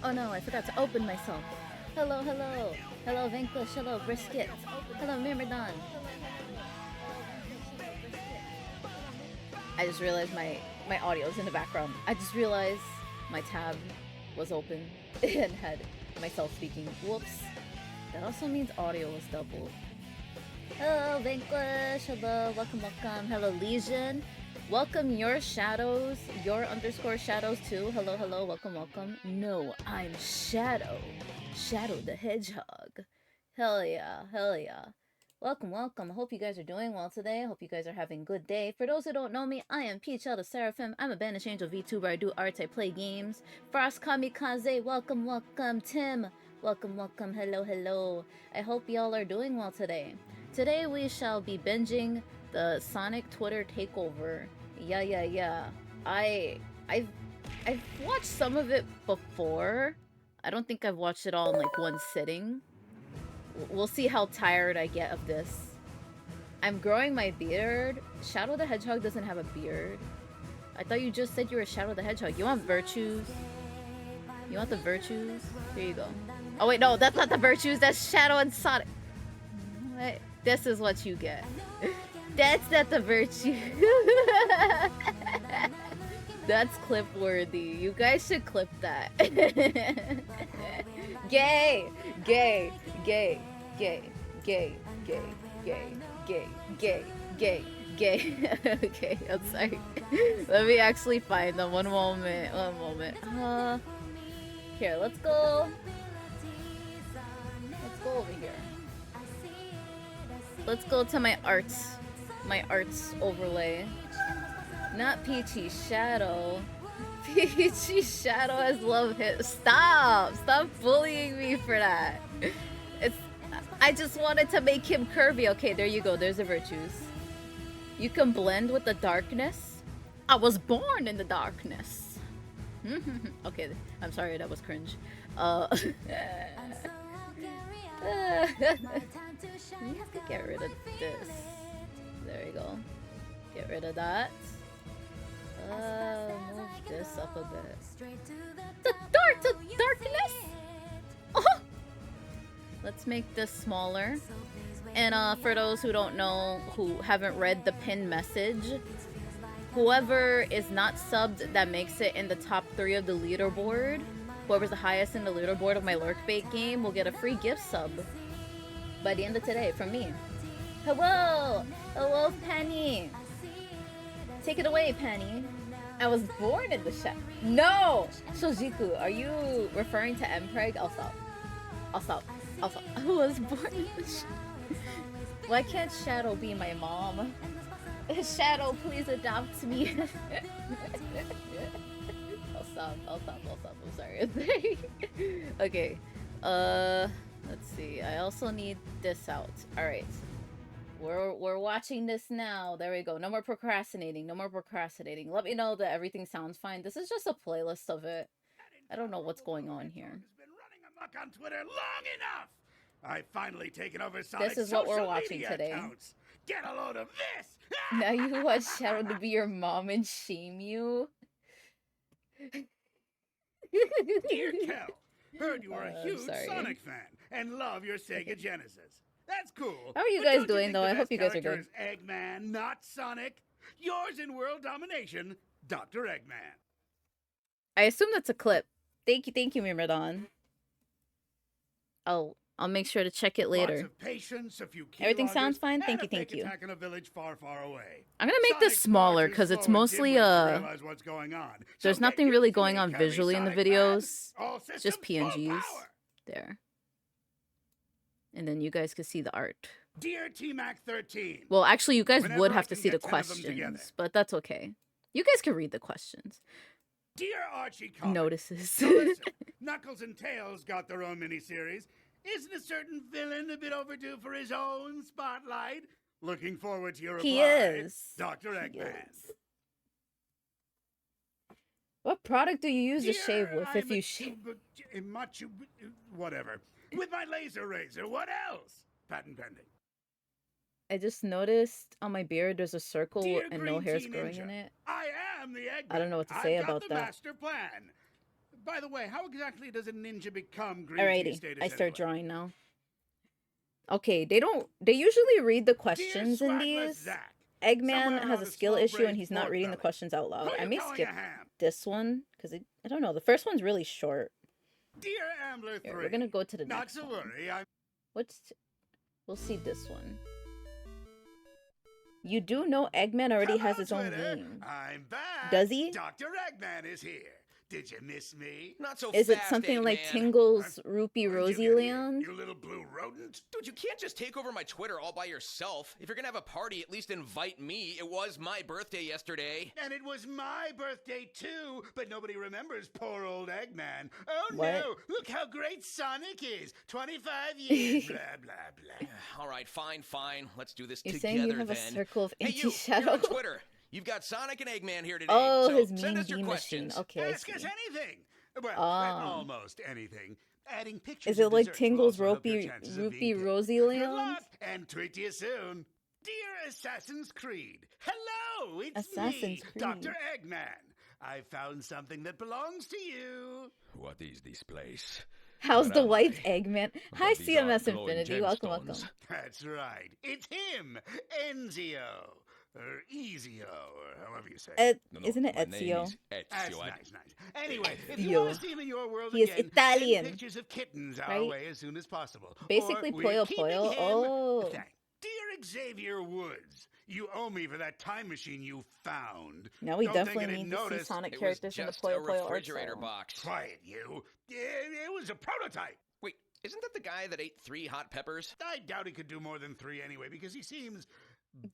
Oh no, I forgot to open myself. Hello, hello. Hello, Vanquish. Hello, Brisket. Hello, Myrmidon. I just realized my audio's in the background. I just realized my tab was open and had myself speaking. Whoops. That also means audio was doubled. Hello, Vanquish. Hello, welcome, welcome. Hello, Legion. Welcome your shadows, your underscore shadows too. Hello, hello, welcome, welcome. No, I'm Shadow. Shadow the Hedgehog. Hell yeah, hell yeah. Welcome, welcome. I hope you guys are doing well today. I hope you guys are having a good day. For those who don't know me, I am Peachael the Seraphim. I'm a banished angel VTuber. I do arts, I play games. Frost Kamikaze, welcome, welcome. Tim, welcome, welcome. Hello, hello. I hope y'all are doing well today. Today we shall be binging the Sonic Twitter Takeover. Yeah. I've watched some of it before. I don't think I've watched it all in like one sitting. We'll see how tired I get of this. I'm growing my beard. Shadow the Hedgehog doesn't have a beard. I thought you just said you were Shadow the Hedgehog. You want virtues? You want the virtues? Here you go. Oh wait, no, that's not the virtues. That's Shadow and Sonic. What? This is what you get. That's not the virtue. That's clip worthy. You guys should clip that. Gay, gay, gay, gay, gay, gay, gay, gay, gay, gay, gay. Okay, I'm sorry. Let me actually find them. One moment. Here, let's go. Let's go over here. Let's go to my arts overlay. Not Peachy Shadow. Peachy Shadow has love hit. Stop bullying me for that. I just wanted to make him curvy. Okay, there you go. There's the virtues. You can blend with the darkness. I was born in the darkness. Okay, I'm sorry, that was cringe. We have to get rid of this. There you go. Get rid of that. Move this up a bit. The darkness! Oh! Let's make this smaller. And for those who don't know, who haven't read the pinned message, whoever is not subbed that makes it in the top 3 of the leaderboard, whoever's the highest in the leaderboard of my lurk bait game will get a free gift sub by the end of today from me. Hello! Hello, Penny! Take it away, Penny. I was born in the shadow. No! Shojiku, are you referring to Mpreg? I'll stop. I was born in the shadow. Why can't Shadow be my mom? Shadow, please adopt me. I'll stop. I'm sorry. Okay. Let's see. I also need this out. Alright. We're watching this now. There we go. No more procrastinating. Let me know that everything sounds fine. This is just a playlist of it. I don't know what's going on here. Has been running amok on Twitter long enough. I've finally taken over Sonic's This is what we're watching today. Accounts. Get a load of this. Now you want Shadow to be your mom and shame you? Dear Kel, heard you were a huge Sonic fan and love your Sega Genesis. That's cool. How are you guys doing, though? I hope you guys are good. Eggman, not Sonic. Yours in world domination, Dr. Eggman. I assume that's a clip. Thank you, Myrmidon. I'll make sure to check it later. Lots of patience, a few Everything sounds fine? Thank you. Attack in a village far, far away. I'm gonna make this smaller because it's mostly what's going on. There's nothing really going on visually in the videos. It's just PNGs. There. And then you guys can see the art. Dear T-Mac 13. Well, actually, you guys would have to see the questions, but that's okay. You guys can read the questions. Dear Archie Comics. Notices. So listen, Knuckles and Tails got their own miniseries. Isn't a certain villain a bit overdue for his own spotlight? Looking forward to your reply. He is. Dr. Eggman. What product do you use to shave with if you shave? Whatever. With my laser razor, what else? Patent pending. I just noticed on my beard there's a circle and no hair's growing Ninja, in it. I am the Eggman. I don't know what to say I've got about the that. Master plan. By the way, how exactly does a ninja become green tea Alrighty, status I start anyway? drawing now. Okay, they usually read the Dear questions in Swatless these. Zach, Eggman somewhere has around a a skill issue and slow-brained he's not pork reading the belly. questions out loud. Who I you may calling skip a ham? this one because I don't know. The first one's really short. Dear Ambler 3, Here, we're gonna go to the not next to one. worry, We'll see this one. You do know Eggman already has his own Twitter. game. I'm back. Does he? Dr. Eggman is here. Did you miss me? Not so Is it fast, something like Eggman. Tingle's Rupee When'd Rosie you get here, Land? you little blue rodent? Dude, you can't just take over my Twitter all by yourself. If you're gonna have a party, at least invite me. It was my birthday yesterday. And it was my birthday too, but nobody remembers poor old Eggman. Oh What? no, look how great Sonic is. 25 years, blah, blah, blah. All right, fine. Let's do this You're together saying you have then. a circle of Hey, empty you're shadow? on Twitter. You've got Sonic and Eggman here today. Oh, so his send mean us your bee questions. machine. Okay, I Ask us see. anything. Well, Ah. almost anything. Adding pictures Is it of like desserts will Tingle's also help your Rupee chances of being picked. Rosie Good Land? luck, and tweet to you soon. Dear Assassin's Creed, hello, it's Assassin's me, Creed. Dr. Eggman. I found something that belongs to you. What is this place? How's What the am white I? Eggman? Hi, These are CMS glowing Infinity. Welcome, welcome. gemstones. That's right. It's him, Enzio. Or Ezio, or however you say it. Isn't it my name Ezio? is That's Ezio. nice. Anyway, if you Ezio. want to see him in your world He is again, Italian, send pictures of kittens our right? way as soon as possible. Basically, Or we're Puyo keeping Puyo. him. Oh. Thank. Dear Xavier Woods, you owe me for that time machine you found. Now we Don't think I definitely didn't need to see notice. Sonic It was characters in the just a Puyo Puyo art refrigerator style. box. Quiet, you. It was a prototype. Wait, isn't that the guy that ate 3 hot peppers? I doubt he could do more than 3 anyway, because he seems...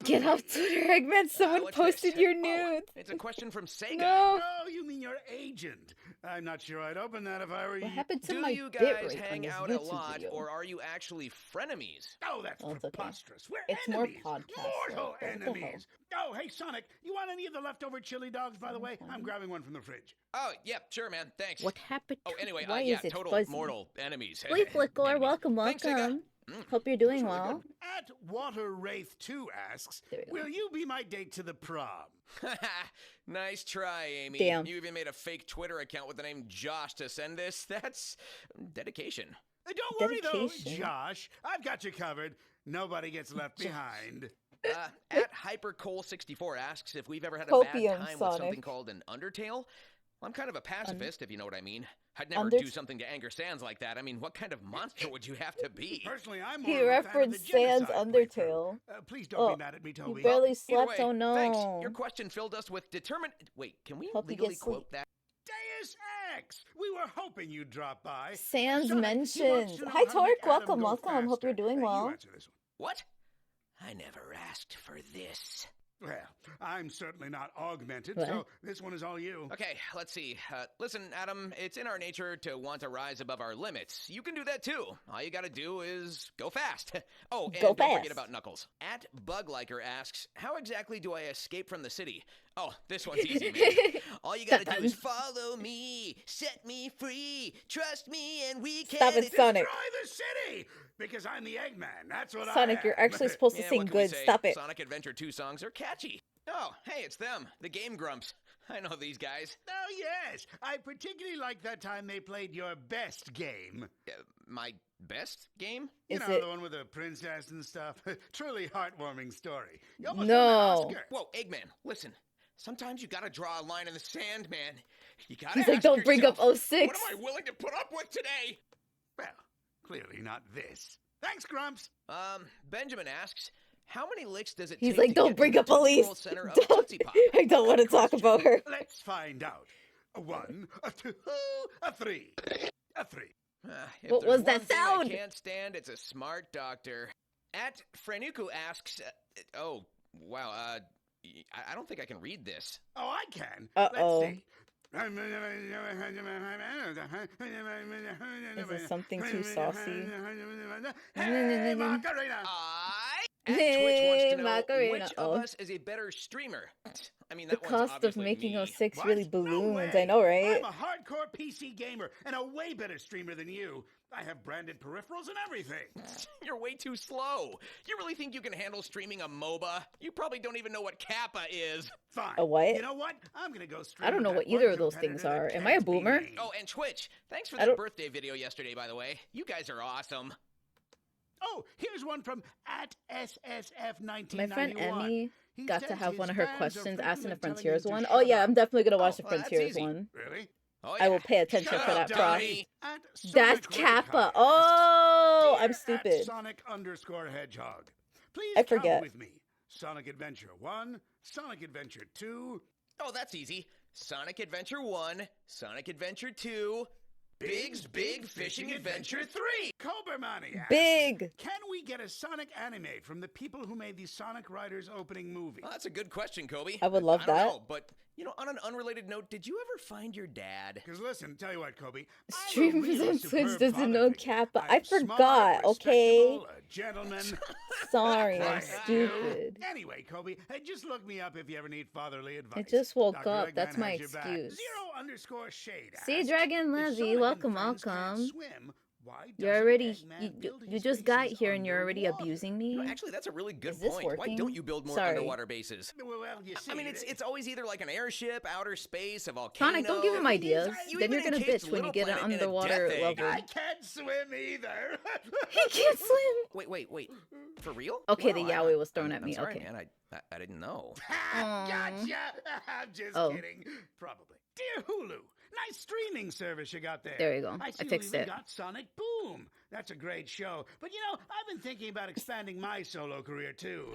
Get off Twitter, Eggman. Someone What's posted this? your Oh, nudes. it's a question from Sega. No. Oh, you mean your agent. I'm not sure I'd open that if I were you. What happened to Do my you bit guys rate on hang this out a YouTube lot, video? or are you actually frenemies? Oh, that's Oh, it's okay. preposterous. We're It's more enemies. podcast, Mortal though. What the hell? enemies. Oh, hey, Sonic, you want any of the leftover chili dogs, by the way? I'm grabbing one from the fridge. Oh, yeah, sure, man. Thanks. What happened to Oh, anyway, why yeah, is it total fuzzy? mortal enemies. Sleep Lickle, Enemies. welcome, Thanks, Sega. welcome. Hope you're doing Really well. good. At Water Wraith 2 asks, There we go. will you be my date to the prom? Nice try, Amy. Damn. You even made a fake Twitter account with the name Josh to send this. That's dedication. Don't worry, though, Dedication. Josh. I've got you covered. Nobody gets left behind. At HyperCole64 asks if we've ever had a Copium, bad time with Sonic. something called an Undertale. Well, I'm kind of a pacifist, if you know what I mean. I'd never do something to anger Sans like that. I mean, what kind of monster would you have to be? Personally, I'm He more of a fan of the referenced Sans genocide Undertale. playthrough. Please don't Oh, be mad at me, Toby. You barely Either slept, way, oh no. Thanks. Your question filled us with determined. Wait, can we Hope you legally get sleep. quote that? Deus Ex! We were hoping you'd drop by. Sans Sonic, he wants mentions. to know Hi, how to make Torque. Adam Welcome, go welcome. Hope you're faster. doing You well. answer this one. What? I never asked for this. Well, I'm certainly not augmented, What? so this one is all you. Okay, let's see. Listen, Adam, it's in our nature to want to rise above our limits. You can do that too. All you gotta do is go fast. Oh, and Go don't fast. forget about Knuckles. At Bugliker asks, how exactly do I escape from the city? Oh, this one's easy, man. All you gotta do is follow me, set me free, trust me, and we can... Stop it, Sonic. Destroy the city! Because I'm the Eggman, that's what Sonic, I you're am. actually supposed to Yeah, sing what can we good. say? Stop it. Sonic Adventure 2 songs are catchy. Oh, hey, it's them, the Game Grumps. I know these guys. Oh, yes. I particularly like that time they played your best game. My best game? You Is know, it- the one with the princess and stuff. Truly heartwarming story. You almost No. won an Oscar. Whoa, Eggman, listen. Sometimes you gotta draw a line in the sand, man. You gotta He's like, ask don't bring up yourself, 06. What am I willing to put up with today? Well, clearly not this. Thanks, Grumps. Benjamin asks, how many licks does it He's take like, to don't get bring to up the Elise. Tootsie Roll center of Don't- Tootsie Pop? I don't want to talk about her. Let's find out. A 1, a 2, a 3. A 3. If What there's was that one thing sound? I can't stand, it's a smart doctor. At Franuku asks, oh, wow, I don't think I can read this. Oh, I can. Uh-oh. Let's see. Is this something too saucy? Hey, Macarena! I Twitch wants to know Macarena. which of us is a better streamer. I mean, The that one's cost of obviously making me. 06 What? really No balloons. way. I know, right? I'm a hardcore PC gamer and a way better streamer than you. I have branded peripherals and everything. You're way too slow. You really think you can handle streaming a MOBA? You probably don't even know what Kappa is. Fine. A what? You know what? I'm gonna go stream. I don't know with what that either one of those things competitor are. that Am I a can't be boomer? named. Oh, and Twitch. Thanks for I the don't- birthday video yesterday, by the way. You guys are awesome. Oh, here's one from @SSF1991. My friend Emmy He got to says have his one of her fans are questions asked in the frequently telling Frontiers him to one. shut Oh yeah, up. I'm definitely gonna watch Oh, the well, that's Frontiers easy. one. Really? Oh, I will pay attention Shut for up, that prop. Donnie. That's Kappa. Oh, I'm stupid. Sonic_hedgehog. Please I count forget. with me. Sonic Adventure 1, Sonic Adventure 2, Oh, that's easy. Sonic Adventure 1, Sonic Adventure 2, Big's Big Fishing Adventure 3. Cobra Money asks, Big. can we get a Sonic anime from the people who made the Sonic Riders opening movie? Well, that's a good question, Kobe. I would love I don't that. know, but, on an unrelated note, did you ever find your dad? Because listen, tell you what, Kobe. I'm a Streamers really on Twitch superb doesn't father know figure. Kappa. I'm I smart, forgot, okay? respectable, a gentleman. Sorry, I'm Quiet, stupid. you. Anyway, Kobe, just look me up if you ever need fatherly advice. I just woke Dr. up. Eggman That's my has your back. excuse. 0_shade See, asks, Dragon if Levy, Sonic and welcome, friends can't welcome. swim, why You're doesn't already Eggman build you his just got bases here and you're already underwater? abusing me. Actually, that's a really good Is this point. Why working? don't you build more Sorry. underwater bases? Well, you see, I mean, it's always either like an airship, outer space, a volcano. Sonic, don't give him ideas. You Then even you're gonna encased bitch when you Little get an Planet in a underwater death egg. level. I can't swim either. He can't swim. Wait. For real? Okay, Wow, the Yaoi was thrown at I'm me. sorry, Okay. man. I didn't know. Gotcha. I'm just Oh. kidding. Probably. Dear Hulu, nice streaming service you got there. There you go. I I see fixed you even it. got Sonic Boom. That's a great show. But I've been thinking about expanding my solo career too.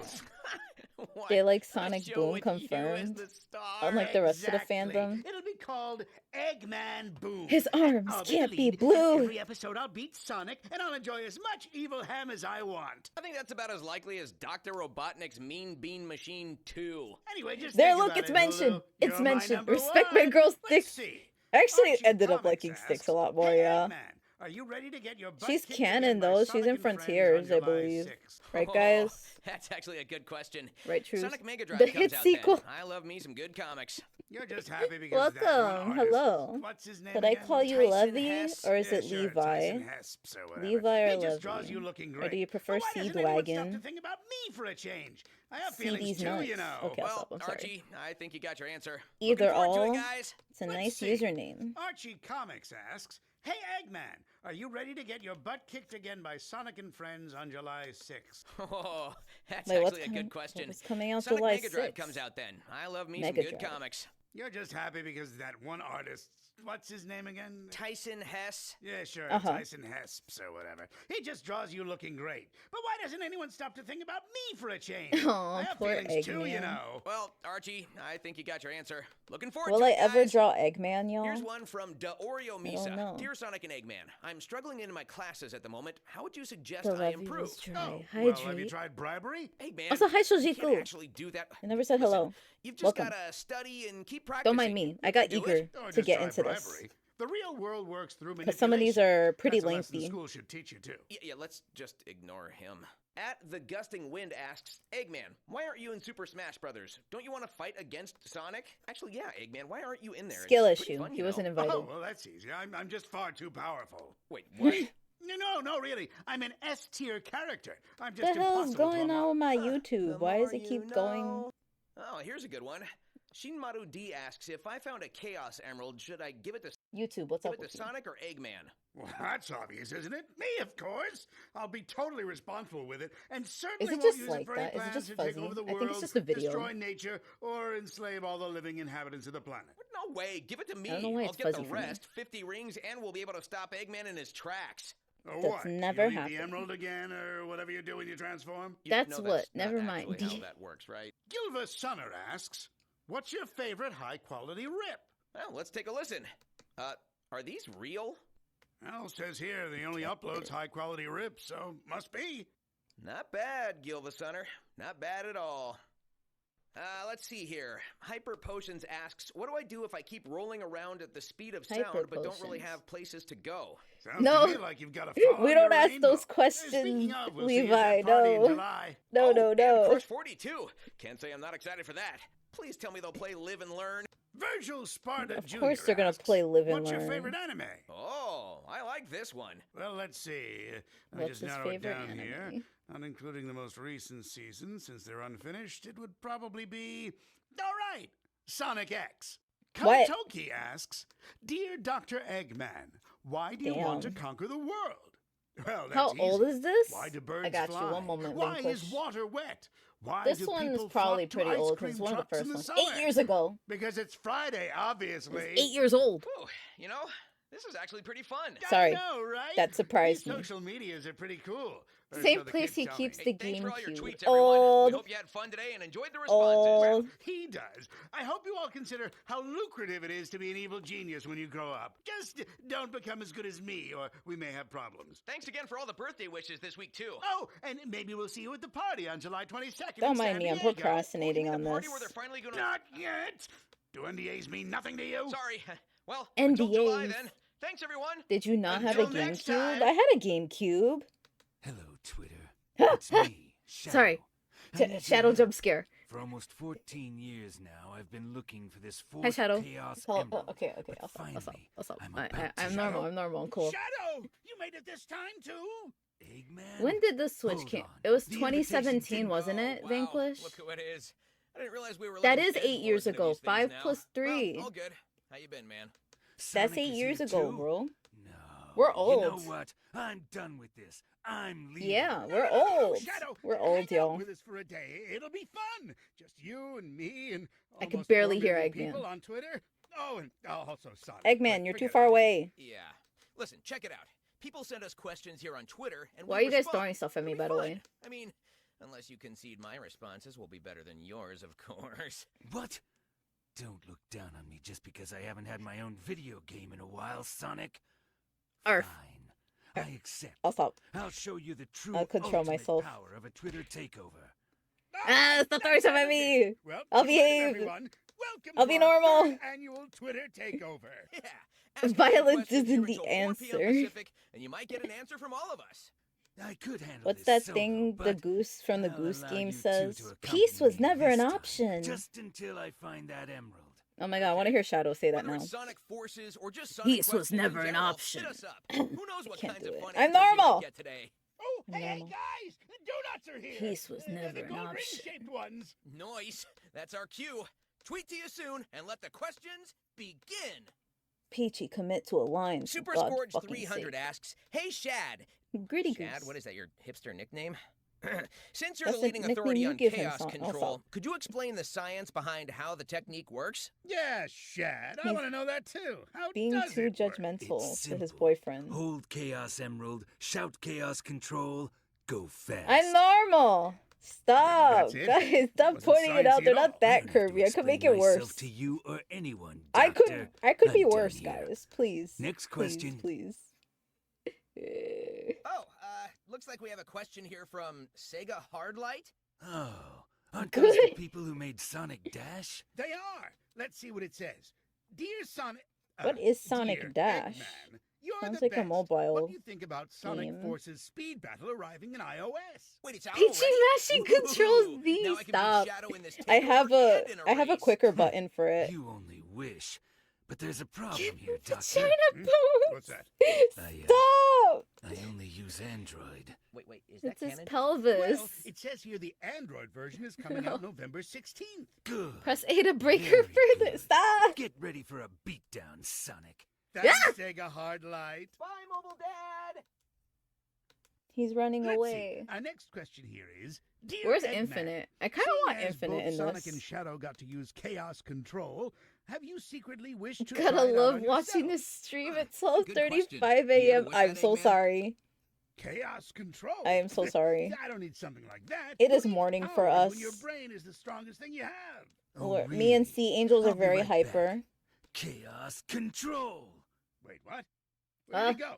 What? They like A Sonic show Boom with you as confirmed. the star? Unlike the rest Exactly. of the fandom. It'll be called Eggman Boom. His arms I'll the can't be lead, and blue. Every episode I'll beat Sonic, and I'll enjoy as much evil ham as I want. I think that's about as likely as Dr. Robotnik's Mean Bean Machine 2. Anyway, just There, think look, about it's it, mentioned. Hulu. It's You're my mentioned. number Respect my one. girl's Let's dick. see. I actually Archie ended up Comics liking asks, Sticks a lot more, "Hey, yeah. Eggman, are you ready to get your butt She's kicked canon, again by though. She's Sonic in and Friends Frontiers, on I July believe. 6th? Right, Oh, guys? that's actually a good question. Right, Truth? Sonic Mega Drive The comes hit out sequel. then. I love me some good comics. You're just happy because of that one Welcome. artist. Hello. What's his name Could I again? call you Tyson Levy Hess? or is Yeah, it sure, Levi? Tyson Hesps or whatever. Levi or He just draws Levy? you looking Or great. do you But prefer why doesn't Seed anyone stop Wagon? to think about me for a change? I have CD's feelings too, nuts. you know. Okay. Well, stop, I'm sorry. Archie, I think you got your answer. Either Looking forward to all. it, guys. It's a Let's nice see. username. Archie Comics asks, "Hey Eggman, are you ready to get your butt kicked again by Sonic and Friends on July 6th?" Oh, that's Wait, what's actually a coming? good question. What's coming out Sonic July Mega Drive 6th? comes out then. I love me Mega some good Drive. comics. You're just happy because that one artist, what's his name again? Tyson Hess. Yeah, sure, Uh-huh. Tyson Hesps or whatever. He just draws you looking great. But why doesn't anyone stop to think about me for a change? Aw, I have poor feelings too, you Eggman. know. Well, Archie, I think you got your answer. Looking forward Will to I it, ever guys. draw Eggman, y'all? Here's one from Oreo don't Misa. know. Dear Sonic and Eggman, I'm struggling in my classes at the moment. How would you suggest The I Levy improve? was dry. Oh, well, have you Hydrate. tried bribery? Eggman, Also, hi, you can't Shojiku. actually do that. I never said Listen, hello. You've just Welcome. gotta study and keep practicing. Don't mind me. I got Do eager it. Or to just get try into this. bribery. The real world works through Because some of these are pretty That's a lesson lengthy. school should teach you too. Yeah, let's just ignore him. At the Gusting Wind asks, Eggman, why aren't you in Super Smash Brothers? Don't you want to fight against Sonic? Actually, yeah, Eggman, why aren't you in there? Skill It's pretty issue. fun, He you wasn't know. invited. Oh, well, that's easy. I'm just far too powerful. Wait, what? No, really. I'm an S-tier character. I'm The just hell's impossible to going unlock. on with my The YouTube? Why does more it keep you going? know. Oh, here's a good one. Shinmaru D asks, if I found a Chaos Emerald, should I give it to YouTube, what's up with you? Sonic or Eggman? Well, that's obvious, isn't it? Me, of course. I'll be totally responsible with it, and certainly Is it won't just use like it for any that? Is it plans just to take fuzzy? over the I world, think it's just a video. destroy nature, or enslave all the living inhabitants of the planet. No way, give it to me. I don't know why I'll it's get the fuzzy for me. rest, 50 rings, and we'll be able to stop Eggman in his tracks. Or That's what? never you need happened. the emerald again, or whatever you do when you transform? That's No, what- not never mind. actually how that works, right? Gilva Sunner asks, "What's your favorite high-quality rip?" Well, let's take a listen. Are these real? Well, it says here the only uploads high-quality rips, so must be. Not bad, Gilva Sunner. Not bad at all. Let's see here. Hyper Potions asks, what do I do if I keep rolling around at the speed of sound Hyper but don't really Potions. have places to go? Sounds No. to me like you've got a follow We don't your ask rainbow. those questions, Speaking of, we'll see you at Levi. that party in No. July. No, Oh, no, and no. Crush 42. Can't say I'm not excited for that. Please tell me they'll play Live and Learn. Virgil Sparta Of Jr. course they're gonna asks, play Live and what's your Learn. favorite anime? Oh, I like this one. Well, let's see. I What's just his narrowed favorite down anime? here. Not including the most recent season, since they're unfinished, it would probably be... All right, Sonic X. What? Kotoki asks, Dear Dr. Eggman, why do you want to Damn. conquer the world? Well, that's How old easy. is this? Why do birds I got fly? you. One moment. Why Vanquish. is water wet? Why This do one is people probably flock to pretty ice old cream because one of the trucks first in ones. summer? 8 years ago. Because it's Friday, It obviously. was 8 years old. Whew, you know, this is actually pretty fun. Sorry. I know, right? That surprised These me. social medias are pretty cool. Or Same so the place kids he tell keeps me. the Thanks for all your GameCube. tweets, everyone. Old. We hope you had fun today and enjoyed the responses. Old. He does. I hope you all consider how lucrative it is to be an evil genius when you grow up. Just don't become as good as me, or we may have problems. Thanks again for all the birthday wishes this week, too. Oh, and maybe we'll see you at the party on July 22nd. Don't in mind San me. I'm Diego. procrastinating Oh, you on mean the party this. where they're finally gonna... Not yet. Do NDAs mean nothing to you? Sorry. Well, until July NDAs. then. Thanks, everyone. Did you not have a Until next GameCube? time. I had a GameCube. Hello, Twitter. It's me, Shadow. Sorry. I need your Shadow help. jump scare. For almost 14 years now, I've been looking for this fourth Hi, Shadow. Chaos Oh, Emerald. okay, but I'll stop. finally, I'll stop. I'm I, about to I'm show. normal. I'm normal. I'm cool. Shadow, you made it this time too? Eggman? When did the Switch Hold came? on. It was The invitation 2017, didn't- wasn't it, Wow, Vanquish? Look who it is. I didn't realize we were That letting is Ed 8 years Wars into ago. these things 5 now. plus 3. Well, all good. How you been, man? That's Sonic 8 is years here ago, too? bro. No. We're You old. know what? I'm done with this. I'm leaving. Yeah, No, we're no, no, no, old. Shadow, We're hang old, out y'all. with us for a day. It'll be fun. Just you and me and I could almost barely 4 hear million Eggman. people on Twitter. Oh, and also Sonic. Eggman, but you're too forget far about it. away. Yeah. Listen, check it out. People send us questions here on Twitter, and Why we are you guys respond. throwing stuff at me, It'll be by the fun. way? I mean, unless you concede my responses will be better than yours, of course. What? Don't look down on me just because I haven't had my own video game in a while, Sonic. Arf. Fine. I accept. I'll stop. I'll show you the true I'll control ultimate myself. power of a Twitter takeover. Ah, stop throwing stuff at me! Well, I'll welcome, behave. everyone. Welcome I'll to be our normal. third annual Twitter takeover. Yeah. Ask us Violence any questions isn't here the until 4 p.m. answer. Pacific, and you might get an answer from all of us. I could handle What's this that solo, thing the but goose from the I'll Goose allow game you two says? to Peace accompany was me never an this time, option. Just until I find that emerald. Oh my god, I want to hear Shadow say that Whether now. it's Sonic Forces or just Sonic Peace was questions in never an general, option. Hit us up. Who knows what can't kinds do of it. fun I'm answers you might normal. get today. Oh, hey, Normal. guys! The donuts are here! Peace was never the an gold option. ring-shaped ones. Nice. That's our cue. Tweet to you soon, and let the questions begin. Peachy commit to a line. for Super God's Scourge fucking 300 sake. asks, "Hey Shad, Gritty Shad, Goose. what is that? Your hipster nickname?" Since you're That's the the leading nickname authority you on give him, chaos Son. control, Also. could you explain the science behind how the technique works? Yeah, Shad. I He's want to know that too. How Being does too it work? judgmental It's to his simple. boyfriend. Hold Chaos Emerald, shout Chaos Control, go fast. I'm normal. Stop, That's it? guys. Stop Wasn't pointing it out. sciencey They're at all. not that I don't have to curvy. I could make it explain myself worse. to you or anyone, I could Doctor. be I'm done worse, here. guys. Please. Next Please, question. please. Oh, looks like we have a question here from Sega Hardlight. Oh, aren't those the Good. people who made Sonic Dash? They are. Let's see what it says. Dear Sonic. What is Sonic dear Dash? Eggman, you're Sounds the like a best. mobile What do you think about Sonic game. Force's speed battle arriving in iOS? Wait, it's out Peachy already? mashing Ooh, controls V. now I can be Stop. Shadow in this I takeover have and in I have a race. quicker button for it. You only wish. But there's a problem Give here, me the Doctor. China Hmm? pose. What's that? Stop. I only use Android. Wait, is that It's his canon? pelvis. Well, it says here the Android version is coming out November 16th. Good. Press A to break her Very further. good. Stop. Get ready for a beatdown, Sonic. Thanks, Sega Hardlight. Bye, mobile dad. He's running Let's away. see. Our next question here is, Dear Where's Eggman, Infinite? I kind of want seeing as Infinite both in Sonic this. and Shadow got to use Chaos Control, have you secretly wished to Gotta try it out love on watching yourself? this stream at Good 12:35 question. You ever a.m. wish I'm that, so Eggman? sorry. Chaos Control. I am so sorry. I don't need something like that. It Who is needs morning for powers us. When your brain is the strongest thing you have. Oh, Me and really? Sea Angels I'll are be very right back. hyper. Chaos Control. Wait, what? Where did he go?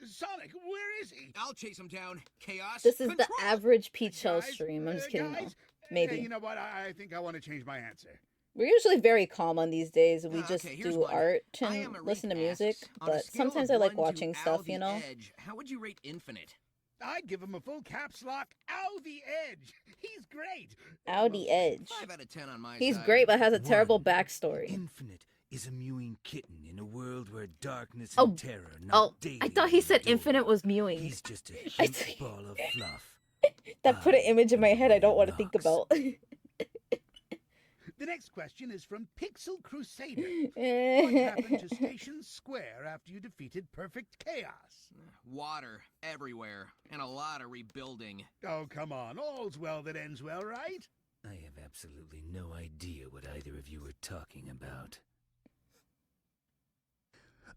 Sonic, where is he? I'll chase him down. Chaos. This is the control. average Peachael Guys, stream. I'm just kidding though. guys, Maybe. You know what? I think I want to change my answer. We're usually very calm on these days. We just Okay, here's do one. art I and am a listen to Reek music, asks, on a but scale sometimes of I like 1 to watching Ow stuff, the you know? Edge, how would you rate Infinite? I'd give him a full caps lock. Ow, the edge. He's great. Ow, the edge. 5 out of 10 on my He's side. great, but has a terrible One. backstory. Infinite is a mewing kitten in a world where darkness Oh, and terror knock daily I thought he on the said door. Infinite was mewing. He's just a I huge see. ball of fluff. That put an I image in my am head I don't want to Knox. think about. The next question is from Pixel Crusader. What happened to Station Square after you defeated Perfect Chaos? Water everywhere, and a lot of rebuilding. Oh, come on. All's well that ends well, right? I have absolutely no idea what either of you are talking about.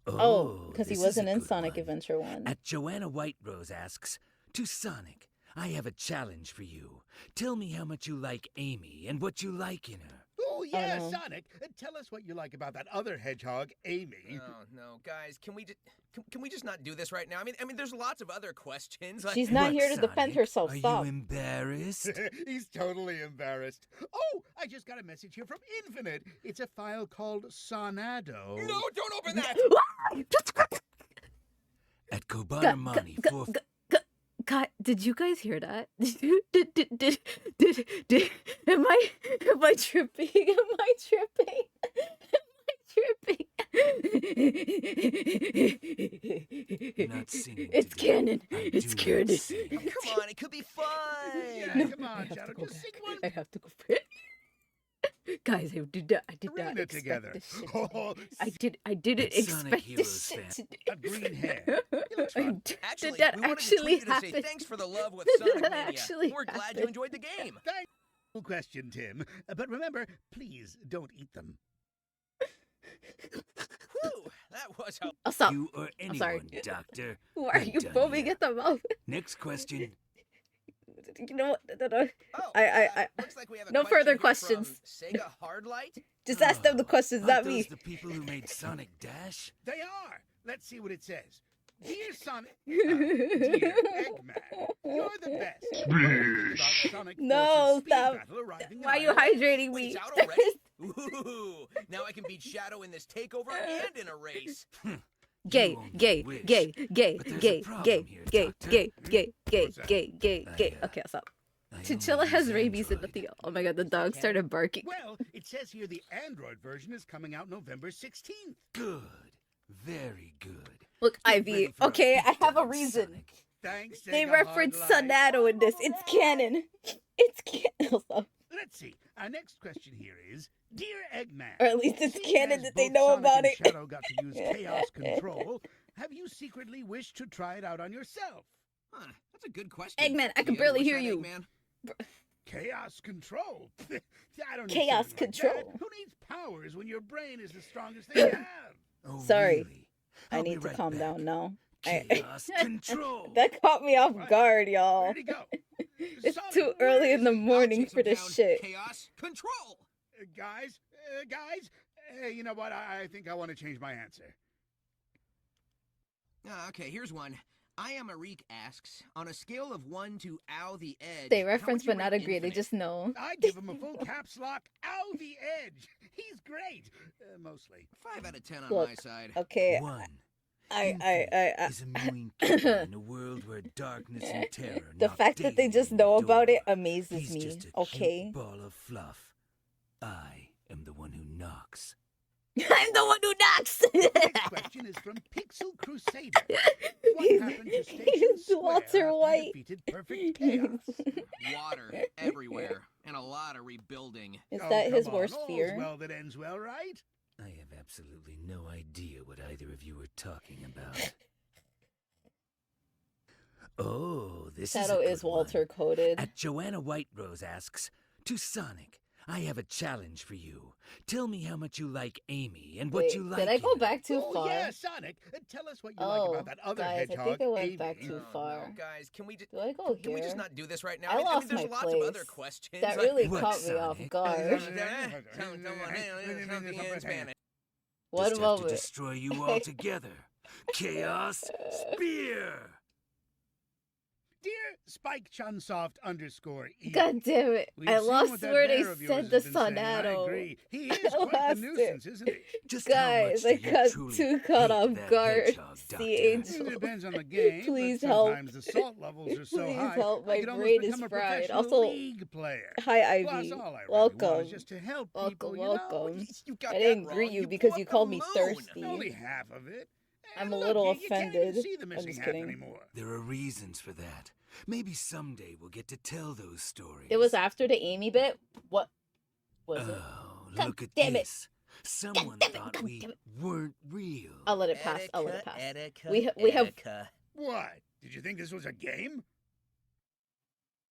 Oh, because he this is wasn't a in good Sonic one. Adventure 1. At Joanna Whiterose asks, to Sonic, I have a challenge for you. Tell me how much you like Amy and what you like in her. Oh, yeah, no. Sonic. Tell us what you like about that other hedgehog, Amy. Oh no, guys, can we just not do this right now? I mean, there's lots of other questions. She's not What, here to defend Sonic? herself. Are Stop. you embarrassed? He's totally embarrassed. Oh, I just got a message here from Infinite. It's a file called Sonado. No, don't open that. At Kobanamani for God, did you guys hear that? Am I tripping? Am I tripping? not singing It's today. canon. I It's do not canon. sing. Oh, come on, it could be fun. Yeah, come I on, have to Shadow. go Just sing back. one. I have to go back. Guys, I did not Arena expect together. this shit. Oh, I didn't It's Sonic expect this Heroes shit a green hair. He looks I fun. did Actually, that we wanted actually to tweet you to say happen? thanks for the love with Did Sonic that Mania. actually We're glad you happen? enjoyed the game. Thank you. Question, Tim. But remember, please don't eat them. Whew, that was how. Oh, stop. You or anyone, sorry. Doctor. Why are We're you done foaming here. at the mouth? Next question. You know what? No. Oh, looks like we have a no question further here questions. From Sega Hardlight. Just ask them the questions, Aren't not those me. the people who made Sonic Dash? They are. Let's see what it says. Dear Sonic, dear Eggman, you're the best. What do you think about Sonic No, Force's speed stop. battle arriving Why are in you Iowa? hydrating Wait, me? it's out already? Ooh, now I can beat Shadow in this takeover and in a race. Gay, won't gay, wish. gay, gay, But there's a gay, problem gay, here, gay, Doctor. gay, gay, gay, What's that? gay, gay, gay. I, Okay, I'll stop. I only Chinchilla has use rabies in the Android. field. Oh my god, the dog started barking. Well, it says here the Android version is coming out November 16th. Good. Very good. Look, Get Ivy, ready for a okay, I have a beatdown, reason. Sonic. Thanks, They Sega reference Hardline. Sonado in this. It's canon. It's canon. I'll stop. Let's see. Our next question here is, Dear Eggman, Or at least it's seeing canon as that they both know Sonic about and it. Shadow got to use Chaos Control, have you secretly wished to try it out on yourself? Huh, that's a good question. Eggman, I You can ever barely wish hear that, you. Eggman? Chaos Control? I don't need Chaos something like Control. that. Who needs powers when your brain is the strongest thing you have? Oh, Sorry. really? I I'll be need to right calm back. down now. Chaos Control. That caught me off guard, y'all. Where'd he go? It's Sonic, too where early is in the he? morning Chase for him this down. shit. Chaos control. Guys, you know what? I think I want to change my answer. Okay, here's one. I am Arik asks, on a scale of 1 to Ow the Edge. They how reference would but you not rate agree. They Infinite? just know. I'd give him a full caps lock. Ow, the edge. He's great. Mostly. 5 out of 10 on Look, my side. Okay, One. I Is a mewing kitten in a world where darkness and terror the knock fact that they daily just on the know about door. it amazes He's me. just a Okay, cute ball of fluff. I am the one who knocks. I'm the one who knocks. Next question is from Pixel Crusader. What happened to Station He's Square Walter after you White. defeated Perfect Chaos? Water everywhere and a lot of rebuilding. Is Oh, that come his on. worst All's fear? well that ends well, right? I have absolutely no idea what either of you are talking about. Oh, this Shadow is a is good Walter one. coded. At Joanna Whiterose asks, to Sonic, I have a challenge for you. Tell me how much you like Amy and what Wait, you like. did I go in her." back too Oh, far? yeah, Sonic. Tell us what you Oh, like about that other guys, I hedgehog, think I went Amy. back too far. No, guys, can we just Do I go can we just here? not do this right now? I lost there's my lots of other place. questions. That like- really What, caught me off Sonic? guard. What Just have to moment? destroy you all together. Chaos Spear. Dear Spike Chunsoft _E. God damn it. We've I seen lost what that where they bear of yours said has the been saying, and I Sonato. agree. He is I quite the lost nuisance, isn't he? Just Guys, how I much do you got truly too caught hate off that guard. hedgehog, See, Doctor? Angel. It depends on the game, Please but help. sometimes the salt levels are so Please high, help. My I could almost brain is become a fried. professional Also, league player. hi, Plus, Ivy. all I really Welcome. want is just to help people, Welcome. You got I that didn't wrong. greet you blew because up you the called me moon. thirsty. Only half of it. I'm And a look, little you can't even offended. see the I'm missing just half kidding. anymore. There are reasons for that. Maybe someday we'll get to tell those stories. It was after the Amy bit? What was it? Oh, God look at damn it. this. Someone damn it, thought God we damn it. weren't real. I'll let it pass. I'll let it pass. Etika, We have. Etika. What? Did you think this was a game?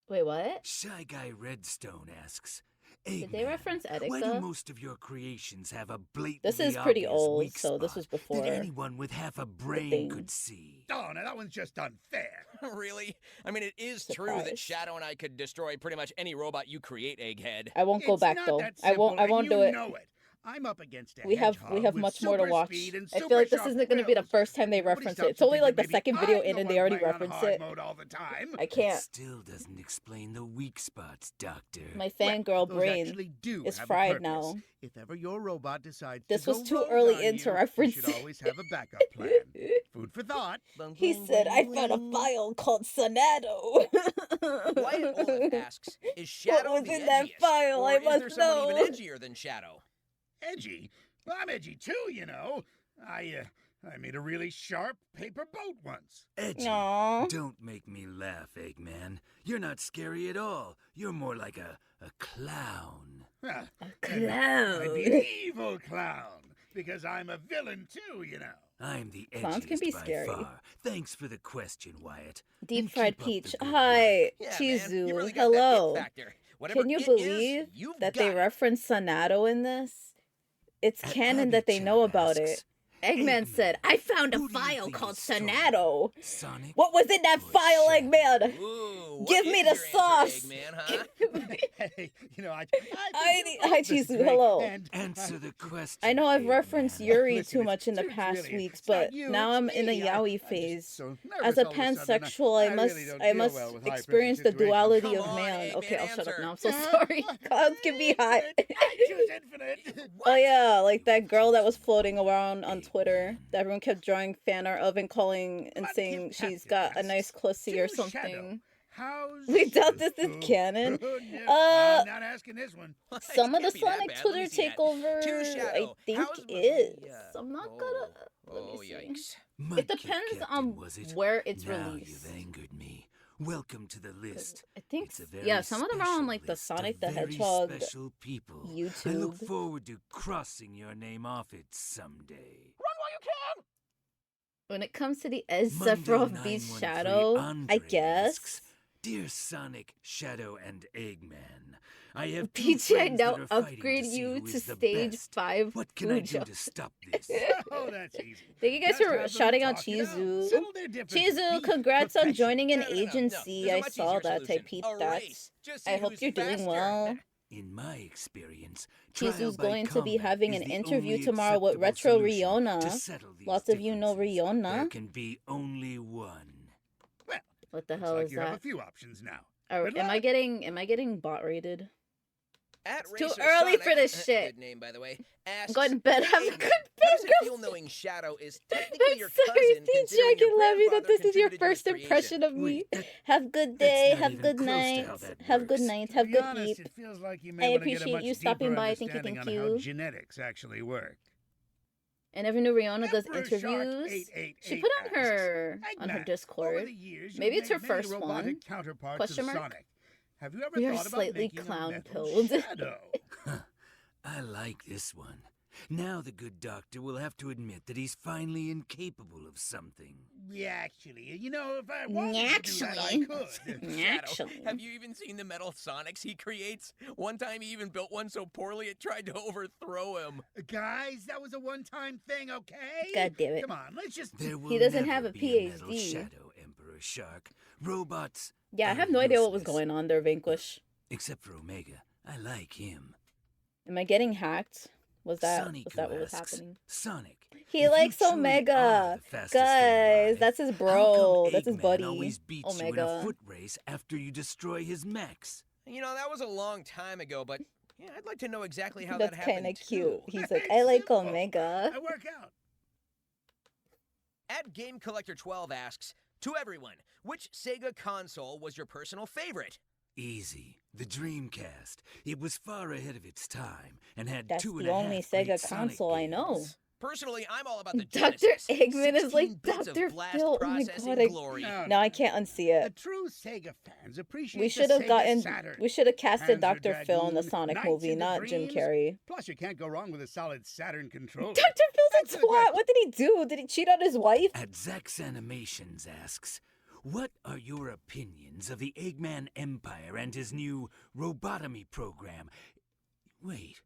Wait, what? Shy Guy Redstone asks, Did they Eggman, reference why do Etika? most of your creations have a blatantly This is pretty obvious old, weak so this spot was before that anyone with half a brain thing. could see? Oh, no, that one's just unfair. Really? I mean, it is true that Surprise. Shadow and I could destroy pretty much any robot you create, Egghead. I won't go It's back not though. that I won't. simple, I won't and do you it. know it. I'm up against a We have hedgehog with much more to super watch. speed and I super feel like this sharp isn't going to be the quills. first time they Nobody reference it. stops It's to only think like that the maybe second I'm video the in and they one already playing on reference hard it. mode all the time. I That can't. still doesn't explain the weak spots, Doctor. My Well, fangirl those brain actually do is have a fried purpose. now. If ever your robot decides This to was go too rogue early on into you, reference. you should always have a backup plan. Food for thought. He said, I found a file called Sonato. Wyatt Olaf asks, is Shadow was the in that edgiest? file? Or I is there must someone know. even edgier than Shadow? Edgy? Well, I'm edgy too, you know. I made a really sharp paper boat once. Edgy. Aw. Don't make me laugh, Eggman. You're not scary at all. You're more like a clown. Huh. A And clown. I'd be an evil clown, because I'm a villain too, you know. I'm the Clowns can edgiest be by scary. far. Thanks for the question, Wyatt. Deep And fried keep up the peach. good Hi, work. Yeah, man, Chizu. you really got Hello. that it factor. Whatever Can you it is, believe you've that got they it. reference Sonato in this? It's At canon Abby that they know Chap about asks, it. Eggman said, I found a who do you file think called is stronger, Sonato. Sonic? What was in that or file, Shadow? Eggman? Ooh, what Give me is the your answer, sauce. Eggman, huh? Hey, you know, Hi, Hi, Chizu, hello. Answer the question. I know I've referenced Eggman. Yuri Listen, too much in the it's past really- weeks, it's not but you, now it's I'm in a me. yaoi I'm just phase. so As nervous a all of a sudden, pansexual, I must really don't I deal must well with high-pressure experience the situations. duality Come of on, man. Eggman, Okay, I'll shut up answer. now. I'm so sorry. Clowns can be hot. I choose infinite. Oh yeah, like that girl that was floating around on Twitter that everyone kept drawing fan art of and calling and But saying Captain she's got a asks, nice pussy or "To something. Shadow, how's We doubt this is canon. No, Uh, I'm not asking this one. Some of the It can't be that Sonic bad. Let Twitter me see that. takeover, To I Shadow, think how's is. Maria? I'm not gonna. Let Oh, me see. yikes. Mike, It depends your captain, on was it? where it's now released. You've angered me. Welcome to the list. I think, It's a very yeah, some of them are on special like the list of Sonic the very Hedgehog special people. I look YouTube. forward to crossing your name off it someday. When it comes to the Edge Mundo Sephiroth beats 913 Shadow, I Andre guess. asks, Dear Sonic, Shadow, and Eggman, I have two Peachael friends now that are fighting upgrade to see you who to is the stage best. 5 What can I do Fujo. to stop this? Oh, that's easy. Thank you guys Just for have them shouting out talk it Chizu. Settle their differences. Chizu, Be congrats on professional. joining an No. agency. There's a I much saw easier that. I solution. peeped A that. race. Just see I hope who's you're doing faster. well. In my experience, trial Chizu's by going to be combat having is an the interview only tomorrow with acceptable Retro solution to Riona. settle these Lots of you know differences. There Riona. can be only one. Well, What the looks hell like is you have a that? few options now. Am I getting bot rated? At It's too Racer early Sonic, for this shit. Good name, by the way. I'm Asks, going to bed. Have a "Hey, good man, bed, how does it feel girls. knowing Shadow is technically I'm your sorry, cousin, DJ. I considering your can love you that grandfather this is your contributed to his first impression creation? of me. Wait, Have good that's day. not Have even good close to night. how that Have good works. night. To Have be good honest, eep. it feels like you I may want to get a appreciate much you stopping deeper by. Thank you, understanding thank on how you. genetics actually work. And every new Riona does Emperor interviews. Shark She 888 put asks, on her Eggman, Discord. over the years, you've Maybe it's her made many first robotic one. counterparts Question of mark? Sonic. Have you ever We are thought about slightly making a clown metal pilled. Shadow? I like this one. Now the good doctor will have to admit that he's finally incapable of something. Yeah, actually, you know, if I wanted to do that, I could. Shadow, Actually. have you even seen the metal Sonics he creates? One time he even built one so poorly it tried to overthrow him. Guys, that was a one-time thing, okay? God damn it. Come on, let's just... There will He doesn't never have a be a metal PhD. Shadow, Emperor Shark. Robots. Yeah, I are have no idea what was useless. going on there, Vanquish. Except for Omega. I like him. Am I getting hacked? Was that Sonic what was asks, happening? Sonic, He if you likes truly Omega. are the fastest thing Guys, alive, that's his how bro. come That's his Eggman buddy. always beats you in a Omega. foot race after you destroy his mechs? You know, that was a long time ago, but yeah, I'd like to know exactly how That's that happened. kind of cute. too. He's like, It's I like simple. Omega. I work out. At Game Collector 12 asks, to everyone, which Sega console was your personal favorite? Easy. The Dreamcast. It was far ahead of its time and had That's 2.5 the only great Sega Sonic console I know. games. Personally, I'm all about the Dr. Genesis. Eggman is like 16 bits of Dr. blast Phil. Oh my processing god, glory. now I can't unsee The it. true Sega fans appreciate We should the have Sega gotten. Saturn. We should have casted Panzer Dr. Phil in the Dragoon, Sonic Nights movie, into not Jim Dreams. Carrey. Plus, you can't go wrong with a solid Saturn controller. Dr. Phil's Thanks a for the twat. question. What did he do? Did he cheat on his wife? At Zax Animations asks, what are your opinions of the Eggman Empire and his new robotomy program? Wait,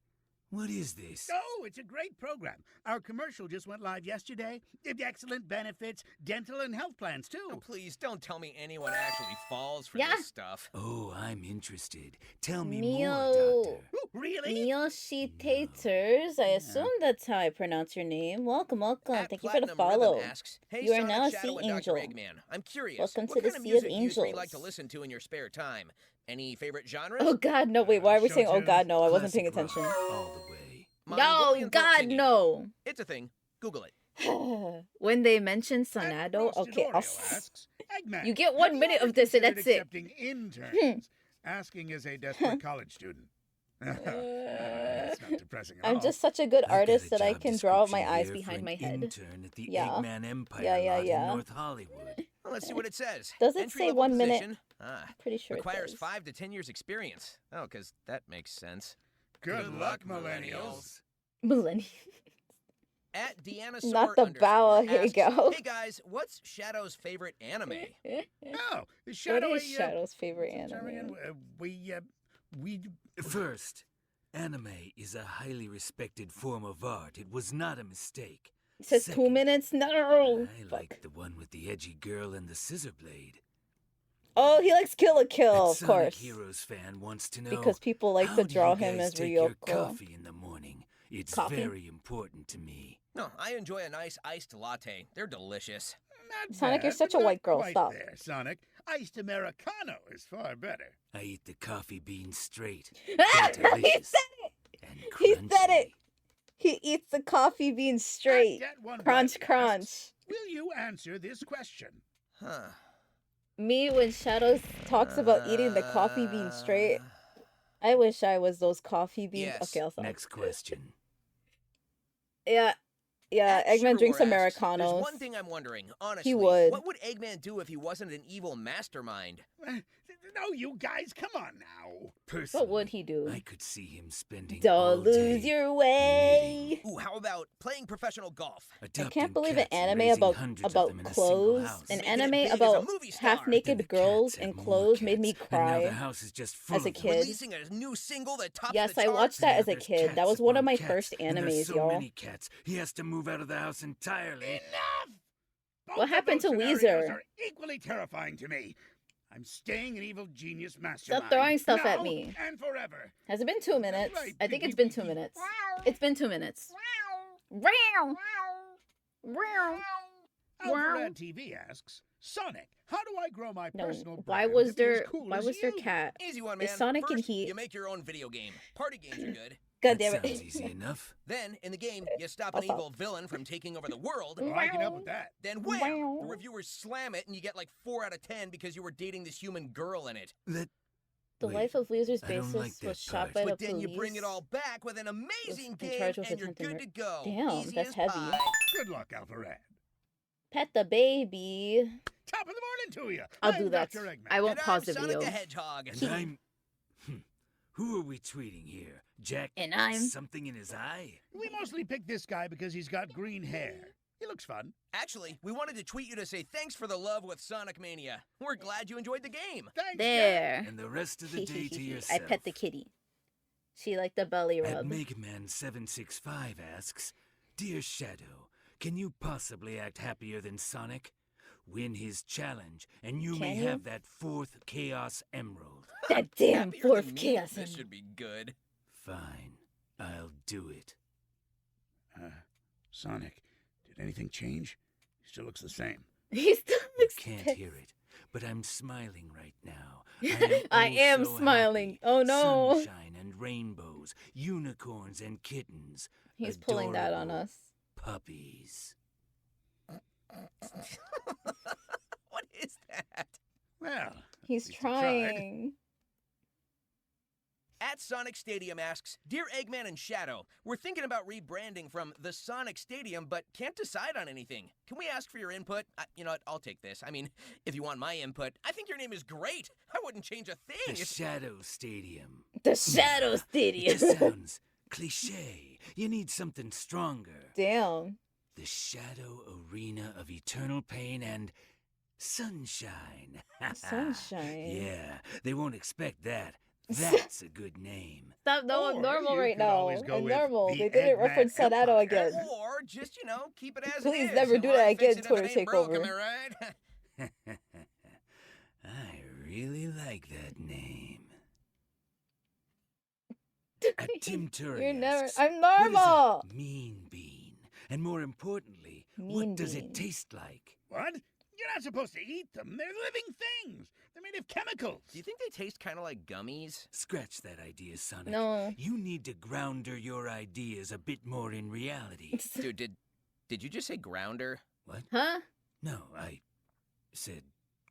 what is this? Oh, it's a great program. Our commercial just went live yesterday. Excellent benefits, dental and health plans, too. Oh, please don't tell me anyone actually falls for Yeah. this stuff. Oh, I'm interested. Tell me Mio. more, Doctor. Ooh, really? Miyoshi Taters. I assume that's how I pronounce your name. Welcome. At Thank you for the Platinum follow. Rhythm asks, hey, You are Sonic, now a Shadow, sea and Dr. angel. Eggman. I'm curious. Welcome what to the kind of Sea of music do you three Angels. like to listen to in your spare time? Any favorite genres? Oh god, no, wait, why are we saying oh Show god tunes, no? I wasn't paying Classic attention. rock all the way. No, Mongolian throat god singing. no. It's a thing. Google it. When they mention And Sonado, Roasted okay, Oreo asks, Eggman, You get have 1 you minute ever of this and considered that's it. accepting interns? Asking as a desperate college student. That's not depressing at all. I'm just such a good I've got artist a that I job can draw my description eyes here for behind an my head. Intern at the Yeah. Eggman Empire Yeah, lot yeah. in North Hollywood. Well, let's see what it says. Does it say Entry-level 1 minute? position. Ah, Pretty sure requires it does. 5 to 10 years experience. Oh, because that makes sense. Good luck, millennials. Millennium. At Deanna Not the bow. Here you go. Hey guys, what's Shadow's favorite anime? Oh, the What Shadow. is Shadow's favorite what's the term anime? again? We First, anime is a highly respected form of art. It was not a mistake. It says Second, 2 minutes? No. I Fuck. like the one with the edgy girl and the scissor blade. Oh, he likes Kill a Kill, That of Sonic course. Heroes fan wants to know Because people like how to do draw you him guys as take your Ryoko. coffee in the morning. It's Coffee? very important to me. No, I enjoy a nice iced latte. They're delicious. not Sonic, you're bad, such but a white not girl. quite Stop. There, Sonic. Iced Americano is far better. I eat the coffee beans straight. Ah, They're he delicious said it! and He said it! crunchy. He eats the coffee beans straight. Get one Crunch, right crunch. asks, will you answer this question? Huh. Me, when Shadows talks about eating the coffee beans straight, I wish I was those coffee beans. Yes. Okay, I'll stop. Next question. Yeah, At Eggman drinks Sugarware asks, Americanos. There's one thing I'm wondering, honestly. would. What would Eggman do if he wasn't an evil mastermind? No, you guys, come on now. Personally, What would he do? I could see him spending all Don't lose day your way. Ooh, how about playing professional golf? I adopting can't believe an cats and anime raising about hundreds of them in a single clothes. house. An Making it anime big as a about movie star. half-naked Then the girls cats in have more clothes made me cats, and now the cry. house is just full as a of them. kid. Releasing a new single that tops Yes, the I charts? watched that as a There's kid. That cats was one of upon my cats, first and there's animes, so y'all. many cats. He has to move out of the house entirely. Enough! Both What of happened those to scenarios Weezer? are equally terrifying to me. I'm staying an evil genius mastermind. throwing stuff at now me. And forever. Has it been 2 minutes? right, I think beep, it's been beep, 2 beep. minutes. It's been 2 minutes. Wow. Wow. Alpharad TV asks, Sonic, how do I grow my No, personal why brand was to be as there cool why as was there you? cat? Easy one, man. Is Sonic in First, Heat? you make your own video game. Party games are good. God That damn it. sounds easy enough. Then, in the game, you stop I'll an stop. evil villain from taking over the world. Oh, I can help with that. Then wham! Wow. The reviewers slam it and you get like 4 out of 10 because you were dating this human girl in it. That The Wait, Life of Losers I don't basis like that was shot part. by the But then police. you bring it all back with an amazing in game charge with and you're attempted good to go. Damn, Easy that's as heavy. pie. Good luck, Alpharad. Pet the baby. Top of the morning to you. I'll I'm do that. Dr. Eggman. I won't And pause I'm the Sonic video. the Hedgehog. and I'm. Who are we tweeting here? Jack? And I'm- Something in his eye? We mostly picked this guy because he's got green hair. He looks fun. Actually, we wanted to tweet you to say thanks for the love with Sonic Mania. We're glad you enjoyed the game. Thanks, There. And the rest of the day to I yourself. pet the kitty. She liked the belly At rub. Megaman765 asks, Dear Shadow, can you possibly act happier than Sonic? Win his challenge, and you may Can you? have that 4th Chaos Emerald. That damn Happier fourth than me? chaos. This should be good. Fine, I'll do it. Sonic, did anything change? He still looks the same. He still You looks can't pissed. hear it, but I'm smiling right now. I am so smiling. happy. Oh no. Sunshine and rainbows, unicorns and kittens. He's pulling that on adorable us. Puppies. What is that? Well, He's at least he tried. trying. At Sonic Stadium asks, Dear Eggman and Shadow, we're thinking about rebranding from the Sonic Stadium, but can't decide on anything. Can we ask for your input? You know what? I'll take this. I mean, if you want my input, I think your name is great. I wouldn't change a thing. The Shadow Stadium. The Shadow It Stadium. just sounds cliche. You need something stronger. Damn. The Shadow Arena of Eternal Pain and Sunshine. Sunshine. Yeah, they won't expect that. That's a good name. Stop. No, I'm Or normal you right could now. always go I'm with normal. the They didn't Eggman reference Sonato Empire. again. Or just, keep it as Please it is. never do that Why again, fix it if Twitter it ain't broke, takeover. am I right? I really like that name. Tim Turner You're never. asks, I'm what is normal. a mean bean? And more importantly, Mean what does bean. it taste like? What? You're not supposed to eat them. They're living things. They're made of chemicals. Do you think they taste kind of like gummies? Scratch that idea, Sonic. No. You need to grounder your ideas a bit more in reality. Dude, did you just say grounder? What? Huh? No, I said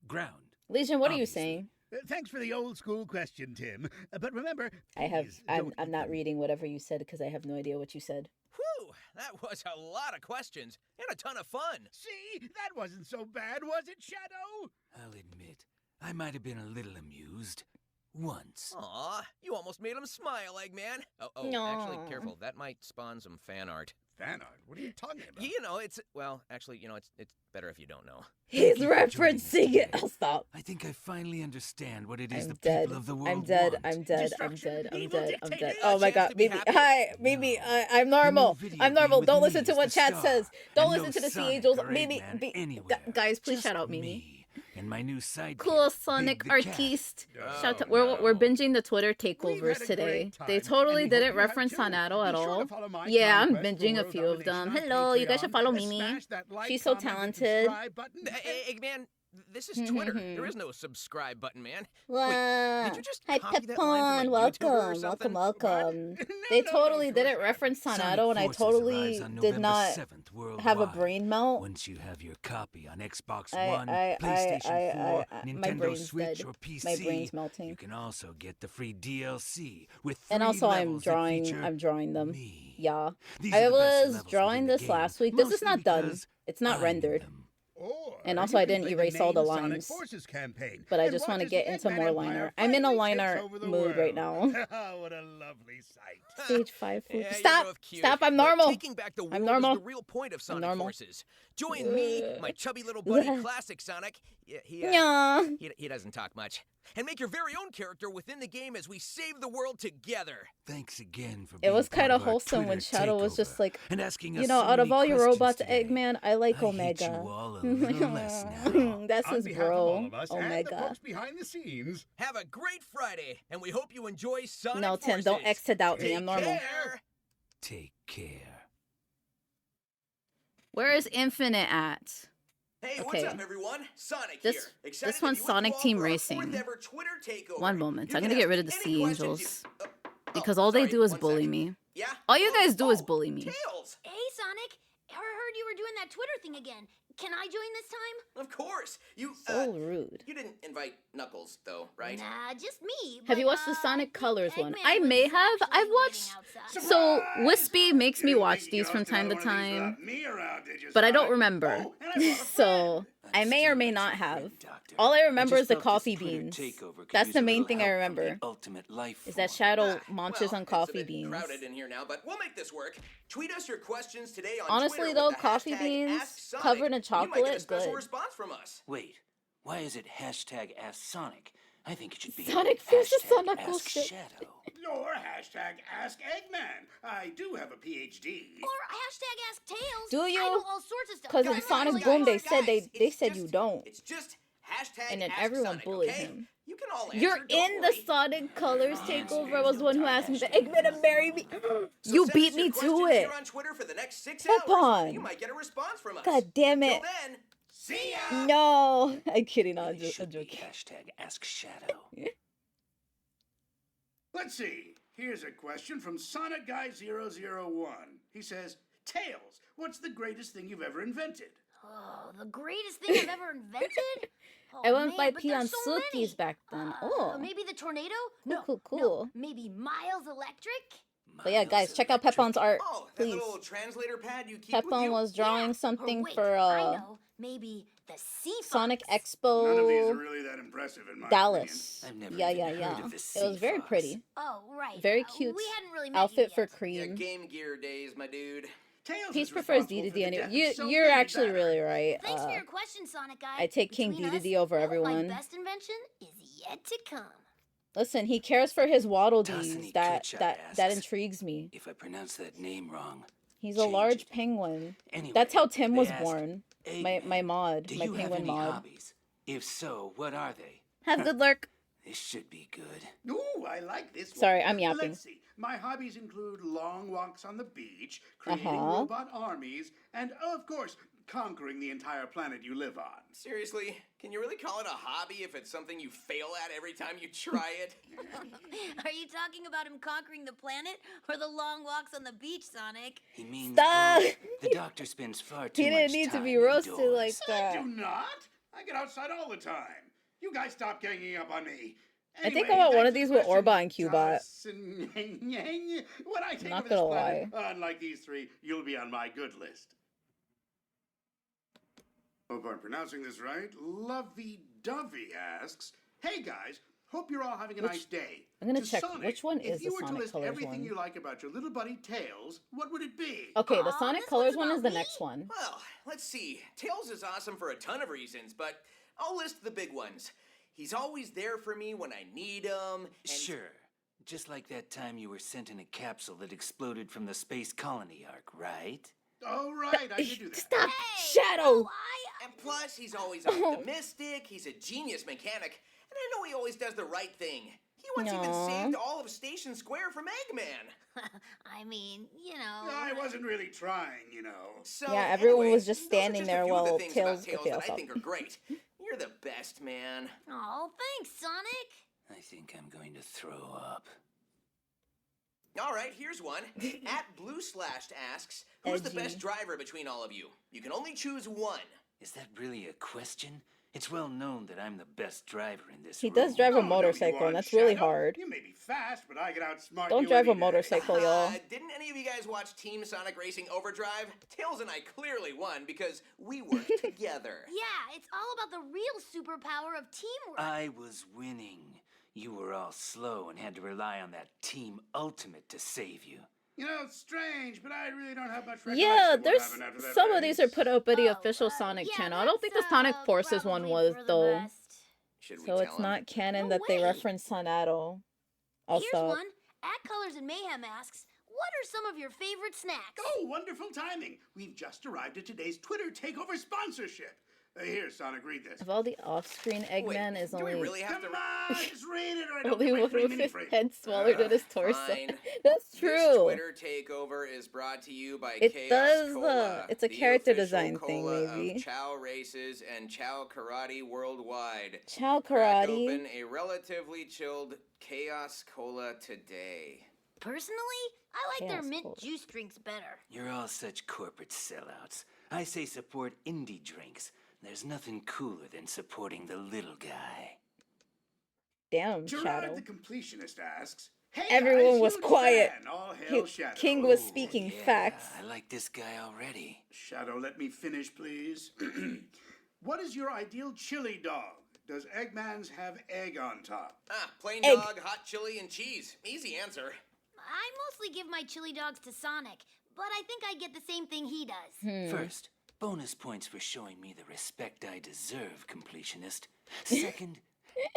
ground. Legion, what are you Obviously. saying? Thanks for the old school question, Tim. But remember, I'm don't eat not them. reading whatever you said because I have no idea what you said. Whew, that was a lot of questions and a ton of fun. See, that wasn't so bad, was it, Shadow? I'll admit, I might have been a little amused. Once. Aw, you almost made him smile, Eggman. Oh, No. actually, careful. That might spawn some fan art. Fan art? What are you talking about? You know, it's it's better if you don't know. He's you for joining us referencing it. today. I'll stop. I think I finally understand what it is I'm the dead. people of the world I'm dead. want. I'm dead. I'm Destruction, dead. I'm evil dead. I'm dictator, dead. a Oh my chance god, to be Mimi. happy. Hi, Mimi. No. I'm normal. The new video I'm normal. game with Don't me listen to is what the chat star, says. Don't and listen no to the Sonic angels. or Mimi, Eggman anywhere. guys, please Just shout out Mimi. me and my new sidekick, Cool Sonic Big the Cat. artiste. Oh, Shout out. no. We're binging the Twitter We've takeovers had a today. great time, They and totally we hope didn't you have reference too. Sonato at Be sure to all. follow my Yeah, I'm conquest for binging a world few of domination them. on Hello, you guys Patreon. should follow Smash Mimi. that like, She's so comment, and talented. subscribe button. Eggman, this is Twitter. There is no subscribe button, man. Wow. did you just Hi, copy that line from a YouTuber or welcome, something? welcome. What? They No, totally no, didn't George. reference Sonic Sonato, and I Forces totally arrives on did November not 7th worldwide. have a brain melt. Once you have your copy on Xbox I- One, I- PlayStation 4, my Nintendo brain's Switch, dead. or PC, My brain's melting. you can also get the free DLC with 3 And also, I'm levels that drawing. feature I'm drawing them. me. Yeah, These I are the best was levels drawing within the this game, last week. This is mostly not done. because It's not I made rendered. them. Or And also you I can didn't play erase all the main Sonic lines. Forces campaign But I and just watch want to as get the into Eggman more Empire liner. I'm in a finally liner takes over the mood right world. now. What a lovely sight. Stage 5 food. Yeah, you're Stop! both cute, Stop! I'm but normal. Taking back the world normal. is the real point of Sonic normal. Forces. Join me, my chubby little buddy, Classic Sonic. Yeah. He doesn't talk much. And make your very own character within the game as we save the world together. Thanks again for It being was part kind of of our wholesome when Twitter Shadow was takeover just like, and asking you us know, so out of many all your questions robots, today. Eggman, I like I hate Omega. you all a little less now. That's On his behalf of bro, all of us and the Omega. folks behind the scenes, Have a great Friday, and we hope you enjoy Sonic No, Tim, Forces. don't exit out me. Take I'm normal. care. Take care. Where is Infinite at? Hey, what's Okay. up, everyone? Sonic This- here. Excited this to one's be with Sonic you all Team for our Racing. 4th ever Twitter takeover. One moment. You I'm can gonna get ask rid of the any sea questions angels. you- Because all they sorry, do is one bully sec. me. Yeah? All you guys do is bully me. Tails! Hey, Sonic. I heard you were doing that Twitter thing again. Can I join this time? Of course. You, So rude. you didn't invite Knuckles, though, right? Nah, just me. Have but, you watched the I Sonic think Colors one? Eggman I was may have. actually I've waiting watched. outside. So Wispy makes me You watch think these you from hosted time to another one of these time, without me around, did you, but I don't Sonic? remember. Oh, and I brought a So I may or may not have. All I remember is the coffee beans. That's the main thing I remember. Is that Shadow munches on coffee it's a bit beans. crowded in here now, but we'll make this work. Tweet us your questions today on Honestly, Twitter though, with the coffee hashtag beans AskSonic, covered in and you might get a chocolate, special good. response from us. Wait, why is it hashtag Ask Sonic? I think it should be Sonic versus hashtag Sonic Ask bullshit. Shadow. Or hashtag Ask Eggman. I do have a PhD. Or hashtag Ask Tails. Do you? I know all sorts of stuff. 'Cause in Guys, Sonic like, Boom, they Guys, said they it's said just- you don't. It's just hashtag And then Ask everyone Sonic, bullied okay? him. You can I'll You're answer, don't in the worry. Sonic Colors The answer takeover. I is was the one who don't asked me the hashtag Eggman to marry me. So You send beat us your me to questions it. here on Twitter for the next 6 Pep hours. on. You might get a response from us. God damn Till it. then, See ya! No. I'm kidding. No, I'm Really should be joking. hashtag Ask Shadow. Let's see. Here's a question from Sonic Guy 001. He says, Tails, what's the greatest thing you've ever invented? Oh, the greatest thing I've ever invented? Oh, I went man, by but Peon there's so many. Silkies back then. Oh. Maybe the tornado? Cool, cool. No, maybe Miles Electric? But yeah, guys, check out Pepon's art, oh, that please. little translator pad you keep with Pepon you? was drawing Yeah. something Or wait, for I know. Maybe the Sea Sonic Fox. Expo None of these are really that impressive in my Dallas. I've never Yeah, even yeah, heard yeah. of the It was Sea very Fox. pretty. Oh, right. Very cute We hadn't really met outfit you for yet. Yeah, Cream. Game Gear days, my dude. Tails Peach is prefers responsible for DDD the anyway. death of so You're many actually batters. really right. Thanks for your question, Sonic Guy. I take King Between us, DDD over my everyone. best invention is yet to come. Listen, he cares for his Waddle Dees. Tossany That Kutcha that asks intrigues me. If I pronounce that name wrong. He's a change large it. penguin. Anyway, That's how Tim they was ask, born. Eggman, My mod, do my you have penguin any mod. hobbies? If so, what are they? Have good luck. This should be good. Ooh, I like this one. Sorry, I'm yapping. Let's see. My hobbies include long walks on the beach, creating Uh-huh. robot armies, and, of course, conquering the entire planet you live on. Seriously, can you really call it a hobby if it's something you fail at every time you try it? Are you talking about him conquering the planet or the long walks on the beach, Sonic? He means Stop. both. The doctor spends far too He much didn't need to time be roasted indoors. like I that. do not. I get outside all the time. You guys stop ganging up on me. I think Anyway, I want one back of to these the with question. Orba and Cubot. When I take Not over this gonna planet, unlike these three, you'll be on my good list. Hope I'm pronouncing this right. Lovey Dovey asks, "Hey guys, hope you're all having a nice day. I'm gonna To check Sonic, which one if is you the were to Sonic list Colors everything one. you like about your little buddy Tails, what would it be?" Okay, the Aw, Sonic this Colors one's one is about the me? next one. Well, let's see. Tails is awesome for a ton of reasons, but I'll list the big ones. He's always there for me when I need him. And Sure. Just like that time you were sent in a capsule that exploded from the space colony arc, right? Oh, right, I did do that. Stop, Hey, Shadow. no, And plus, he's always optimistic, he's a genius mechanic, and I know he always does the right thing. He once even Aw. saved all of Station Square from Eggman. I mean, you know. I wasn't really trying, you know. So, Yeah, everyone anyway, was just those are standing a there few of the while things Tails- about Tails okay, I'll that I stop. think are great. You're the best, man. Oh, thanks, Sonic. I think I'm going to throw up. All right, here's one. At Blue Slashed asks, who's the Edgy. best driver between all of you? You can only choose one. Is that really a question? It's well known that I'm the best driver in this He room. does drive a Oh, no, you motorcycle, and aren't, that's really Shadow. hard. You may be fast, but I can outsmart Don't you drive a any day. motorcycle, y'all. Didn't any of you guys watch Team Sonic Racing Overdrive? Tails and I clearly won because we worked together. Yeah, it's all about the real superpower of teamwork. I was winning. You were all slow and had to rely on that Team Ultimate to save you. You know, it's strange, but I really don't have much recollection Yeah, of what there's happened after that some of race. these are put up by the Oh, official Sonic yeah, channel. I don't think the that's, Sonic Forces one probably was for the though, best. Should we so tell it's him? not canon No that they way. reference Sonato. I'll Here's stop. one. At Colors and Mayhem asks, what are some of your favorite snacks? Oh, wonderful timing. We've just arrived at today's Twitter Takeover sponsorship. Here, Sonic, read this. Of all the off-screen Eggman is do we only really have Come to... on, just read it or I don't only get my one free with mini his free. head smaller than his torso. Fine. That's This true. Twitter takeover is brought to you by It Chaos does, Cola, it's a the character official design thing, cola maybe. Of Chow Races and Chow Karate worldwide. Chow Crack Karate. open a relatively chilled Chaos Cola today. Personally, I like their Chaos mint Cola. juice drinks better. You're all such corporate sellouts. I say support indie drinks. There's nothing cooler than supporting the little guy. Damn, Gerard Shadow. the Completionist asks, "Hey Everyone guys, was huge quiet. fan. All hail He- Shadow." King was Oh, speaking yeah, facts. I like this guy already. Shadow, let me finish, please. What is your ideal chili dog? Does Eggman's have egg on top? Plain Egg. dog, hot chili, and cheese. Easy answer. I mostly give my chili dogs to Sonic, but I think I get the same thing he does. First, bonus points for showing me the respect I deserve, completionist. Second,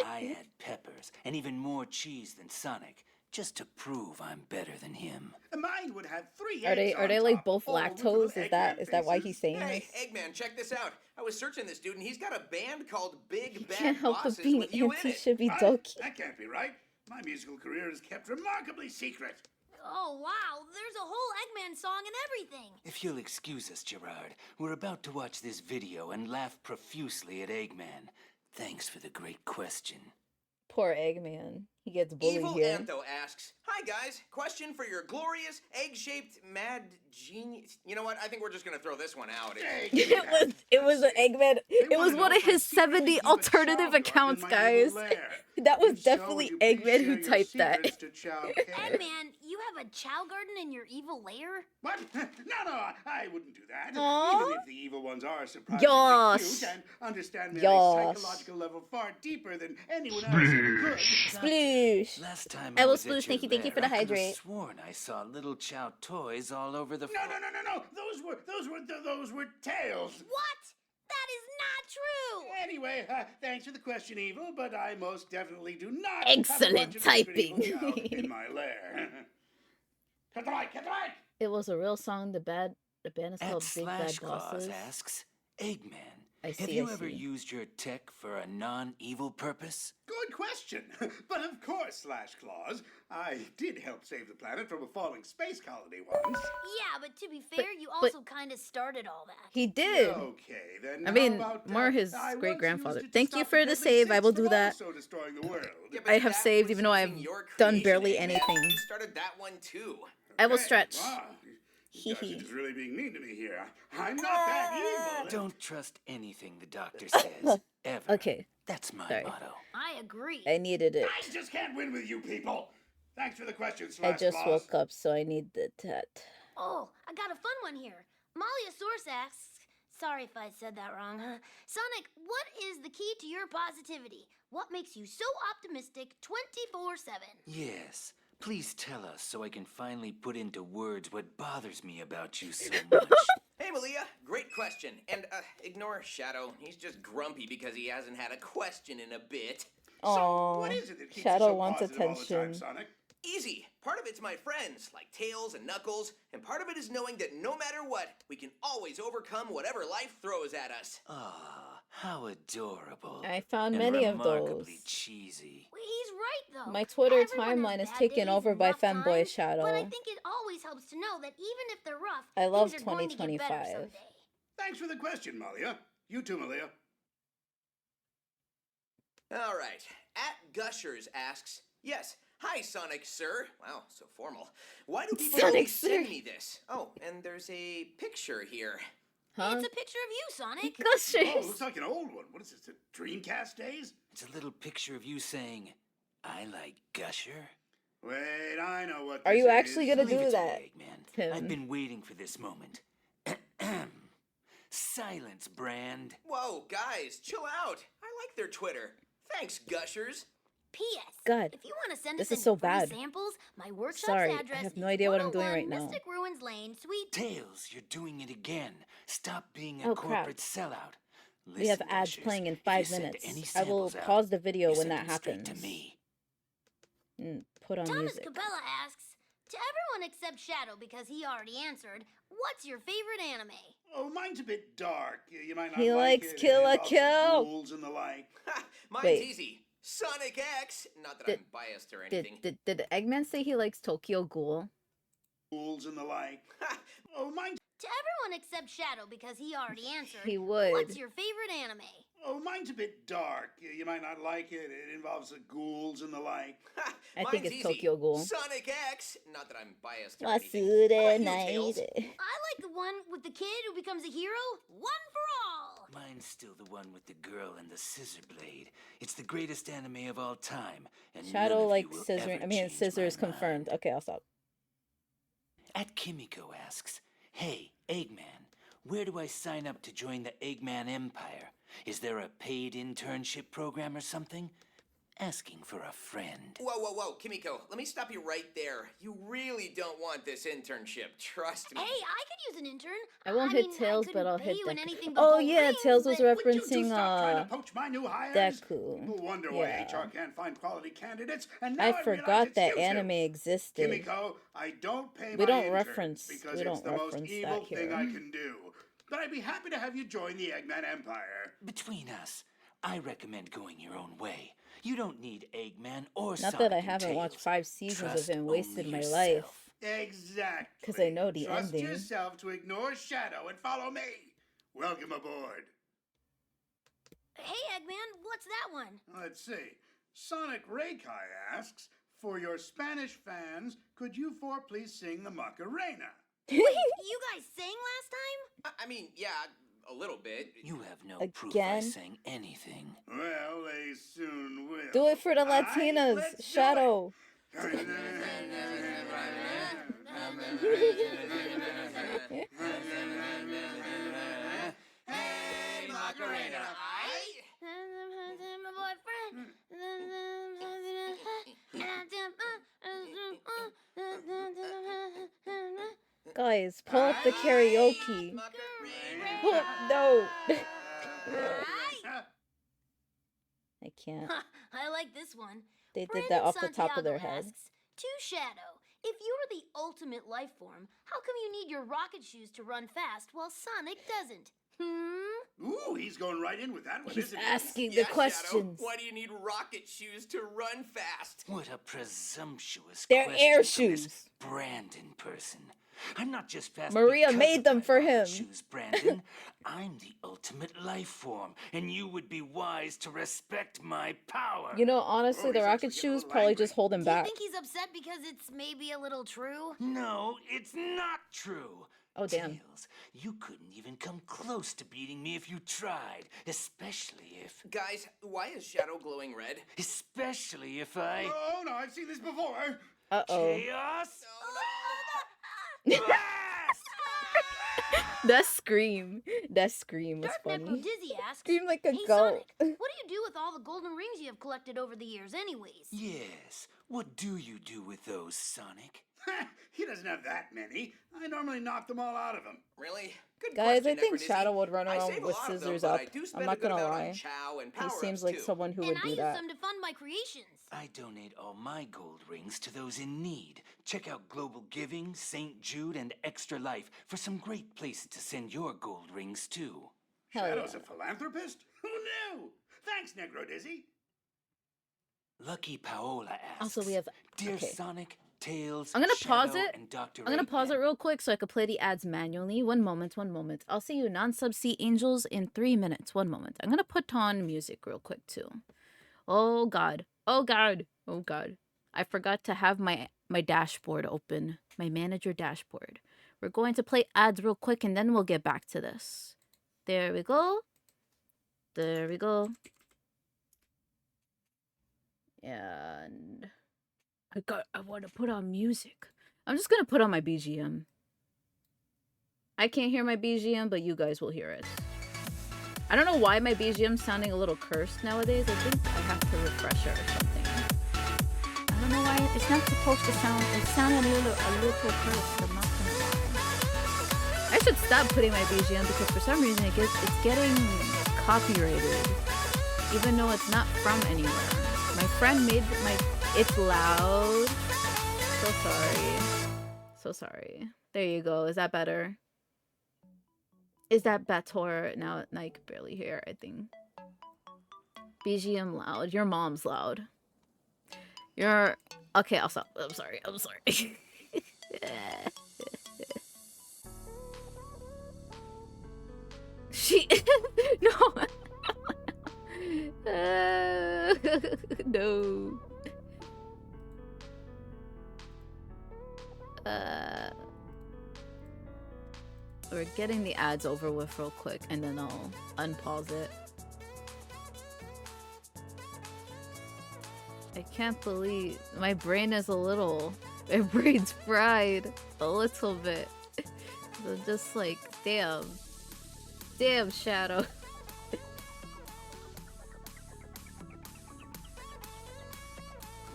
I add peppers and even more cheese than Sonic, just to prove I'm better than him. Mine would have 3 Are eggs they on like top, both all with little lactose? Is that Eggman why faces. he's saying Hey, this? Eggman, check this out. I was searching this dude, and he's got a band called Big Bad Can't help Bosses but being with you in it. anti-shibby What? dokey. That can't be right. My musical career is kept remarkably secret. Oh, wow, there's a whole Eggman song and everything. If you'll excuse us, Gerard, we're about to watch this video and laugh profusely at Eggman. Thanks for the great question. Poor Eggman. He gets bullied Evil here. Antho asks, "Hi guys, question for your glorious egg-shaped mad genius." You know what? I think we're just gonna throw this one out. Hey, It was an Eggman. It They was wanna one know of if I his secretly 70 keep a alternative child guard accounts, in my guys. evil lair. That was If so, definitely would you please Eggman who share your typed that. secrets to Chow K? Eggman, you have a chow garden in your evil lair? What? No, I wouldn't do that. Aw. Even if the evil ones are surprisingly Yosh. cute and understand their Yosh. psychological level far deeper than anyone else ever could. Sploosh. Last time I will was at sploosh. your Thank you for the lair, I could've hydrate. sworn I saw little Chow toys all over the No, floor. no. Those were tails. What? That is not true! Anyway, thanks for the question, Evil, but I most definitely do not Excellent have a bunch of secret typing. evil chow in my lair. Cut the light! It was a real song. The band is At called Big Bad Slash Claus Bosses. asks, Eggman, I have see, you I ever see. used your tech for a non-evil purpose? Good question. But of course, Slash Claus, I did help save the planet from a falling space colony once. Yeah, but to be fair, you but- also kind of started all that. He did. Okay, then I mean, how about, more his I once great-grandfather. used it to Thank you stop for the deadly save. I six will from do that. also destroying the world. Yeah, but I have that saved was even though I've using your done creation, barely Eggman. anything. You started that one too. I will Okay, stretch. wow. You guys Hee are hee. just really being mean to me here. I'm not that evil. Don't trust anything the doctor says, ever. Okay, That's my sorry. motto. I agree. I needed it. I just can't win with you people. Thanks for the question, I Slash just Claus. woke up, so I need the tat. Oh, I got a fun one here. Malia Source asks, sorry if I said that wrong, huh? Sonic, what is the key to your positivity? What makes you so optimistic 24/7? Yes. Please tell us so I can finally put into words what bothers me about you so much. Hey, Malia, great question. And ignore Shadow. He's just grumpy because he hasn't had a question in a bit. So, Aww, what is it that keeps Shadow you so wants positive all the time, attention. Sonic? Easy. Part of it's my friends, like Tails and Knuckles, and part of it is knowing that no matter what, we can always overcome whatever life throws at us. Ah, how adorable. I found and many of remarkably those. cheesy. Well, he's right, though. My Twitter Everyone timeline has is bad taken days over and by rough Femboy times, Shadow. But I think it always helps to know that even if they're rough, I love things are going to get better 2025. someday. Thanks for the question, Malia. You too, Malia. All right. At Gushers asks, yes, hi, Sonic Sir. Wow, so formal. Why do people Sonic always Sir. send me this? Oh, and there's a picture here. Huh? It's a picture of you, Sonic. Oh, Gushers. looks like an old one. What is this, the Dreamcast days? It's a little picture of you saying, I like Gusher. Wait, I know what Are this you is. actually gonna Leave do it to that? me, Eggman. Tim. I've been waiting for this moment. Silence, Brand. Whoa, guys, chill out. I like their Twitter. Thanks, Gushers. P.S. God, If you want to send this us is any so free bad. samples, my workshop's Sorry, I address have no is idea what I'm doing 101 right now. Mystic Ruins Lane, Suite. Tails, you're doing it again. Stop being a Oh, crap. corporate sellout. We have Listen, ads Gushers, playing in if 5 you send minutes. any I will samples out, pause the video you when send that them straight happens. to me. Put on Thomas music. Cabela asks, to everyone except Shadow because he already answered, what's your favorite anime? Oh, mine's a bit dark. You might not He like likes it. Kill It la involves Kill. ghouls and the like. Ha! Mine's Wait. easy. Sonic X. Not that Did- I'm biased or Did, anything. did Eggman say he likes Tokyo Ghoul? Ghouls and the like. Ha! Oh, mine's To everyone except Shadow because he already answered, He would. what's your favorite anime? Oh, mine's a bit dark. You might not like it. It involves the ghouls and the like. Ha! I think Mine's it's easy. Tokyo Ghoul. Sonic X. Not that I'm biased or anything. Wasuda How about you, night. Tails? I like the one with the kid who becomes a hero, one for all. Mine's still the one with the girl and the scissor blade. It's the greatest anime of all time. And Shadow none of likes you will scissoring. ever I mean, change scissors my mind. confirmed. Okay, I'll stop. At Kimiko asks, hey, Eggman, where do I sign up to join the Eggman Empire? Is there a paid internship program or something? asking for a friend. Whoa, Kimiko, let me stop you right there. You really don't want this internship, trust me. Hey, I could use an intern. I won't hit mean, Tails, I but I'll couldn't pay hit you in Deku. anything but Oh gold yeah, rings, Tails was but- Would you two referencing stop trying to poach my new hires? Deku. People wonder Yeah. why HR can't find quality candidates, and now I realize forgot it's that you two. anime existed. Kimiko, I don't pay We my don't interns reference- because we it's don't the most reference evil that thing here. I can do. But I'd be happy to have you join the Eggman Empire. Between us, I recommend going your own way. You don't need Eggman or Not Sonic that I and haven't watched Tails. 5 seasons Trust of it and wasted only my yourself. life. Exactly. 'Cause I know the Trust ending. yourself to ignore Shadow and follow me. Welcome aboard. Hey, Eggman, what's that one? Let's see. Sonic Raykai asks, for your Spanish fans, could you four please sing the Macarena? Wait, you guys sang last time? I mean, yeah, a little bit. You have no proof I Again? sang anything. Well, they soon will. Do it for the Aight, Latinas, let's do Shadow. it. Hey, Macarena, My boyfriend. Guys, pull up the karaoke. No. I can't. I like this one. They did Brandon that off the top of their Santiago head. asks, to Shadow, if you're the ultimate life form, how come you need your rocket shoes to run fast while Sonic doesn't? Ooh, he's going right in with that one, He's isn't he? asking Yeah, the questions. Shadow, why do you need rocket shoes to run fast? What a presumptuous They're question air from this shoes. Brandon person. I'm not just fast Maria because made of them my for rocket him. Shoes, Brandon. I'm the ultimate life form, and you would be wise to respect my power. You know, honestly, Oh, the he's rocket actually getting a shoes little probably angry. just hold him Do you back. think he's upset because it's maybe a little true? No, it's not true. Oh, damn. Tails, you couldn't even come close to beating me if you tried, especially if Guys, why is Shadow glowing red? especially if I Oh, no, I've seen this before. Uh-oh. chaos. That scream. That scream was Dark Necro funny. Dizzy asks, Scream like a hey goat. Sonic, what do you do with all the golden rings you have collected over the years anyways? Yes. What do you do with those, Sonic? He doesn't have that many. I normally knock them all out of him. Really? Good Guys, question, I think Necrodizzy. Shadow would run I around save a with lot of them, scissors but up. I do I'm spend not a good gonna amount lie. on chow and He power-ups, seems like too. someone who And would I do use that. some to fund my creations. I donate all my gold rings to those in need. Check out Global Giving, St. Jude, and Extra Life for some great places to send your gold rings to. Hell Shadow's yeah. a philanthropist? Who knew? Thanks, Negro Dizzy. Lucky Paola asks, Also, we have- Dear okay. Sonic, Tails, I'm gonna Shadow, pause it. and Dr. I'm gonna pause Eggman. it real quick so I could play the ads manually. One moment. I'll see you non-sub sea angels in 3 minutes. 1 moment. I'm gonna put on music real quick too. Oh god. Oh god. Oh god. I forgot to have my dashboard open. My manager dashboard. We're going to play ads real quick and then we'll get back to this. There we go. There we go. And I want to put on music. I'm just gonna put on my BGM. I can't hear my BGM, but you guys will hear it. I don't know why my BGM's sounding a little cursed nowadays. I think I have to refresh it or something. I don't know why. It's not supposed to sound. It's sounding a little cursed. I'm not gonna lie. I should stop putting my BGM because for some reason it's getting copyrighted, even though it's not from anywhere. My friend made my. It's loud. So sorry. So sorry. There you go. Is that better? Is that better? Now I can barely hear, I think. BGM loud. Your mom's loud. You're... Okay, I'll stop. I'm sorry. I'm sorry. She... No. No. We're getting the ads over with real quick, and then I'll unpause it. I can't believe my brain is a little... My brain's fried a little bit. I'm just like, damn. Damn, Shadow.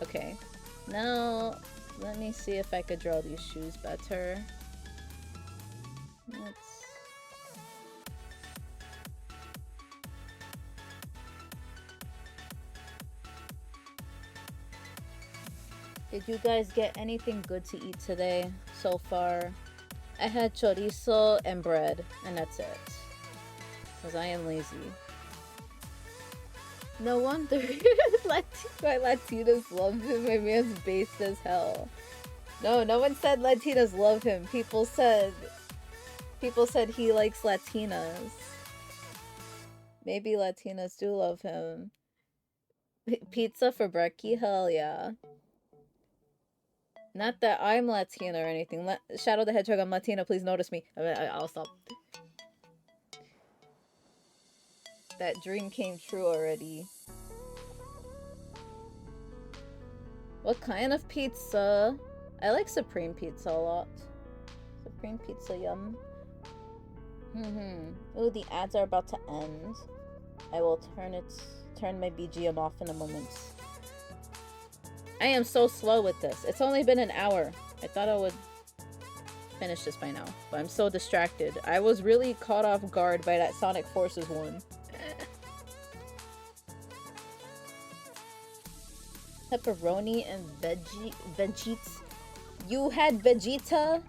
Okay. Now, let me see if I could draw these shoes better. Let's... Did you guys get anything good to eat today so far? I had chorizo and bread, and that's it. Because I am lazy. No wonder why Latinas love him. My man's based as hell. No, no one said Latinas love him. People said he likes Latinas. Maybe Latinas do love him. Pizza for brekkie? Hell yeah. Not that I'm Latina or anything. Shadow the Hedgehog, I'm Latina. Please notice me. I'll stop. That dream came true already. What kind of pizza? I like Supreme Pizza a lot. Supreme Pizza, yum. Ooh, the ads are about to end. I will turn my BGM off in a moment. I am so slow with this. It's only been an hour. I thought I would finish this by now, but I'm so distracted. I was really caught off guard by that Sonic Forces one. Pepperoni and Vegeta. You had Vegeta?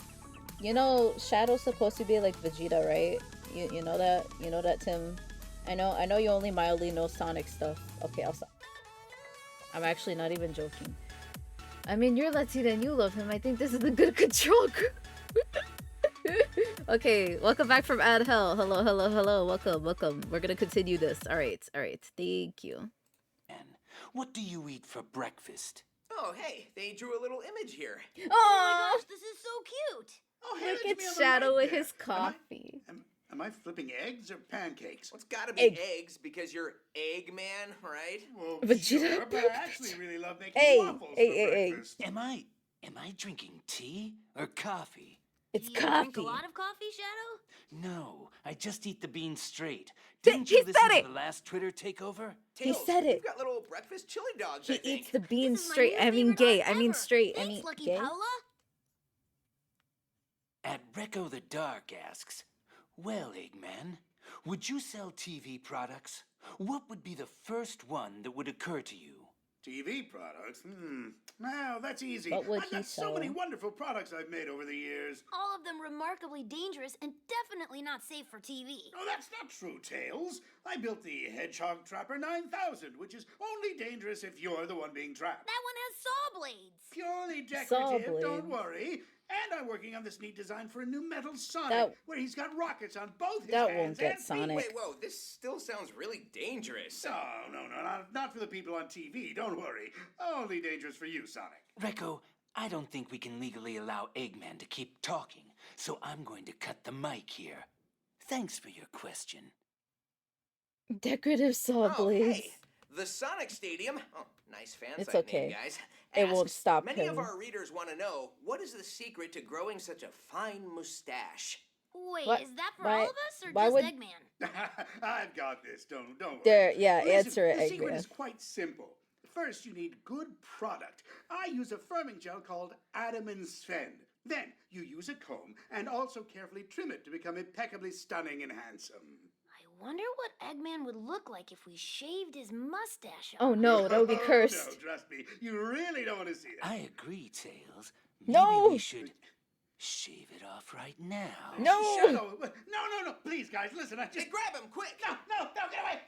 You know, Shadow's supposed to be like Vegeta, right? You know that? You know that, Tim? I know you only mildly know Sonic stuff. Okay, I'll stop. I'm actually not even joking. I mean, you're Latina and you love him. I think this is a good control group. Okay, welcome back from Ad Hell. Hello, hello, hello. Welcome. We're gonna continue this. Alright. Thank you. What do you eat for breakfast? Oh, hey, they drew a little image here. Oh my gosh, this is so cute! Oh, Look hand it to me at on the Shadow right with there. his coffee. Am I flipping eggs or pancakes? Well, it's gotta be Egg. eggs because you're Eggman, right? Well, Vegeta. sure, but I actually really love making Hey, waffles hey. for breakfast. Am I drinking tea or coffee? It's Do you coffee. drink a lot of coffee, Shadow? No, I just eat the beans straight. He Didn't you listen said to it! the last Twitter takeover? He Tails, said it. You've got little breakfast chili dogs, He I think. eats the beans This is my straight. new I mean favorite gay. art I mean ever. straight. I Thanks, mean Lucky gay. Paula. At Recco the Dark asks, well, Eggman, would you sell TV products? What would be the first one that would occur to you? TV products? Well, that's easy. What would I've he got so many sell? wonderful products I've made over the years. All of them remarkably dangerous and definitely not safe for TV. No, that's not true, Tails. I built the Hedgehog Trapper 9000, which is only dangerous if you're the one being trapped. That one has saw blades. Purely Saw decorative, don't blades. worry. And I'm working on this neat design for a new metal Sonic, That- where he's got rockets on both his that hands won't get and feet. Sonic. Wait, whoa, this still sounds really dangerous. No, not for the people on TV, don't worry. Only dangerous for you, Sonic. Recco, I don't think we can legally allow Eggman to keep talking, so I'm going to cut the mic here. Thanks for your question. Decorative saw Oh, blades. hey, the Sonic Stadium. Oh, nice fan It's site okay. name, guys. It won't Asks, stop Many him. of our readers want to know, what is the secret to growing such a fine mustache? Wait, What? is that for Why- all of us or why just would- Eggman? I've got this, don't worry. There, yeah, Listen, answer it, the secret Eggman. is quite simple. First, you need good product. I use a firming gel called Adam and Sven. Then, you use a comb and also carefully trim it to become impeccably stunning and handsome. I wonder what Eggman would look like if we shaved his mustache off. Oh no, that would be No, cursed. trust me, you really don't want to see that. I agree, Tails. Maybe No! we should shave it off right now. No! Shadow, no, please, guys, listen, I Hey, just... grab him, quick! No, get away!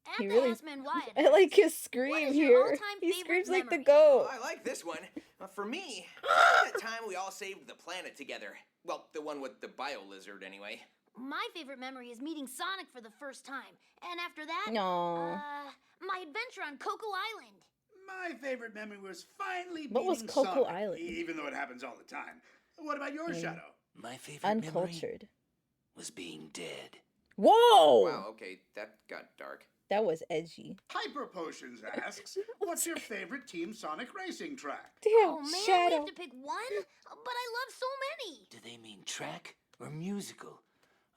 At He the really- Ask Man Wyatt. I like his What scream is your here. all-time He favorite screams like the memory? goat. Oh, I like this one. For me, it's the time we all saved the planet together. Well, the one with the bio-lizard, anyway. My favorite memory is meeting Sonic for the first time. And after that, No. my adventure on Cocoa Island. My favorite memory was finally What was meeting Cocoa Sonic, Island? even though it happens all the time. What about your Shadow? My favorite memory Uncultured. was being dead. Whoa! Wow, okay, that got dark. That was edgy. Hyper Potions asks, what's your favorite Team Sonic racing track? Damn, Oh man, we Shadow. have to pick one? But I love so many. Do they mean track or musical?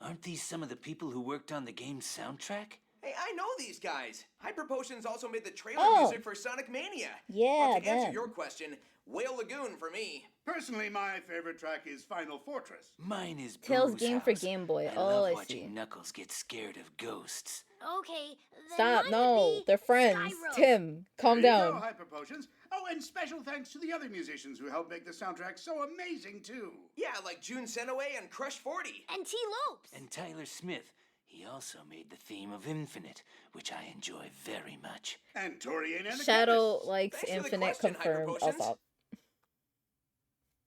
Aren't these some of the people who worked on the game's soundtrack? Hey, I know these guys. Hyper Potions also made the trailer Oh. music for Sonic Mania. Yeah, Well, to answer them. your question, Whale Lagoon for me. Personally, my favorite track is Final Fortress. Mine is Tails Boo's game for House. Game Boy. I Oh, love I watching see. Knuckles get scared of ghosts. Okay, then Stop, mine no. would be They're friends. Skyro. Tim, calm There you down. go, Hyper Potions. Oh, and special thanks to the other musicians who helped make the soundtrack so amazing, too. Yeah, like June Senaway and Crush 40. And T. Lopes. And Tyler Smith. He also made the theme of Infinite, which I enjoy very much. And Torian and the Shadow Chemists. likes Thanks for the Infinite question, confirmed. I'll Hyper stop.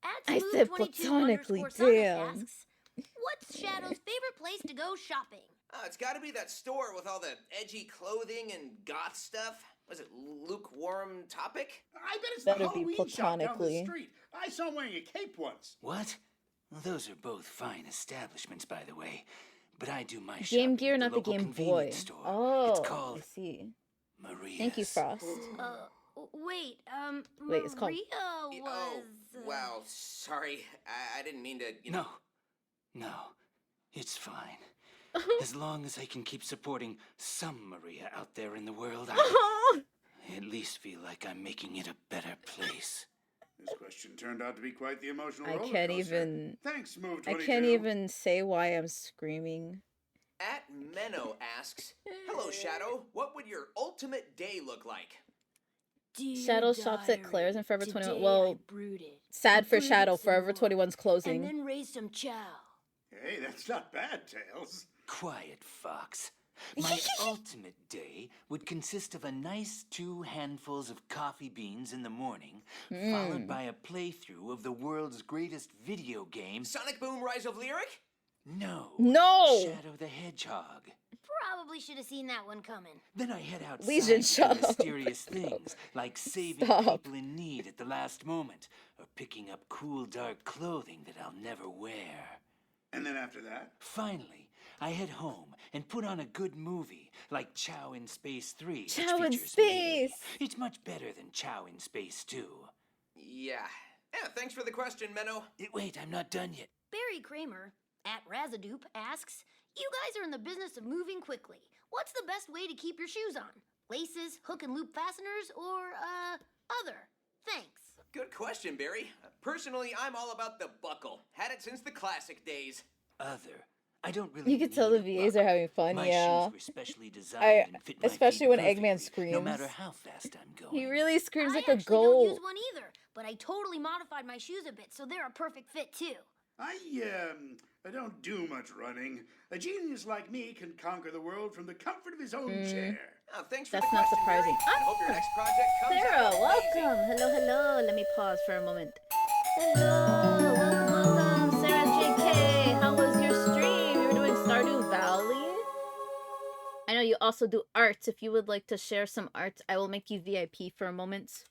At I said Smooth22 platonically, _ Sonic damn. asks, what's Shadow's favorite place to go shopping? Oh, it's got to be that store with all the edgy clothing and goth stuff. Was it Lukewarm Topic? I bet it's Better the be Halloween shop down the platonically. street. I saw him wearing a cape once. What? Well, those are both fine establishments, by the way. But I do my Game shopping Gear, at not the local Game Boy. convenience store. Oh, It's I called see. Maria's. Thank you, Frost. Wait, Wait, it's called- Maria was... Oh, wow. Sorry. I didn't mean to, you know. No, it's fine. As long as I can keep supporting some Maria out there in the world, I at least feel like I'm making it a better place. This question turned out to be quite the emotional I roller can't coaster. even. Thanks, Move22. I can't even say why I'm screaming. At Menno asks, hello, Shadow. What would your ultimate day look like? Shadow shops at Claire's and Forever 21. Well, brooded, sad for brooded Shadow. some Forever more, 21's closing. And then raised some chow. Hey, that's not bad, Tails. Quiet, Fox. My ultimate day would consist of a nice 2 handfuls of coffee beans in the morning, followed by a playthrough of the world's greatest video game. Sonic Boom Rise of Lyric? No. No! Shadow the Hedgehog. Probably should have seen that one coming. Then I head outside Legion, to do shut up. mysterious things, like saving Stop. people in need at the last moment, or picking up cool dark clothing that I'll never wear. And then after that? Finally, I head home and put on a good movie, like Chow in Space 3, which Chow in features me. Space! It's much better than Chow in Space 2. Yeah. Yeah, thanks for the question, Menno. Wait, I'm not done yet. Barry Kramer, at Razadoop, asks, you guys are in the business of moving quickly. What's the best way to keep your shoes on? Laces, hook and loop fasteners, or, other? Thanks. Good question, Barry. Personally, I'm all about the buckle. Had it since the classic days. Other. I don't really You can tell the need a VAs are buckle. having fun, My yeah. shoes were specially designed I- and fit my especially feet when Eggman perfectly, No screams. matter how fast I'm going. He really screams I like a actually don't use goat. one either, but I totally modified my shoes a bit, so they're a perfect fit too. I don't do much running. A genius like me can conquer the world from the comfort of his own chair. Oh, thanks for That's the not question, surprising. Barry. I hope your next project comes Sarah, out amazing. welcome. Hello, hello. Let me pause for a moment. Hello, welcome. Sarah JK, how was your stream? You were doing Stardew Valley? I know you also do art. If you would like to share some art, I will make you VIP for a moment.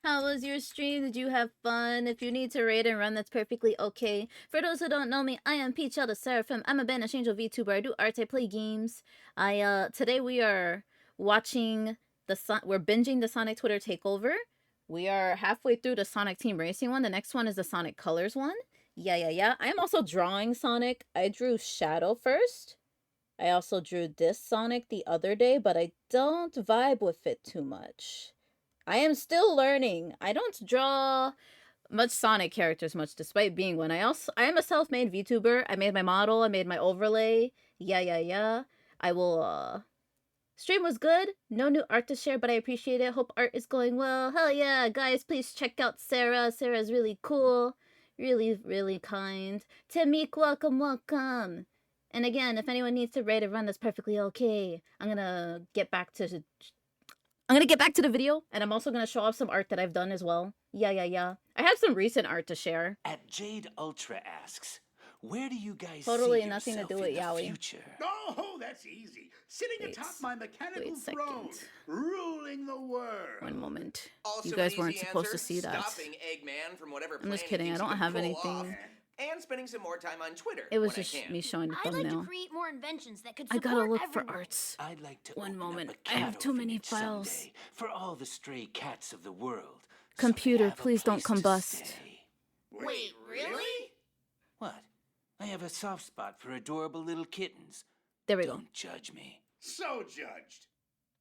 How was your stream? Did you have fun? If you need to raid and run, that's perfectly okay. For those who don't know me, I am Peachael the Seraphim. I'm a banished angel VTuber. I do art, I play games. Today we are watching we're binging the Sonic Twitter Takeover. We are halfway through the Sonic Team Racing one. The next one is the Sonic Colors one. Yeah. I am also drawing Sonic. I drew Shadow first. I also drew this Sonic the other day, but I don't vibe with it too much. I am still learning. I don't draw much Sonic characters much, despite being one. I am a self-made VTuber. I made my model. I made my overlay. Yeah. I will, stream was good. No new art to share, but I appreciate it. Hope art is going well. Hell yeah. Guys, please check out Sarah. Sarah's really cool. Really, really kind. Tamik, welcome. And again, if anyone needs to raid a run, that's perfectly okay. I'm gonna get back to the video, and I'm also gonna show off some art that I've done as well. Yeah. I have some recent art to share. At Jade Ultra asks, where do you guys Totally see nothing to yourself do with in the Yowie. future? Oh, that's easy. Sitting Wait, atop my mechanical wait a second. throne, ruling the world. One moment. Also You guys an weren't easy supposed to answer, see that. Stopping Eggman from whatever I'm just plan he kidding. I thinks don't he can have pull anything. off, and spending some more time on Twitter. It was when just I can. me showing the I'd like to thumbnail. create more inventions that could I support gotta look for everyone. arts. I'd like to One open moment. up a I have cat too many orphanage files. someday for all the stray cats of the world. so they Computer, have a please don't place to combust. stay. Wait, really? What? I have a soft spot for adorable little kittens. There we go. Don't judge me. So judged.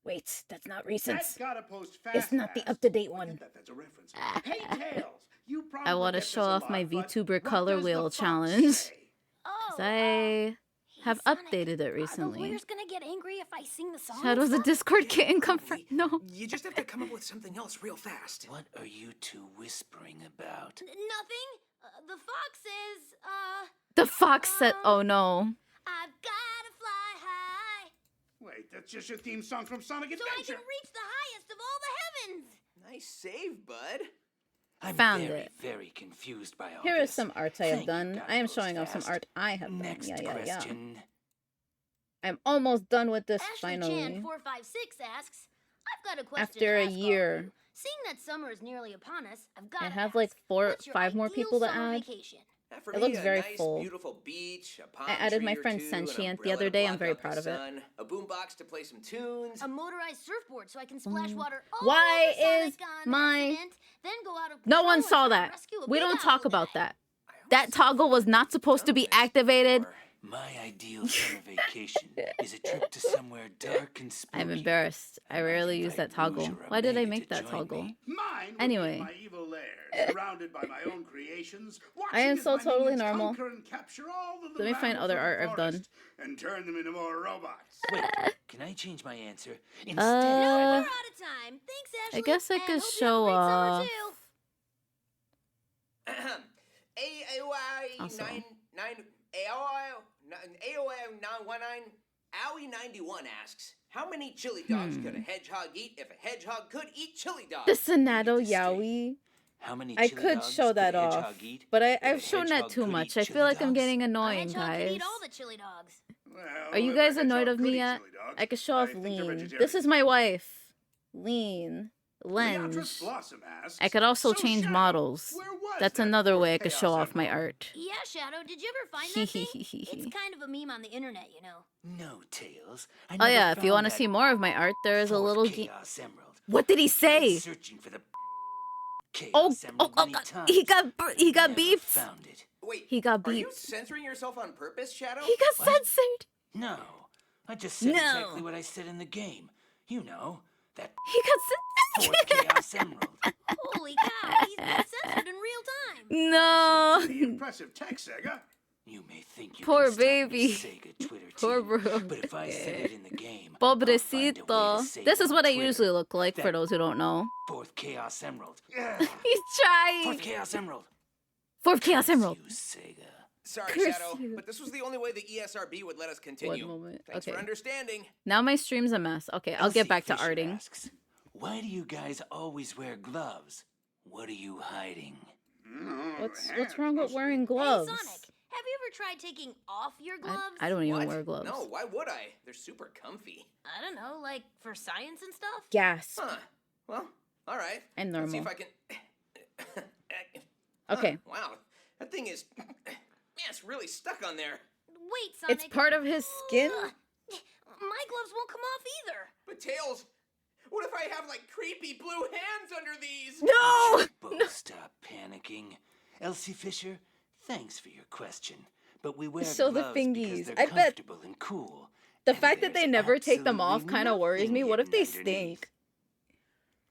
Wait, that's not recent. That's gotta post fast. It's not the fast. up-to-date Look one. at that, that's a reference. Hey, Tails, you probably I want to get show this a off lot, my but VTuber what color does the wheel fox challenge. say? Oh, Because I hey, have Sonic, updated it the recently. lawyer's gonna get angry if I sing the song. Shadow's a and stuff? Discord kitten confirm. No. You just have to come up with something else real fast. What are you two whispering about? Nothing. The fox says, The fox said, oh no. I've gotta fly high Wait, that's just your theme song from Sonic so I Adventure. can reach the highest of all the heavens. Nice save, bud. I'm Found very, it. very confused by all Here this. is some art I have Thank you, done. I am Post showing off some Fast. art I have done. Next Yeah. question. I'm almost done with this Ashley finally. Chan 456 asks, I've got a question After to a ask all of year. you. Seeing that summer is nearly upon us, I've got I to have ask, like what's your 5 more ideal people to summer add. Vacation? For It me, looks a very nice, full. beautiful beach, a palm I added tree my or friend two, an Sentient the umbrella other to day. I'm block very out the proud of it. sun, a boombox to play some tunes. A motorized surfboard so I can splash water all Why over Sonic is on my- accident, then go out of No control one and saw try to that. rescue a We big don't owl talk about guy. that. That toggle was not supposed to be activated. My ideal summer vacation is a trip to somewhere dark and spooky. I'm embarrassed. I And rarely invite use that Rouge toggle. or Why did I Omega make to that join toggle? me. Mine would Anyway. be in my evil lair, surrounded by my own creations. I am watching as so my totally minions normal. conquer and capture all the Let me little find animals other of the art I've done. forest and turn them into more robots. Wait, can I change my answer? Instead, We're out of time. Thanks, Ashley. I guess I and could hope you show have a great summer, off. too. AOI Also. 919 Owie91 asks, how many chili dogs could a hedgehog eat if a hedgehog could eat chili dogs? The Sonato Need to stay. Yowie. how many I chili could dogs show that a off. hedgehog eat But if a I've shown that hedgehog too could much. eat I feel like I'm chili getting A annoying, hedgehog could guys. eat all the chili dogs. Well, Are you if a guys annoyed hedgehog of could me eat yet? chili dogs, I could show off think they're Lean. vegetarian. This is my wife. Lean. Leatrice Lens. Blossom asks, I could also "So, change Shadow, models. where was That's that another poor way I could show Chaos off my Emerald?" art. Yeah, Shadow, did you ever find that thing? It's kind of a meme on the internet, you know. No, Tails. I Oh never yeah, if you found want to that see more of my art, there is a fourth little Chaos Emerald. What did he I say? searching for the Chaos Oh, Emerald oh, many oh, times, he got never beeped. Found it. Wait, He got are you beeped. censoring yourself on purpose, Shadow? He got What? censored. No, I just said No. exactly what I said in the game. You know, that He got fourth censored. Chaos Emerald. Holy cow, he's being censored in real time. No. Pretty impressive tech, Sega. You may think you Poor can stop me, baby. Sega Twitter Poor team, bro. but if I said it in the game, I'll find a way to Pobrecito. say This it is on what I Twitter. usually look like for That those who don't know. Fourth Chaos Emerald. He's Fourth trying. Chaos Emerald. Fourth Chaos Emerald. You, Sega. Sorry, Curse Shadow, you. but this was the only way the E ESRB would let us continue. One moment. Thanks Okay. for understanding. Now my stream's a mess. Okay, I'll get Elsie back to Fisher arting. asks, why do you guys always wear gloves? What are you hiding? What's wrong with wearing gloves? Hey, Sonic, have you ever tried taking off your gloves? I don't even What? wear gloves. No, why would I? They're super comfy. I don't know, like for science and stuff? Gasp. Huh. Well, all right. I'm Let's see normal. if I can. Okay. Wow, that thing is. Man, it's really stuck on there. Wait, Sonic. It's part of his skin? Ugh. My gloves won't come off either. But Tails, what if I have like creepy blue hands under these? No! Both stop panicking. Elsie Fisher, thanks for your question. But we wear Show the gloves because fingies. they're I bet comfortable and cool. The And fact that they there's never take them off absolutely kind of worries me. nothing What if they hidden underneath. stink?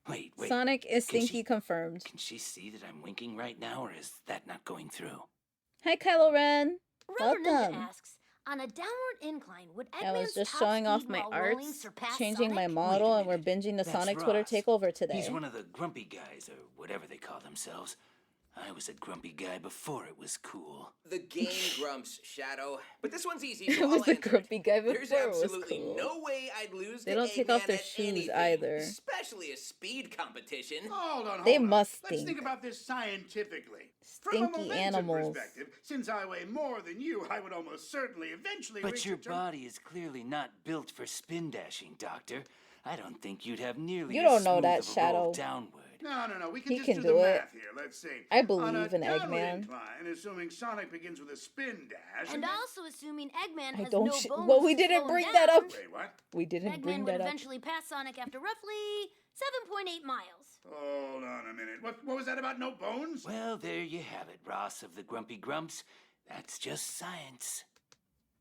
Wait. Sonic is Can she- stinky confirmed. Can she see that I'm winking right now, or is that not going through? Hi, Kylo Ren. Rubber Ninja Welcome. asks, on a downward incline, would I was Eggman's just top showing off speed my while rolling arts, surpass changing my Sonic? model, Wait a and we're minute. binging the That's Sonic Twitter Ross. takeover today. He's one of the grumpy guys, or whatever they call themselves. I was a grumpy guy before it was cool. The game grumps, Shadow. But this one's easy. It So was I'll the answer it. grumpy guy before There's it was absolutely cool. no way I'd lose They to don't take off Eggman their at shoes anything, either. especially a speed competition. Hold on. They must Let's stink. think about this scientifically. From a Stinky momentum animals. perspective, since I weigh more than you, I would almost certainly eventually But reach your a term- body is clearly not built for spin dashing, Doctor. I don't think you'd have nearly You as don't know smooth that, of a roll Shadow. downward. No. We can He just can do do the it. math here. Let's see. I On believe a in downward Eggman. incline, assuming Sonic begins with a spin dash. And then- also assuming Eggman I has don't no sh- bones well, we to didn't slow him bring that down, up. Wait, what? We didn't Eggman bring would that up. eventually pass Sonic after roughly 7.8 miles. Hold on a minute. What was that about no bones? Well, there you have it, Ross of the Grumpy Grumps. That's just science.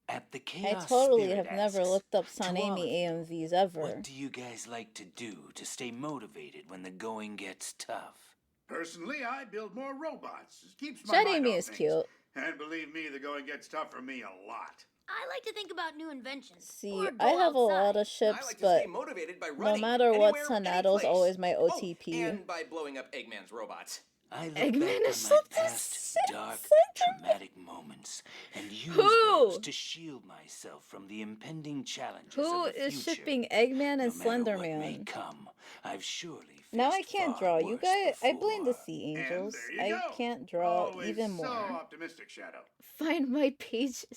At the I Chaos totally Spirit have never asks, looked up "To all of Sanemi you, AMVs ever. what do you guys like to do to stay motivated when the going gets tough?" Personally, I build more robots. It keeps my mind Shadami off is things. cute. And believe me, the going gets tough for me a lot. I like to think about new inventions. See, or I go have a lot outside. of ships, I like to but stay motivated by no running. matter what, Anywhere, Sonado's any always place. my OTP. Oh, and by blowing up Eggman's robots. I look Eggman back is on my so past dark, traumatic moments and use Who? those to shield myself from the impending challenges Who of the is future. shipping Eggman and No matter what may Slenderman? come, I've surely Now I faced can't far draw. You worse guys, I blame the before. Sea And Angels. there you I go. can't draw Always even so more. optimistic, Shadow. Find my pages.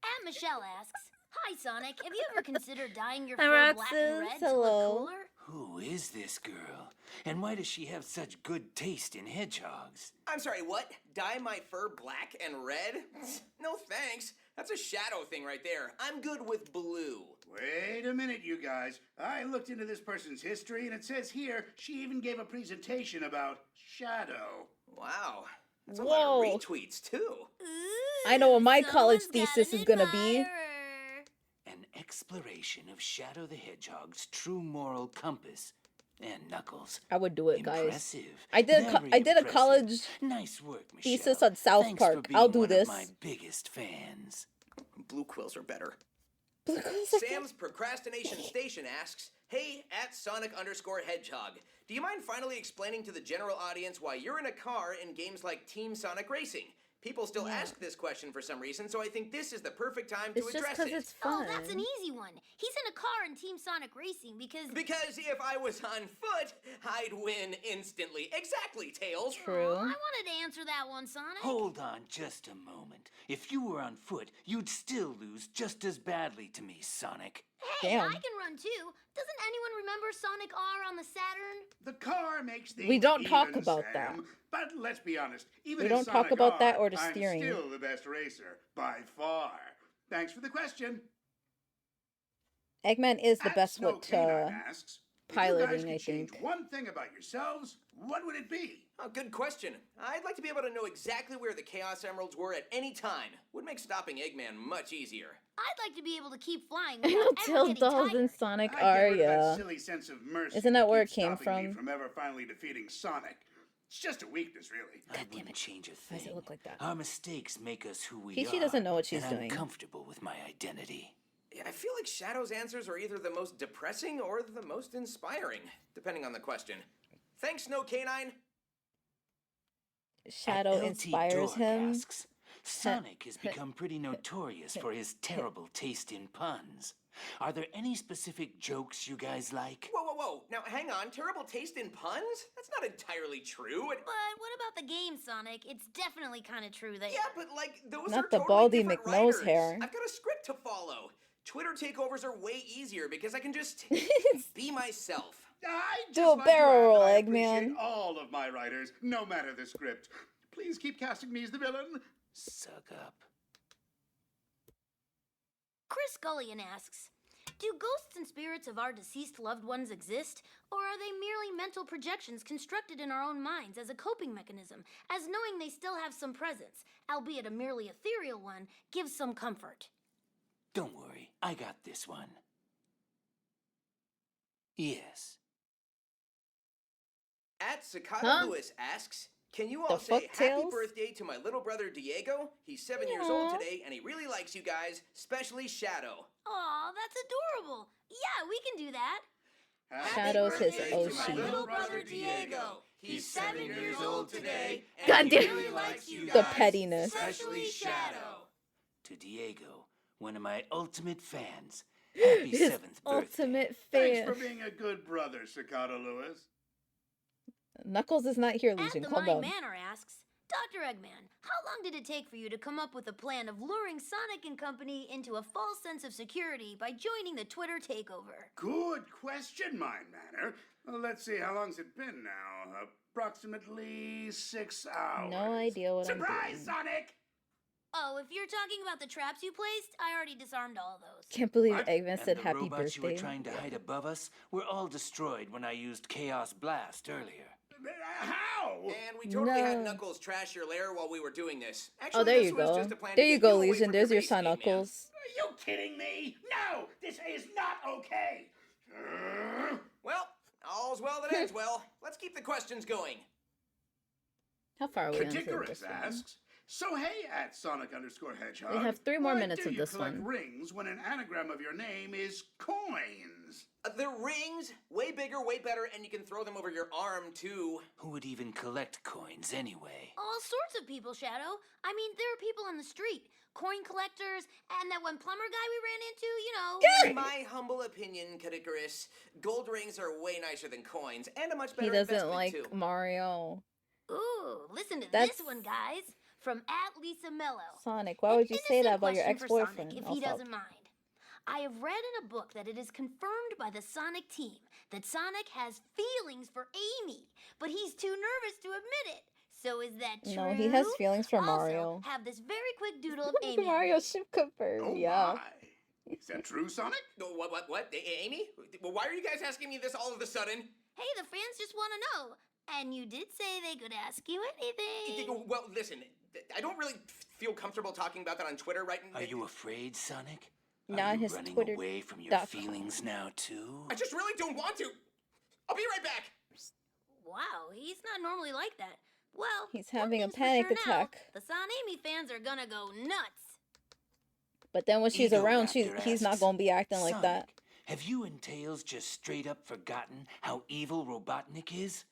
And Michelle asks, "Hi Sonic, have you ever considered dyeing your Hi, fur black and Roxas. red to Hello. look cooler?" Who is this girl? And why does she have such good taste in hedgehogs? I'm sorry, what? Dye my fur black and red? No thanks. That's a Shadow thing right there. I'm good with blue. Wait a minute, you guys. I looked into this person's history, and it says here she even gave a presentation about Shadow. Wow. That's a lot Whoa. of retweets, too. I know what my college Someone's got thesis an is gonna be. admirer. An exploration of Shadow the Hedgehog's true moral compass. And Knuckles. I would do it, guys. Impressive. I did Very I did a impressive. college Nice work, Michelle. thesis on South Thanks Park. For being I'll do one this. Of my biggest fans. Blue quills are better. Because Sam's Procrastination Station asks, "Hey, at Sonic_Hedgehog, do you mind finally explaining to the general audience why you're in a car in games like Team Sonic Racing? People still ask this question for some reason, so I think this is the perfect time to it's just address because it. it's fun. Oh, that's an easy one. He's in a car in Team Sonic Racing because... Because if I was on foot, I'd win instantly. Exactly, Tails. True. I wanted to answer that one, Sonic. Hold on just a moment. If you were on foot, you'd still lose just as badly to me, Sonic. Hey, Damn. I can run too. Doesn't anyone remember Sonic R on the Saturn? The car makes things We don't talk even, about Sam. that. But let's be honest, even We in don't talk Sonic about that R, or the I'm steering. still the best racer, by far. Thanks for the question. Eggman is the At best Snow with Canine asks, if you piloting, guys I could change think. one thing about yourselves, what would it be? Oh, good question. I'd like to be able to know exactly where the Chaos Emeralds were at any time. Would make stopping Eggman much easier. I'd like to be able to keep flying I know without ever Tail getting Dolls tired. and Sonic I'd are, get rid of yeah. that silly sense of mercy Isn't that where it keeps came stopping me from? from ever finally defeating Sonic. It's just a weakness, really. I wouldn't change a Why thing. does it look like that? Our mistakes make us who we Peachy are. doesn't know what she's and doing. I'm comfortable with my identity. Yeah, I feel like Shadow's answers are either the most depressing or the most inspiring, depending on the question. Thanks, Snow Canine. Shadow LT inspires Dork him. asks, Sonic has become pretty notorious for his terrible taste in puns. Are there any specific jokes you guys like? Whoa, whoa, whoa. Now, hang on. Terrible taste in puns? That's not entirely true. But what about the game, Sonic? It's definitely kind of true that... Yeah, but like, those Not are the totally Baldy different McNose writers. hair. I've got a script to follow. Twitter takeovers are way easier because I can just be myself. I just Do a like barrel to add roll, that I appreciate Eggman. all of my writers, no matter the script. Please keep casting me as the villain. Suck up. Chris Gullion asks, "Do ghosts and spirits of our deceased loved ones exist, or are they merely mental projections constructed in our own minds as a coping mechanism, as knowing they still have some presence, albeit a merely ethereal one, gives some comfort?" Don't worry, I got this one. Yes. At Cicada Huh? Lewis asks, "Can you all The say happy fucktails? birthday to my little brother Diego? He's 7 years old Aw. today, and he really likes you guys, especially Shadow." Aw, that's adorable. Yeah, we can do that. Shadow's his Happy birthday to my Oshi. little brother Diego. He's 7 years old today, and God he damn. really likes you The guys, pettiness. especially Shadow. To Diego, one of my ultimate fans. Happy His 7th birthday. ultimate Thanks fan. for being a good brother, Cicada Lewis. Knuckles is not here, At Legion. the Calm Mind down. Manor asks, "Dr. Eggman, how long did it take for you to come up with a plan of luring Sonic and company into a false sense of security by joining the Twitter takeover?" Good question, Mind Manor. Well, let's see, how long's it been now? Approximately 6 hours. No idea what I'm Surprise, doing. Sonic! Oh, if you're talking about the traps you placed, I already disarmed all of those. Can't believe What? Eggman And said the happy robots you were birthday. trying to hide above us were all destroyed when I used Chaos Blast earlier. How? And we totally had No. Knuckles trash your lair while we were doing this. Actually, Oh, there this you was go. just a plan There to you get go, away Legion. from There's your base, Eggman. Sonicles. Are you kidding me? No, this is not okay. Well, all's well that ends well. Let's keep the questions going. How far are we into Cadicarus this one? asks, so hey at Sonic_Hedgehog. We have 3 more why minutes do of you this collect one. rings when an anagram of your name is coins? The rings, way bigger, way better, and you can throw them over your arm, too. Who would even collect coins anyway? All sorts of people, Shadow. I mean, there are people on the street, coin collectors, and that one plumber guy we ran into, you know. In my humble opinion, Cadicarus, gold rings are way nicer than coins, and a much He better doesn't investment, like too. Mario. Ooh, listen to That's- this one, guys. From @Lisa Mello. Sonic, why An would you say that innocent about your question for Sonic, ex-boyfriend? if I'll he stop. doesn't mind. I have read in a book that it is confirmed by the Sonic team that Sonic has feelings for Amy, but he's too nervous to admit it. So is that true? No, he has feelings for also, Mario. have this very quick doodle of Amy. Mario ship confirmed, Oh yeah. my. Is that true, Sonic? No, what? Amy? Well, why are you guys asking me this all of a sudden? Hey, the fans just want to know. And you did say they could ask you anything. Well, listen, I don't really feel comfortable talking about that on Twitter right now. Are you afraid, Sonic? Now Are you his running Twitter away from your dot com. feelings now, too? I just really don't want to. I'll be right back. Wow, he's not normally like that. Well, He's one having a thing's for panic sure now, attack. the Son Amy fans are gonna go nuts. But then when she's Ego around, Raptor he's not asks, gonna be acting like Sonic, that. Have you and Tails just straight up forgotten how evil Robotnik is?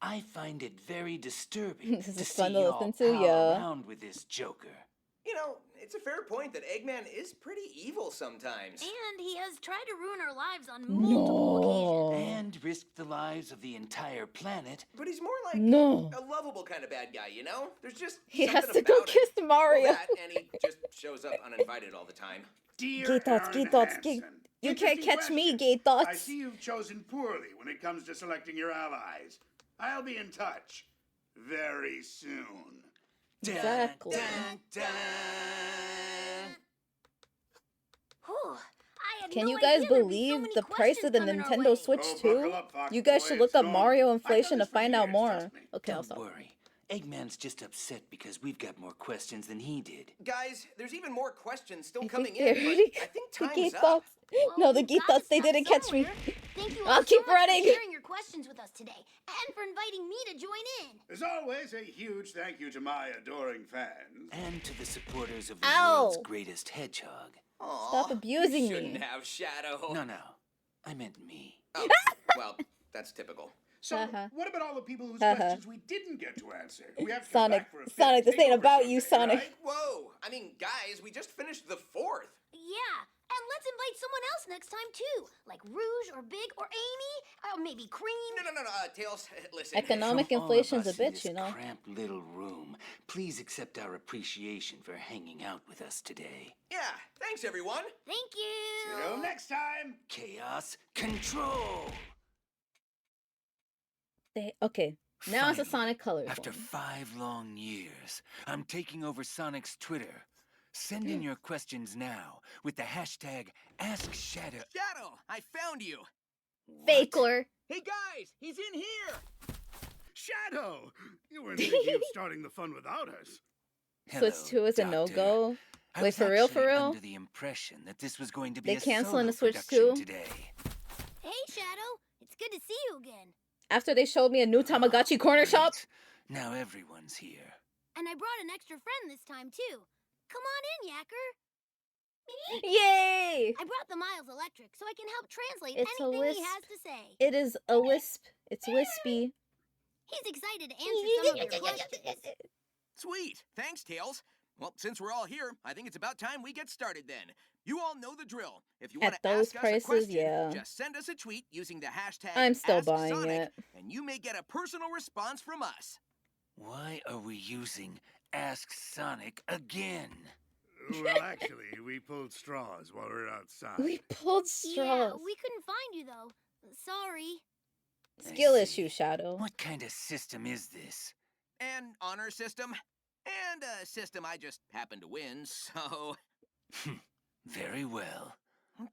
I find it very disturbing This is to fun see to y'all listen to, pal yeah. around with this Joker. You know, it's a fair point that Eggman is pretty evil sometimes. And he has tried to ruin our lives on multiple occasions. No. And risked the lives of the entire planet. But he's more like No. a lovable kind of bad guy, you know? There's just He has something to go about him. kiss Mario. Well, that, and he just shows up uninvited all the time. Dear Gay thoughts, Aaron gay thoughts, gay- Hansen, You can't interesting catch me, question. gay thoughts. I see you've chosen poorly when it comes to selecting your allies. I'll be in touch very soon. Exactly. Whew, I had Can no you guys idea there'd be so believe many the price of questions the coming our Nintendo way. Switch Oh, 2? buckle up, Fox You guys boy, should look it's up going. Mario I've done inflation to this for find out years, more. trust me. Okay, I'll Don't stop. worry. Eggman's just upset because we've got more questions than he did. Guys, there's even more questions still I coming think in, they're but I think the gay time's up. thoughts. Well, No, the we've gay gotta thoughts, they stop didn't catch me. somewhere. Thank you I'll all keep so much running. for sharing your questions with us today and for inviting me to join in. As always, a huge thank you to my adoring fans. And to the supporters of the Ow. world's greatest hedgehog. Aw, Stop abusing you shouldn't me. have Shadow. No, I meant me. Oh, well, that's typical. So, Uh-huh. what about all the people whose Uh-huh. questions we didn't get to answer? We have to Sonic, come back for a fifth Sonic, this ain't takeover about you, someday, Sonic. right? Whoa! I mean, guys, we just finished the 4th. Yeah, and let's invite someone else next time too, like Rouge or Big or Amy, or maybe Cream. No, Tails, listen. Economic From all of inflation's a us in bitch, this you know. cramped little room, please accept our appreciation for hanging out with us today. Yeah, thanks, everyone. Thank you. Till next time. Chaos Control! Okay, now it's a Finally, Sonic Colors After one. 5 long years, I'm taking over Sonic's Twitter. Send in your questions now with the hashtag AskShadow. Shadow, I found you. Fakler. Hey, guys, he's in here. Shadow! You weren't thinking of starting the fun without us. Switch 2 is a Doctor. no-go. I Wait, was for real, actually for real? under the impression that this was going to be They a canceling the solo Switch production 2? today. Hey, Shadow. It's good to see you again. After they showed me a new Tamagotchi corner shop. Great. Now everyone's here. And I brought an extra friend this time too. Come on in, Yacker. Yay! I brought the Miles Electric so I can help translate It's a anything he wisp. has to say. It is a wisp. It's wispy. He's excited to answer some of your questions. Sweet. Thanks, Tails. Well, since we're all here, I think it's about time we get started then. You all know the drill. If you want At to those ask us prices, a question, yeah. just send us a tweet using the hashtag I'm still buying AskSonic, it. and you may get a personal response from us. Why are we using Ask Sonic again? Well, actually, we pulled straws while we were outside. We pulled Yeah, straws. we couldn't find you though. Sorry. Skill I issue, see. Shadow. What kind of system is this? An honor system, and a system I just happened to win, so... Very well.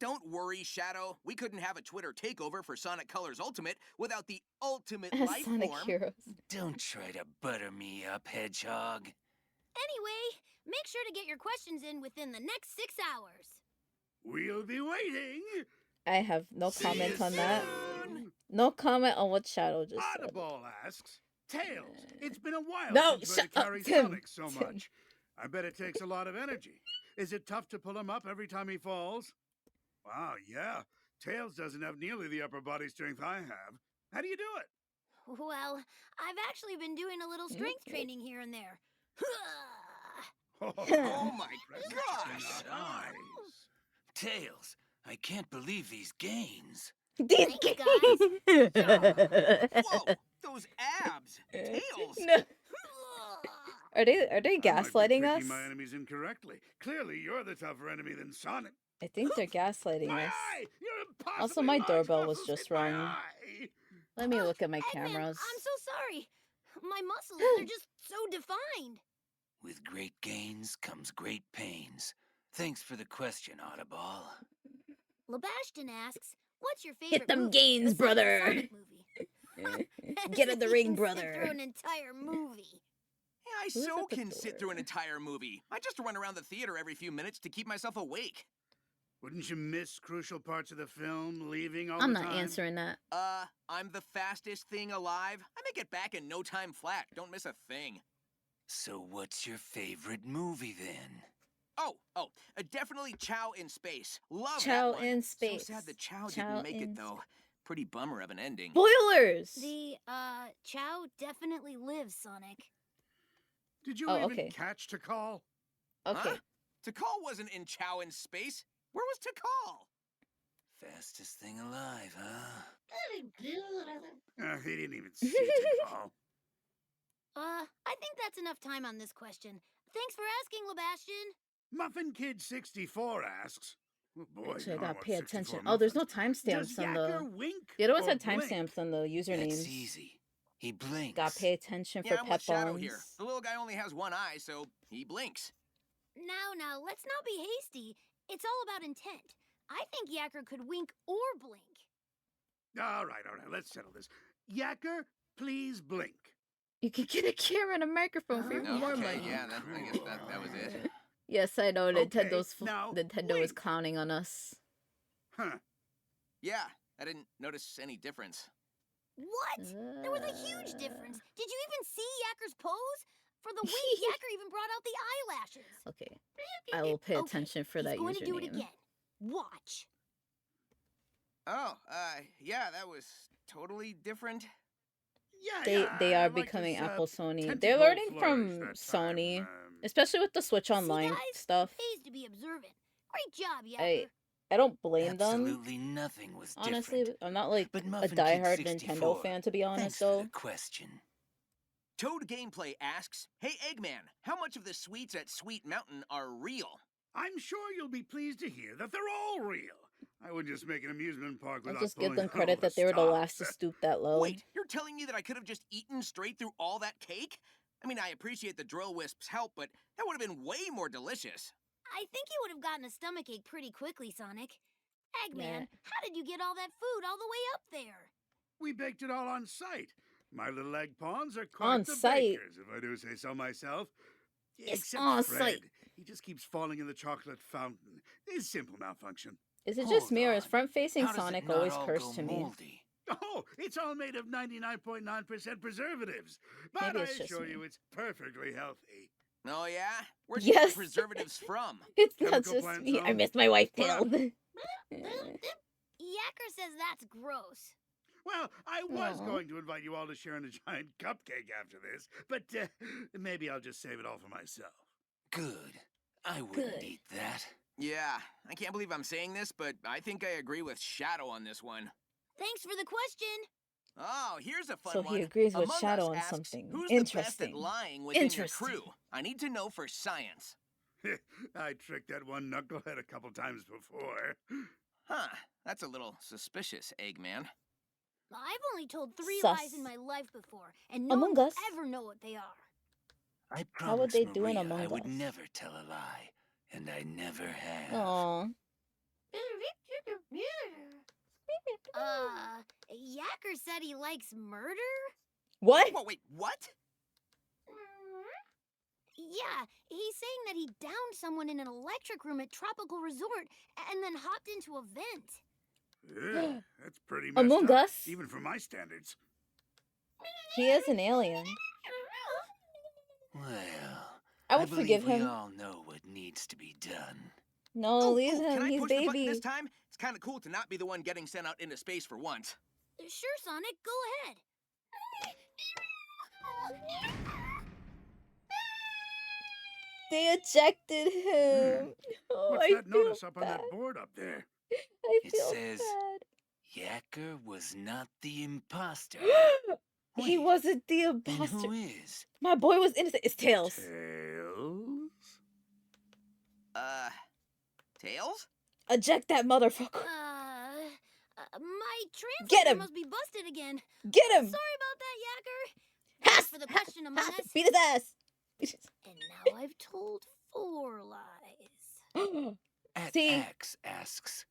Don't worry, Shadow. We couldn't have a Twitter takeover for Sonic Colors Ultimate without the ultimate As life Sonic form. Heroes. Don't try to butter me up, Hedgehog. Anyway, make sure to get your questions in within the next 6 hours. We'll be waiting. I have no comment See on you that. soon. No comment on what Shadow just said. Audible asks, Tails, it's been a while No, since we had shut to up, carry Tim. Sonic so Tim. much. I bet it takes a lot of energy. Is it tough to him up every time he falls? Wow, yeah. Tails doesn't have nearly the upper body strength I have. How do you do it? Well, I've actually been doing a little strength training here and there. Oh my gosh! Nice. Tails, I can't believe these gains. These Thanks, games. Whoa! Those abs! Tails! No. Are they I might be gaslighting us? picking my enemies incorrectly. Clearly, you're the tougher enemy than Sonic. I think they're gaslighting My us. eye! You're impossibly Also, my large doorbell was muscles just hit my rung. eye. Let me look at my Eggman, cameras. I'm so sorry. My muscles, they're just so defined. With great gains comes great pains. Thanks for the question, Audible. Labashton asks, what's your favorite them movie gains, besides the brother. Sonic movie? Get As in the if you ring, can sit brother. through an entire movie. Yeah, I Who's so at the can sit through an door? entire movie. I just run around the theater every few minutes to keep myself awake. Wouldn't you miss crucial parts of the film, leaving all I'm the not time? answering that. I'm the fastest thing alive. I make it back in no time flat. Don't miss a thing. So what's your favorite movie then? Definitely Chow in Space. Love Chow that one. in Space. So sad the Chow Chow didn't make in it, though. Pretty bummer of an ending. Spoilers! The, Chow definitely lives, Sonic. Did you Oh, even okay. catch Takerover? Okay. Huh? Tikal wasn't in Chow in Space. Where was Tikal? Fastest thing alive, huh? He didn't even see Takerover. I think that's enough time on this question. Thanks for asking, Labashton. Muffin Kid 64 asks. Oh boy, Actually, I I gotta want pay 64 attention. Oh, there's no muffins. timestamps Does on Yacker the. wink The other ones or had blink? timestamps on the usernames. That's easy. He blinks. Gotta pay attention for Yeah, I'm with Shadow pep-ons. here. The little guy only has one eye, so he blinks. Now, let's not be hasty. It's all about intent. I think Yacker could wink or blink. All right, let's settle this. Yacker, please blink. You can get a camera and a microphone for even more Okay, money. yeah, I guess that was it. Yes, I know Okay, Nintendo is wink. clowning on us. Huh. Yeah, I didn't notice any difference. What? There was a huge difference. Did you even see Yakker's pose? For the wink, Yacker even brought out the eyelashes. Okay, I will pay Okay, attention for that he's going to do it username. again. Watch. Oh, yeah, that was totally different. Yeah, They are like this, becoming Apple Sony. tentacle They're learning flourish from that Sony, time, especially with the Switch See, Online guys, stuff. Pays to be observant. Great job, Yacker. I don't blame them. Absolutely nothing was Honestly, different. I'm not like But a Muffin Kid diehard 64, Nintendo fan, to be honest, Thanks for though. the question. Toad Gameplay asks, "Hey Eggman, how much of the sweets at Sweet Mountain are real?" I'm sure you'll be pleased to hear that they're all real. I would just make an amusement park I'll without just give pulling them out credit all that they were the stops. last to stoop that low. Wait, you're telling me that I could have just eaten straight through all that cake? I mean, I appreciate the Drill Wisp's help, but that would have been way more delicious. I think you would have gotten a stomachache pretty quickly, Sonic. Eggman, Yeah. how did you get all that food all the way up there? We baked it all on site. My little egg pawns are quite On the site? bakers, if I do say so myself. Yes, Except on Fred. site. He just keeps falling in the chocolate fountain. It's simple malfunction. Is it just Hold me, or is on. front-facing How does it Sonic not always all cursed go to me? moldy? Oh, it's all made of 99.9% preservatives. But Maybe I it's just assure me. you it's perfectly healthy. Oh yeah? Where'd you get Yes. the preservatives from? It's not Chemical just plant me. I zone. missed my wife What up? tailed. Yacker says that's gross. Well, I was Aw. going to invite you all to share in a giant cupcake after this, but maybe I'll just save it all for myself. Good. I wouldn't Good. eat that. Yeah, I can't believe I'm saying this, but I think I agree with Shadow on this one. Thanks for the question. Oh, here's a fun So one. he agrees with Among Shadow Us on asks, something Who's the best interesting. at lying within Interesting. your crew? I need to know for science. I tricked that one knucklehead a couple times before. Huh, that's a little suspicious, Eggman. I've only told 3 Sus. lies in my life before, and no Among one will Us? ever know what they are. I How would promised they do in Maria Among I would Us? never tell a lie, and I never have. Aw. Yacker said he likes murder? What? Whoa, wait, what? Yeah, he's saying that he downed someone in an electric room at Tropical Resort and then hopped into a vent. Ugh, that's pretty messed Among up, Us? even for my standards. He is an alien. Well, I would believe forgive we him. all know what needs to be done. No, leave Can him. I He's push the button baby. this time? It's kind of cool to not be the one getting sent out into space for once. Sure, Sonic, go ahead. They ejected him. Oh, What's I that feel notice up on bad. that board up there? I It feel says- bad. Yacker was not the imposter. He Wait, wasn't the then imposter. who is? My boy was innocent. It's Tails. Tails? Tails? Eject that motherfucker. My Get translator him. must be busted again. Get him. Sorry about that, Yacker. Ha! Thanks for the question, Among Us. Beat his ass. And now I've told 4 lies. At See? Axe asks,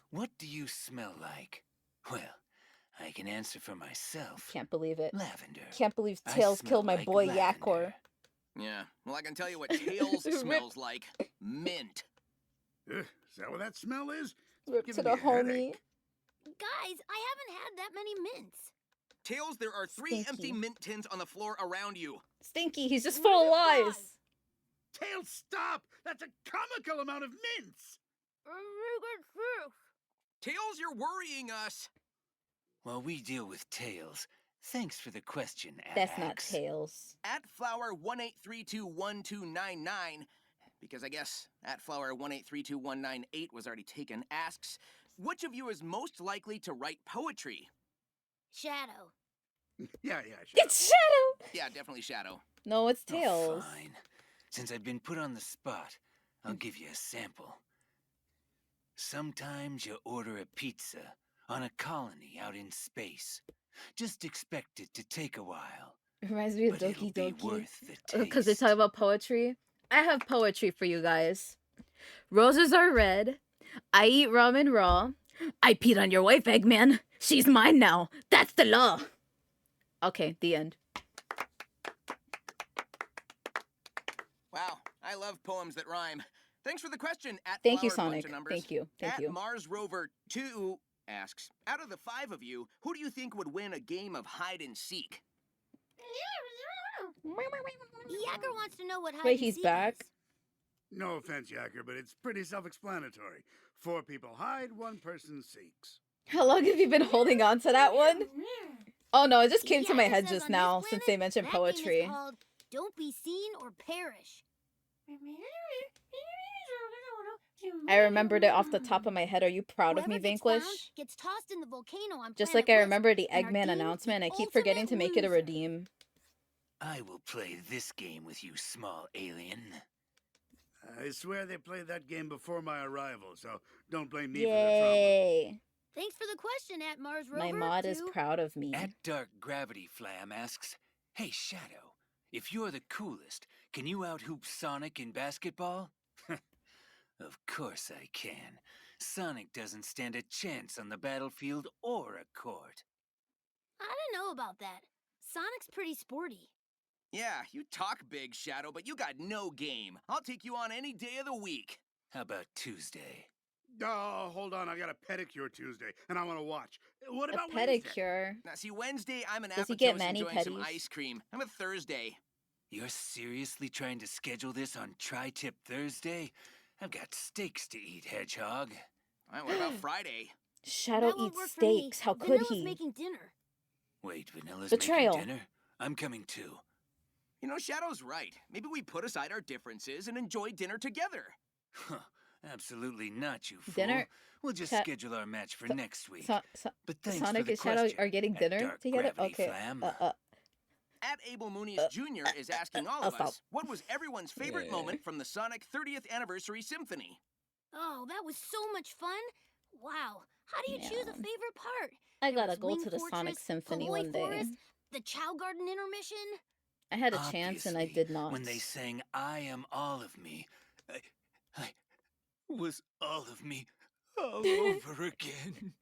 what do you smell like? Well, I can answer for myself. Can't believe it. Lavender. Can't believe I Tails smell killed my like boy lavender. Yakor. Yeah, well, I can tell you what Tails Rip. smells like. Mint. Ugh, is that what that smell is? Rip Giving to the me a homie. headache. Guys, I haven't had that many mints. Tails, there are 3 Stinky. empty mint tins on the floor around you. Stinky, he's just full of lies. Tails, stop! That's a comical amount of mints! Tails, you're worrying us. While we deal with Tails, thanks for the question, At That's not Axe. Tails. At flower18321299, because I guess at flower1832198 was already taken, asks, which of you is most likely to write poetry? Shadow. Yeah, sure. It's Shadow. Yeah, definitely Shadow. No, it's Oh, Tails. fine. Since I've been put on the spot, I'll give you a sample. Sometimes you order a pizza on a colony out in space. Just expect it to take a while. Reminds me of But it'll Doki be Doki. worth the taste. Because they talk about poetry. I have poetry for you guys. Roses are red. I eat ramen raw. I peed on your wife, Eggman. She's mine now. That's the law. Okay, the end. Wow, I love poems that rhyme. Thanks for the question, at Thank you, Flower Bunch Sonic. of Numbers. Thank you. Thank at you. Mars Rover 2 asks, out of the 5 of you, who do you think would win a game of hide and seek? Yacker wants to know what hide Wait, and he's seek back? is. No offense, Yacker, but it's pretty self-explanatory. 4 people hide, 1 person seeks. How long have you been holding on to that one? Oh no, it just came to my Yacker head says just on now this since planet, they mentioned that game is poetry. called Don't Be Seen or Perish. I remembered it off the top of my head. Are you proud of Whoever me, gets Vanquish? found gets tossed in the volcano on Just planet like I Risk, remember the and our Eggman team is announcement, the I keep forgetting to ultimate make it a loser. redeem. I will play this game with you, small alien. I swear they played that game before my arrival, so don't blame me for the trauma. Yay! Thanks for the question, at Mars Rover. My mod is 2. proud of me. At Dark Gravity Flam asks, hey Shadow, if you're the coolest, can you out-hoop Sonic in basketball? Of course I can. Sonic doesn't stand a chance on the battlefield or a court. I don't know about that. Sonic's pretty sporty. Yeah, you talk big, Shadow, but you got no game. I'll take you on any day of the week. How about Tuesday? Oh, hold on, I got a pedicure Tuesday, and I want to watch. What A about Wednesday? pedicure. Now, see, Wednesday, I'm an Does he get appetose mani enjoying some pedis? ice cream. I'm a Thursday. You're seriously trying to schedule this on Tri-Tip Thursday? I've got steaks to eat, Hedgehog. All right, what about Friday? Shadow That won't eats work for me. steaks. How could Vanilla's he? making dinner. Wait, Vanilla's Betrayal. making dinner? I'm coming too. You know, Shadow's right. Maybe we put aside our differences and enjoy dinner together. Huh, absolutely not, you fool. Dinner? We'll just Sha- schedule our match for next week. But thanks Sonic for the and Shadow question, are getting at dinner Dark together? Gravity Okay. Flam. At Abel Moonies Jr. is asking all I'll of stop. us, what was everyone's favorite Yeah. moment from the Sonic 30th Anniversary Symphony? Oh, that was so much fun. Wow. How do you choose a Yeah. favorite part? I There gotta was go Wing to the Sonic Fortress, Symphony Paloi one day. Forest, the Chow Garden intermission. I had a chance and I Obviously, did not. When they sang I Am All of Me, I was all of me All over again.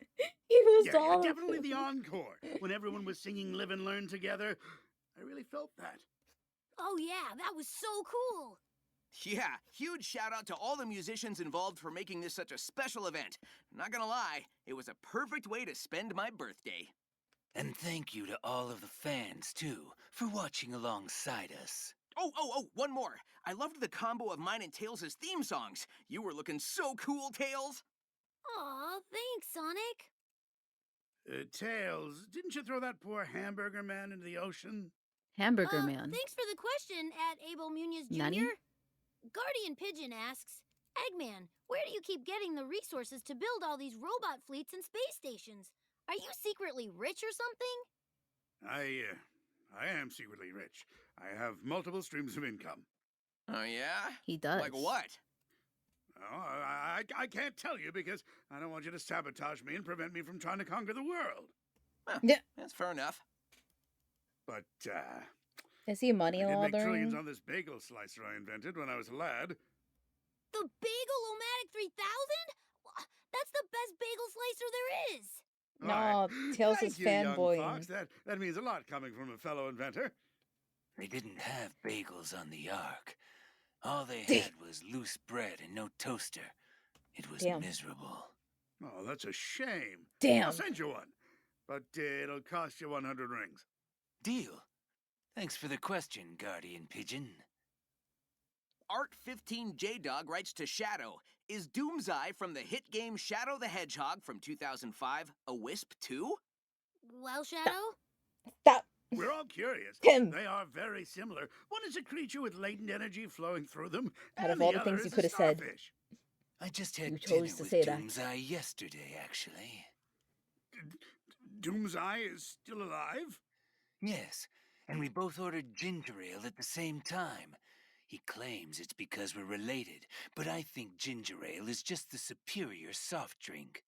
He was Yeah, all definitely the encore. When everyone was singing Live and Learn together, I really felt that. Oh yeah, that was so cool. Yeah, huge shout out to all the musicians involved for making this such a special event. Not gonna lie, it was a perfect way to spend my birthday. And thank you to all of the fans, too, for watching alongside us. Oh, one more. I loved the combo of mine and Tails' theme songs. You were looking so cool, Tails. Aw, thanks, Sonic. Tails, didn't you throw that poor hamburger man into the ocean? Hamburger Man. Thanks for the question, at Abel Munoz Jr. Nani? Guardian Pigeon asks, Eggman, where do you keep getting the resources to build all these robot fleets and space stations? Are you secretly rich or something? I am secretly rich. I have multiple streams of income. Oh, yeah? He does. Like what? Oh, I can't tell you because I don't want you to sabotage me and prevent me from trying to conquer the world. Well, Yeah. that's fair enough. But, Is he money I did make trillions laundering? on this bagel slicer I invented when I was a lad. The Bagel-O-Matic 3000? That's the best bagel slicer there is. No, Why, Tails thank is you, young fanboying. Fox. That means a lot coming from a fellow inventor. They didn't have bagels on the Ark. All they had was loose bread and no toaster. It was Damn. miserable. Oh, that's a shame. Damn. I'll send you one. But it'll cost you 100 rings. Deal. Thanks for the question, Guardian Pigeon. Art15JDog writes to Shadow, is Doomseye from the hit game Shadow the Hedgehog from 2005 a wisp too? Well, Shadow? Stop. We're all curious. Him. They are very similar. One is a creature with latent energy flowing through them. Out and of all the the other things you is a could have said. starfish. I just had You dinner chose to with say that. Doomseye yesterday, actually. Doomseye is still alive? Yes, and we both ordered ginger ale at the same time. He claims it's because we're related, but I think ginger ale is just the superior soft drink.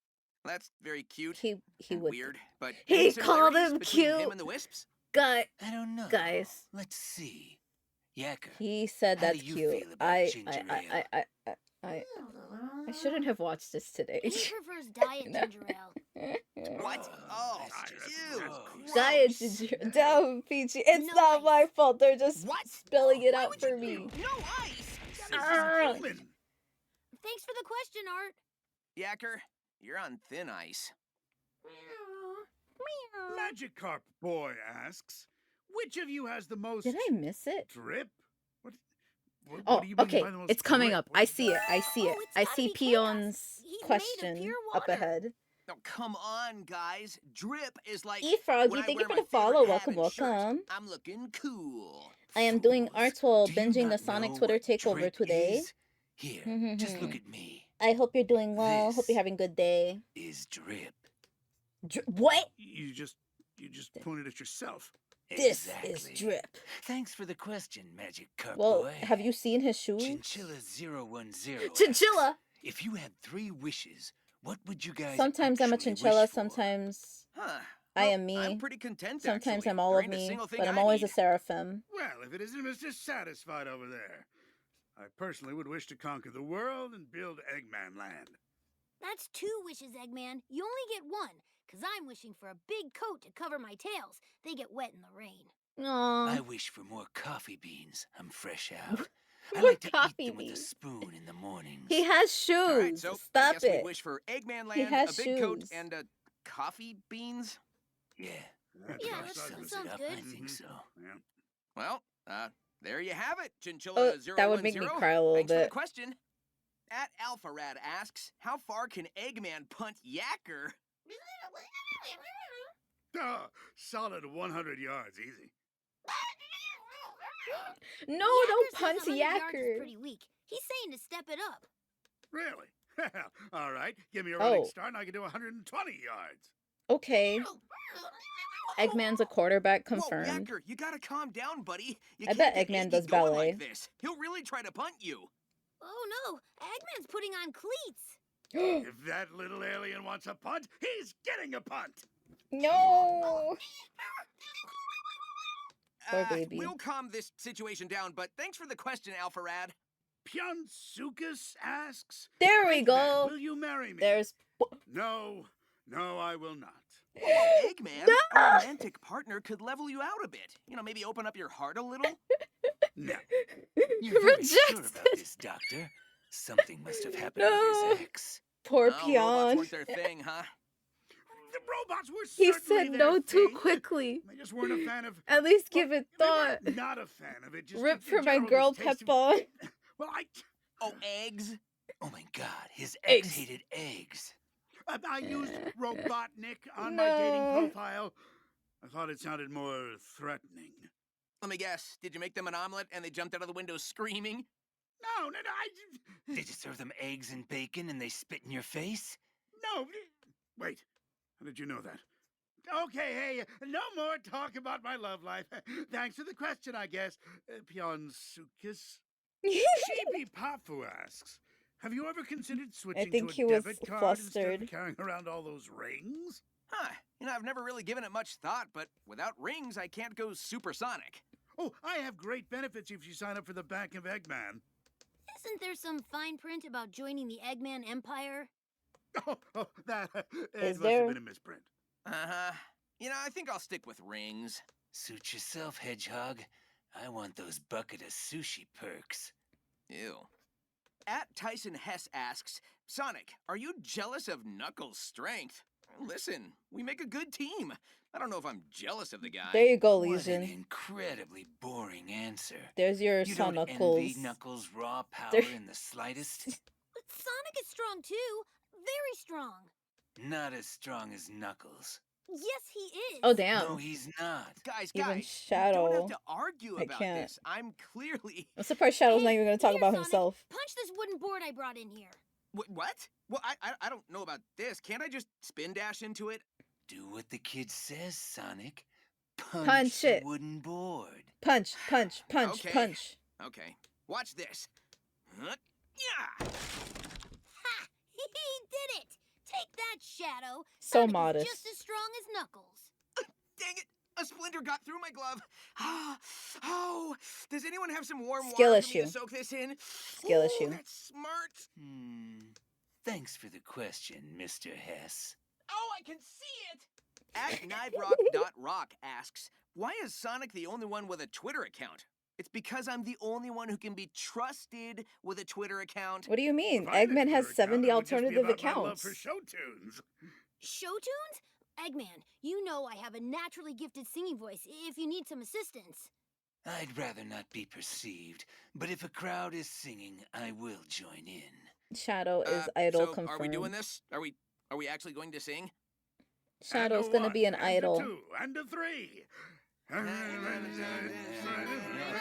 That's very cute. He and would. weird, but He any called similarities him between cute. him and the wisps? Guy. I don't know. Guys. Let's see. Yacker. He said How do that's you cute. feel about ginger ale? I shouldn't have watched this today. He prefers diet ginger ale. What? Oh, that's ew. gross. Diet gross. ginger. Damn, Peachy. It's No not ice. my fault. They're just What? spelling it Why out would for you- me. No ice! Ah. Human. Thanks for the question, Art. Yacker, you're on thin ice. Magikarp Boy asks, which of you has the most Did I miss it? drip? What Oh, do you mean okay. by the most It's coming drip? up. I see it. I see it. Oh, it's I gotta see be chaos. Peon's He's made of question pure up water. ahead. Oh, come on, guys. Drip is like. E-Froggy, when I thank you wear for my the follow. favorite hat Welcome, and shirt. welcome. I'm looking cool. I am doing Fools. arts while Do you binging the not Sonic know Twitter what takeover drip today. is? Here, just look at me. I hope you're doing well. Hope This you're having a good day. Is drip. What? You just pointed at yourself. This Exactly. is drip. Thanks for the question, Magic Carp Well, Boy. have you seen his shoes? Chinchilla010 Chinchilla! asks, if you had 3 wishes, what would you guys Sometimes I'm a actually chinchilla, wish for? sometimes Huh. I Well, am me. I'm pretty content. Sometimes actually. I'm all There of ain't a me, single thing but I'm I always a need. seraphim. Well, if it isn't Mr. Satisfied over there. I personally would wish to conquer the world and build Eggman Land. That's 2 wishes, Eggman. You only get 1, because I'm wishing for a big coat to cover my tails. They get wet in the rain. I Aww. wish for more coffee beans. I'm fresh out. I More like to eat coffee them with a beans. spoon in the mornings. He has shoes. All right, so I Stop guess it. we wish for Eggman He Land, has a big coat, shoes. and coffee beans. Yeah. That's Yeah, what that sums sounds it up. good. I think so. Yeah. Well, there you have it, Oh, Chinchilla010. that would make me cry a little Thanks for the bit. question. At AlphaRad asks, how far can Eggman punt Yacker? Solid 100 yards, easy. No, Yacker don't says punt 100 yards is Yacker. pretty weak. He's saying to step it up. Really? All right, give me a running Oh. start and I can do 120 yards. Okay. Eggman's a quarterback Whoa, confirmed. Yacker, you gotta calm down, buddy. You I can't bet get Eggman Iggy does going ballet. like this. He'll really try to punt you. Oh no, Eggman's putting on cleats. If that little alien wants a punt, he's getting a punt. No. Poor baby. We'll calm this situation down, but thanks for the question, AlphaRad. Pyonsukas asks, There we Eggman, go. will you marry me? There's. No, I will not. Eggman, a romantic partner could level you out a bit. You know, maybe open up your heart a little. No. You're very sure Rejected. about this, Doctor. Something must have happened No. with his ex. Poor Robots Peon. weren't their thing, huh? The robots were He certainly said their no too thing. quickly. I just weren't a fan of. At least give it They thought. weren't not a fan of it. Just Rip the for my general girl distaste of- Peppa. Well, Oh, eggs? Oh my God, his Eggs. ex hated eggs. I used Robotnik on my dating No. profile. I thought it sounded more threatening. Let me guess. Did you make them an omelet and they jumped out of the window screaming? No, Did you serve them eggs and bacon and they spit in your face? no. Wait, how did you know that? Okay, hey, no more talk about my love life. Thanks for the question, I guess. Pyonsukas. Sheepy Pafu asks, have you ever considered switching think to he a was debit card flustered. instead of carrying around all those rings? Huh. You know, I've never really given it much thought, but without rings, I can't go supersonic. Oh, I have great benefits if you sign up for the Bank of Eggman. Isn't there some fine print about joining the Eggman Empire? Oh, that it Is must there? have been a misprint. Uh-huh. You know, I think I'll stick with rings. Suit yourself, Hedgehog. I want those bucket of sushi perks. Ew. At Tyson Hess asks, Sonic, are you jealous of Knuckles' strength? Listen, we make a good team. I don't know if I'm jealous of the guy. There you go, What an Legion. incredibly boring answer. There's your You don't envy sonicals. Knuckles' raw power There- in the slightest? Sonic is strong too. Very strong. Not as strong as Knuckles. Yes, he is. Oh, damn. No, he's not. Guys, Even you don't Shadow. have to argue I about can't. this. I'm clearly... I'm surprised Shadow's not Hey, even going to talk here, about Sonic. himself. Punch this wooden board I brought in here. What? Well, I don't know about this. Can't I just spin dash into it? Do what the kid says, Sonic. Punch, Punch the it. wooden board. Punch, punch, punch, Okay. punch. Okay. Watch this. Yeah! Ha! He did it. Take that, Shadow. So Sonic is modest. just as strong as Knuckles. Dang it! A splinter got through my glove. Oh, does anyone have some warm Skill water for me issue. to soak this in? Skill Ooh, issue. That's smart. Thanks for the question, Mr. Hess. Oh, I can see it. At knivrock.rock asks, why is Sonic the only one with a Twitter account? It's because I'm the only one who can be trusted with a Twitter account. What do you mean? If I had a Eggman has Twitter 70 account, it would just be alternative about my love accounts. for show tunes. Show tunes? Eggman, you know I have a naturally gifted singing voice if you need some assistance. I'd rather not be perceived, but if a crowd is singing, I will join in. Shadow is idol so confirmed. are we doing this? Are we actually going to sing? Shadow's And a going to one, be an and idol. a two, and a three.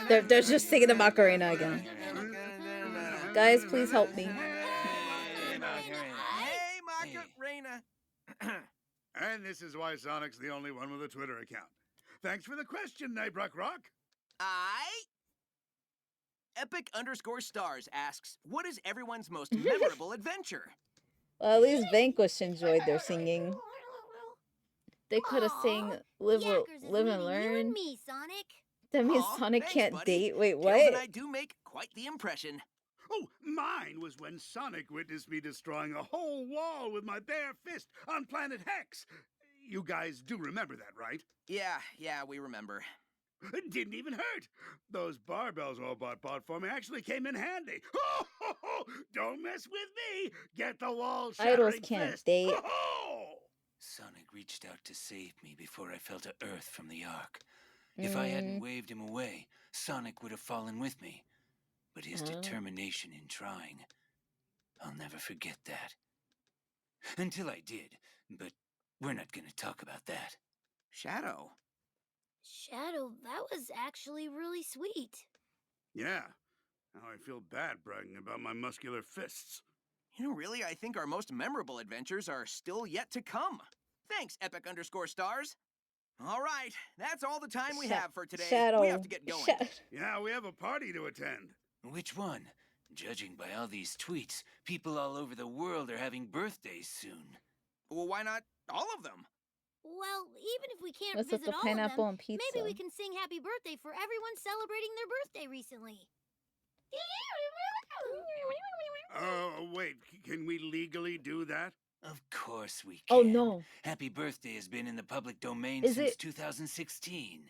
They're just singing the Macarena again. Guys, please help me. Hey, Macarena. And this is why Sonic's the only one with a Twitter account. Thanks for the question, Nightbrock Rock. Epic_stars asks, what is everyone's most memorable adventure? Well, at least Vanquish enjoyed their singing. They could have Aw, sang Live, Yackers is live and meaning you Learn. and me, Sonic. That means Aw, Sonic thanks, can't buddy. date. Wait, Tails and what? I do make quite the impression. Oh, mine was when Sonic witnessed me destroying a whole wall with my bare fist on Planet Hex. You guys do remember that, right? Yeah, we remember. It didn't even hurt. Those barbells Robot bought for me actually came in handy. Don't mess with me. Get the wall shattering Idols can't fist. date. Sonic reached out to save me before I fell to Earth from the Ark. If I hadn't waved him away, Sonic would have fallen with me. But his determination in trying, I'll never forget that. Until I did, but we're not going to talk about that. Shadow. Shadow, that was actually really sweet. Yeah. Now I feel bad bragging about my muscular fists. You know, really, I think our most memorable adventures are still yet to come. Thanks, Epic_stars. All right, that's all the time we have for today. Shadow. We have to get going. Yeah, we have a party to attend. Which one? Judging by all these tweets, people all over the world are having birthdays soon. Well, why not all of them? Well, even if we can't What's up visit with all pineapple of and them, pizza? maybe we can sing happy birthday for everyone celebrating their birthday recently. Wait, can we legally do that? Of course we can. Oh no. Happy Birthday has been in the public domain Is since it- 2016.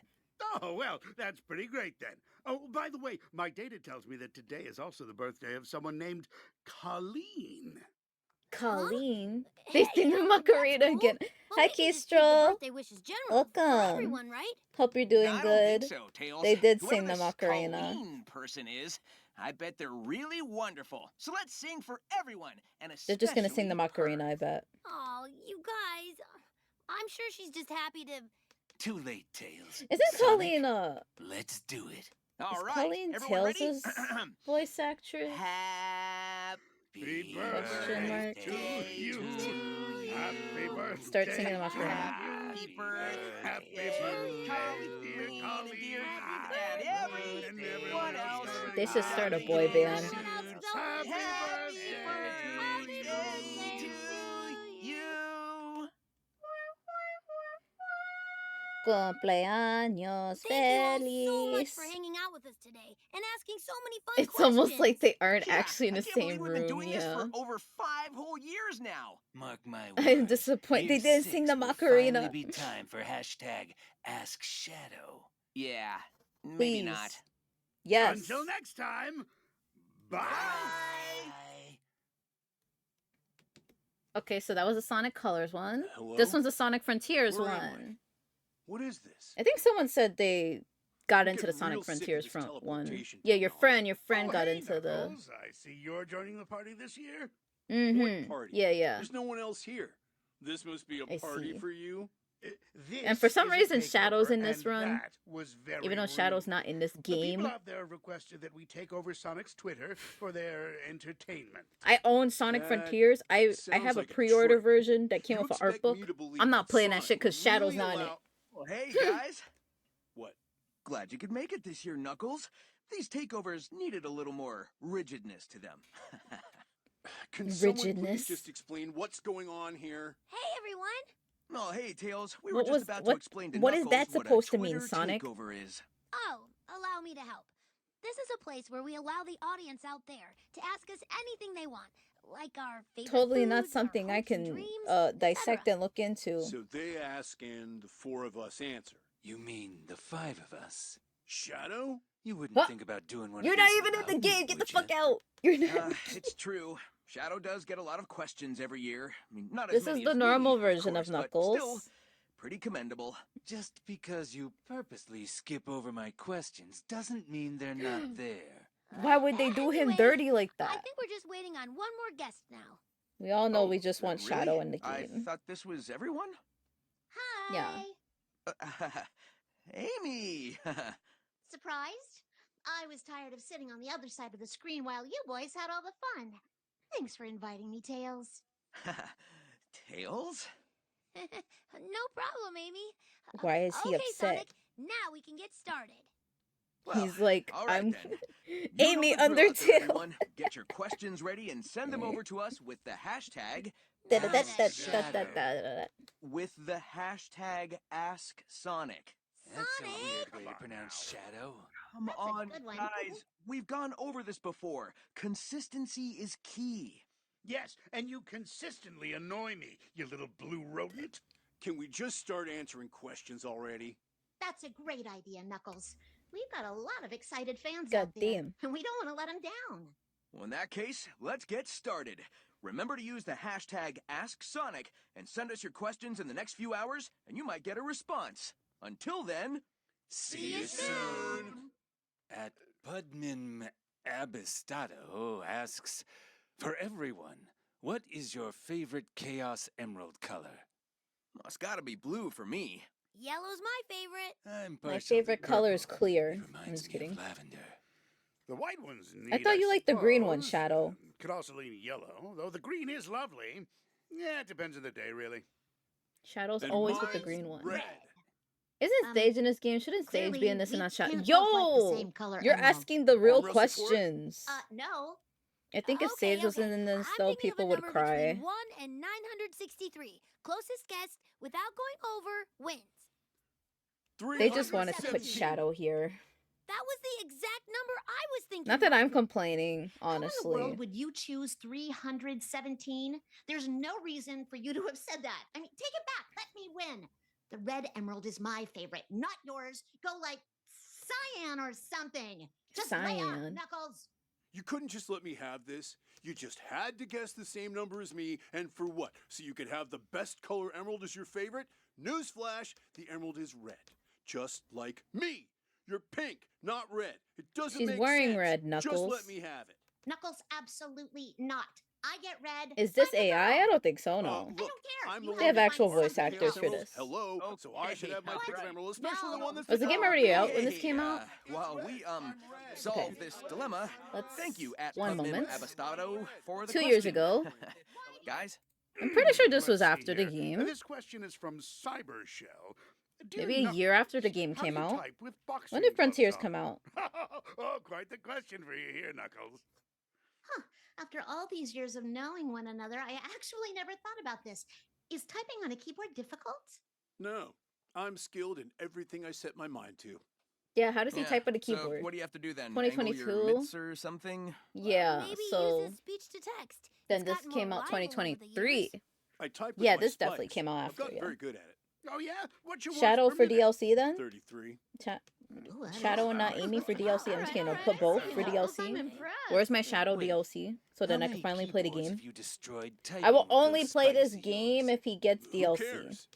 Oh, well, that's pretty great then. Oh, by the way, my data tells me that today is also the birthday of someone named Colleen. Colleen. Huh? They sing the Hey, Macarena that's cool. again. Well, Hi, we can just keep the Kestrel. birthday wishes general for Welcome. everyone, right? Hope you're doing I don't good. think so, Tails. They did Whoever sing the this Macarena. Colleen person is, I bet they're really wonderful. So let's sing for everyone, and They're just gonna sing the especially her. Macarena, I bet. Oh, you guys. I'm sure she's just happy to. Too late, Tails. Isn't Sonic, Colleen let's do it. All is right, Colleen everyone ready? Tails' voice actress? Happy Question mark. to you. Happy birthday. Start singing the Macarena. Happy birthday, Happy dear birthday, Colleen, dear and everyone else. They should start a boy band. Happy birthday to you. Cumpleaños Thank you all so much feliz. for hanging out with us today and asking so many fun It's questions. almost like they aren't Yeah, actually in the I can't same believe we've been room. doing this Yeah. for over 5 whole years now. Mark my words. I'm disappointed. They Year didn't sing 6 the will Macarena. finally be time for hashtag Ask Shadow. Yeah, maybe Please. not. Yes. Until next time, bye. Bye. Okay, so that was a Sonic Colors one. Hello? This one's a Sonic Frontiers Where am one. What is this? I think someone said they got I'm into the getting Sonic real sick of Frontiers this front one. teleportation Yeah, your technology. friend Oh, got hey, into the. Knuckles. I see you're joining the party this year. Mm-hmm. party? Yeah, yeah. There's no one else here. This must be a I party see. for you. This And for some is a reason, takeover, Shadow's in this and run, that was very Even though Shadow's rude. not in this The people game. out there requested that we take over Sonic's Twitter for their entertainment. I own Sonic That Frontiers. I sounds have like a a pre-order trick. version that came You with an art expect book. me to believe I'm not that playing that Sonic shit because would Shadow's really not in it. allow- Well, hey, guys. What? Glad you could make it this year, Knuckles. These takeovers needed a little more rigidness to them. Can someone Rigidness. please just explain what's going on here? Hey, everyone. Oh, hey, Tails. We What were just was- about what- to explain to what is Knuckles that what a supposed to mean, Twitter Sonic? takeover is. Oh, allow me to help. This is a place where we allow the audience out there to ask us anything they want, like our favorite Totally not foods, our something I hopes and can dreams, dissect etc. and look into. So they ask and the 4 of us answer. You mean the 5 of us? Shadow? You wouldn't What? think about doing one You're of not these even in without the me, game. Get the would fuck ya? out. You're not. It's true. Shadow does get a lot of questions every year. I mean, not This as many is the as normal me, version of course, but Knuckles. Still, pretty commendable. Just because you purposely skip over my questions doesn't mean they're not there. Why would they do him Anyway, dirty like I that? think we're just waiting on one more guest now. We all know Oh, we just want really? Shadow in the I game. thought this was everyone. Hi. Yeah. Amy. Surprised? I was tired of sitting on the other side of the screen while you boys had all the fun. Thanks for inviting me, Tails. Tails? No problem, Amy. Why is he okay, upset? Sonic, now we can get started. Well, He's like, all right I'm then. You Amy know the drill out there, Undertale. everyone. Get your questions ready and send them over to us with the hashtag with the hashtag AskSonic. That's a Sonic! weird way Come to on pronounce shadow. Come That's a on, good one. guys. We've gone over this before. Consistency is key. Yes, and you consistently annoy me, you little blue rodent. Can we just start answering questions already? That's a great idea, Knuckles. We've got a lot of excited fans God out there, damn. and we don't want to let them down. Well, in that case, let's get started. Remember to use the hashtag AskSonic and send us your questions in the next few hours, and you might get a response. Until then, See you soon. At Budmin Abistado asks, for everyone, what is your favorite Chaos Emerald color? well, it's gotta be blue for me. Yellow's my favorite. I'm My partial to favorite color is purple. clear. It I'm reminds just me of kidding. lavender. The white ones need I thought you liked the green one, suppose. Shadow. Could also lean yellow, though the green is lovely. Yeah, it depends on the day, really. Shadow's And always with the mine's green one. red. Isn't Um, Sage in this game? Shouldn't Sage be Clearly, in this and we not Shadow? can't both like the Yo! same color You're emerald. asking the real Arm wrestle for it? questions. No. I think if Okay, Sage wasn't okay. in this, I'm though, thinking of a people would number cry. between 1 and 963. Closest guess, without going over, wins. They just wanted to put 317. Shadow here. That was the exact number I was think Not you that I'm might- complaining, How in the honestly. world would you choose 317? There's no reason for you to have said that. I mean, take it back. Let me win. The red emerald is my favorite, not yours. Go like cyan or something. Just lay out, Cyan. Knuckles. You couldn't just let me have this. You just had to guess the same number as me, and for what? So you could have the best color emerald as your favorite? Newsflash, the emerald is red. Just like me. You're pink, not red. It doesn't She's make wearing sense. red, Just Knuckles. let me have it. Knuckles, absolutely not. I get red. Is this I'm the AI? I girl. don't think so, Uh, no. I look, don't care. I'm You the They have one actual who voice wants actors the for emerald. this. Hello, so I should have my pick of Okay. emerald, especially the No. one that's Was the game photographed. already out when this came out? While we solve this dilemma, Let's- thank you at one Pubmin moment. Abastado for the 2 years question. ago. Guys, I'm pretty sure this was Let's see after the here. game. This question is from Cybershell. Dear Maybe a year Knuckles, after the game how do came you out. type with boxing When did gloves Frontiers on? come out? Oh, quite the question for you here, Knuckles. After all these years of knowing one another, I actually never thought about this. Is typing on a keyboard difficult? No, I'm skilled in everything I set my mind to. Yeah, how does he yeah, type on a so keyboard? what do you have to do then? 2022? Angle your mitts or something? Yeah, Maybe so use speech to text. then It's this gotten came more out reliable over the 2023. years. I type with Yeah, my this definitely spikes. came out I've after, gotten yeah. very good at it. Oh yeah, what you want Shadow from for me then? DLC then? 33. Ooh, that is Shadow and not fun. Amy for DLC. I'm just gonna Alright, put both alright. for Knuckles, DLC. I'm impressed. Where's my Shadow Wait, DLC? So then I can finally play the game. Have you destroyed I will typing with only those play this spikes of game yours? if he gets Who DLC. cares?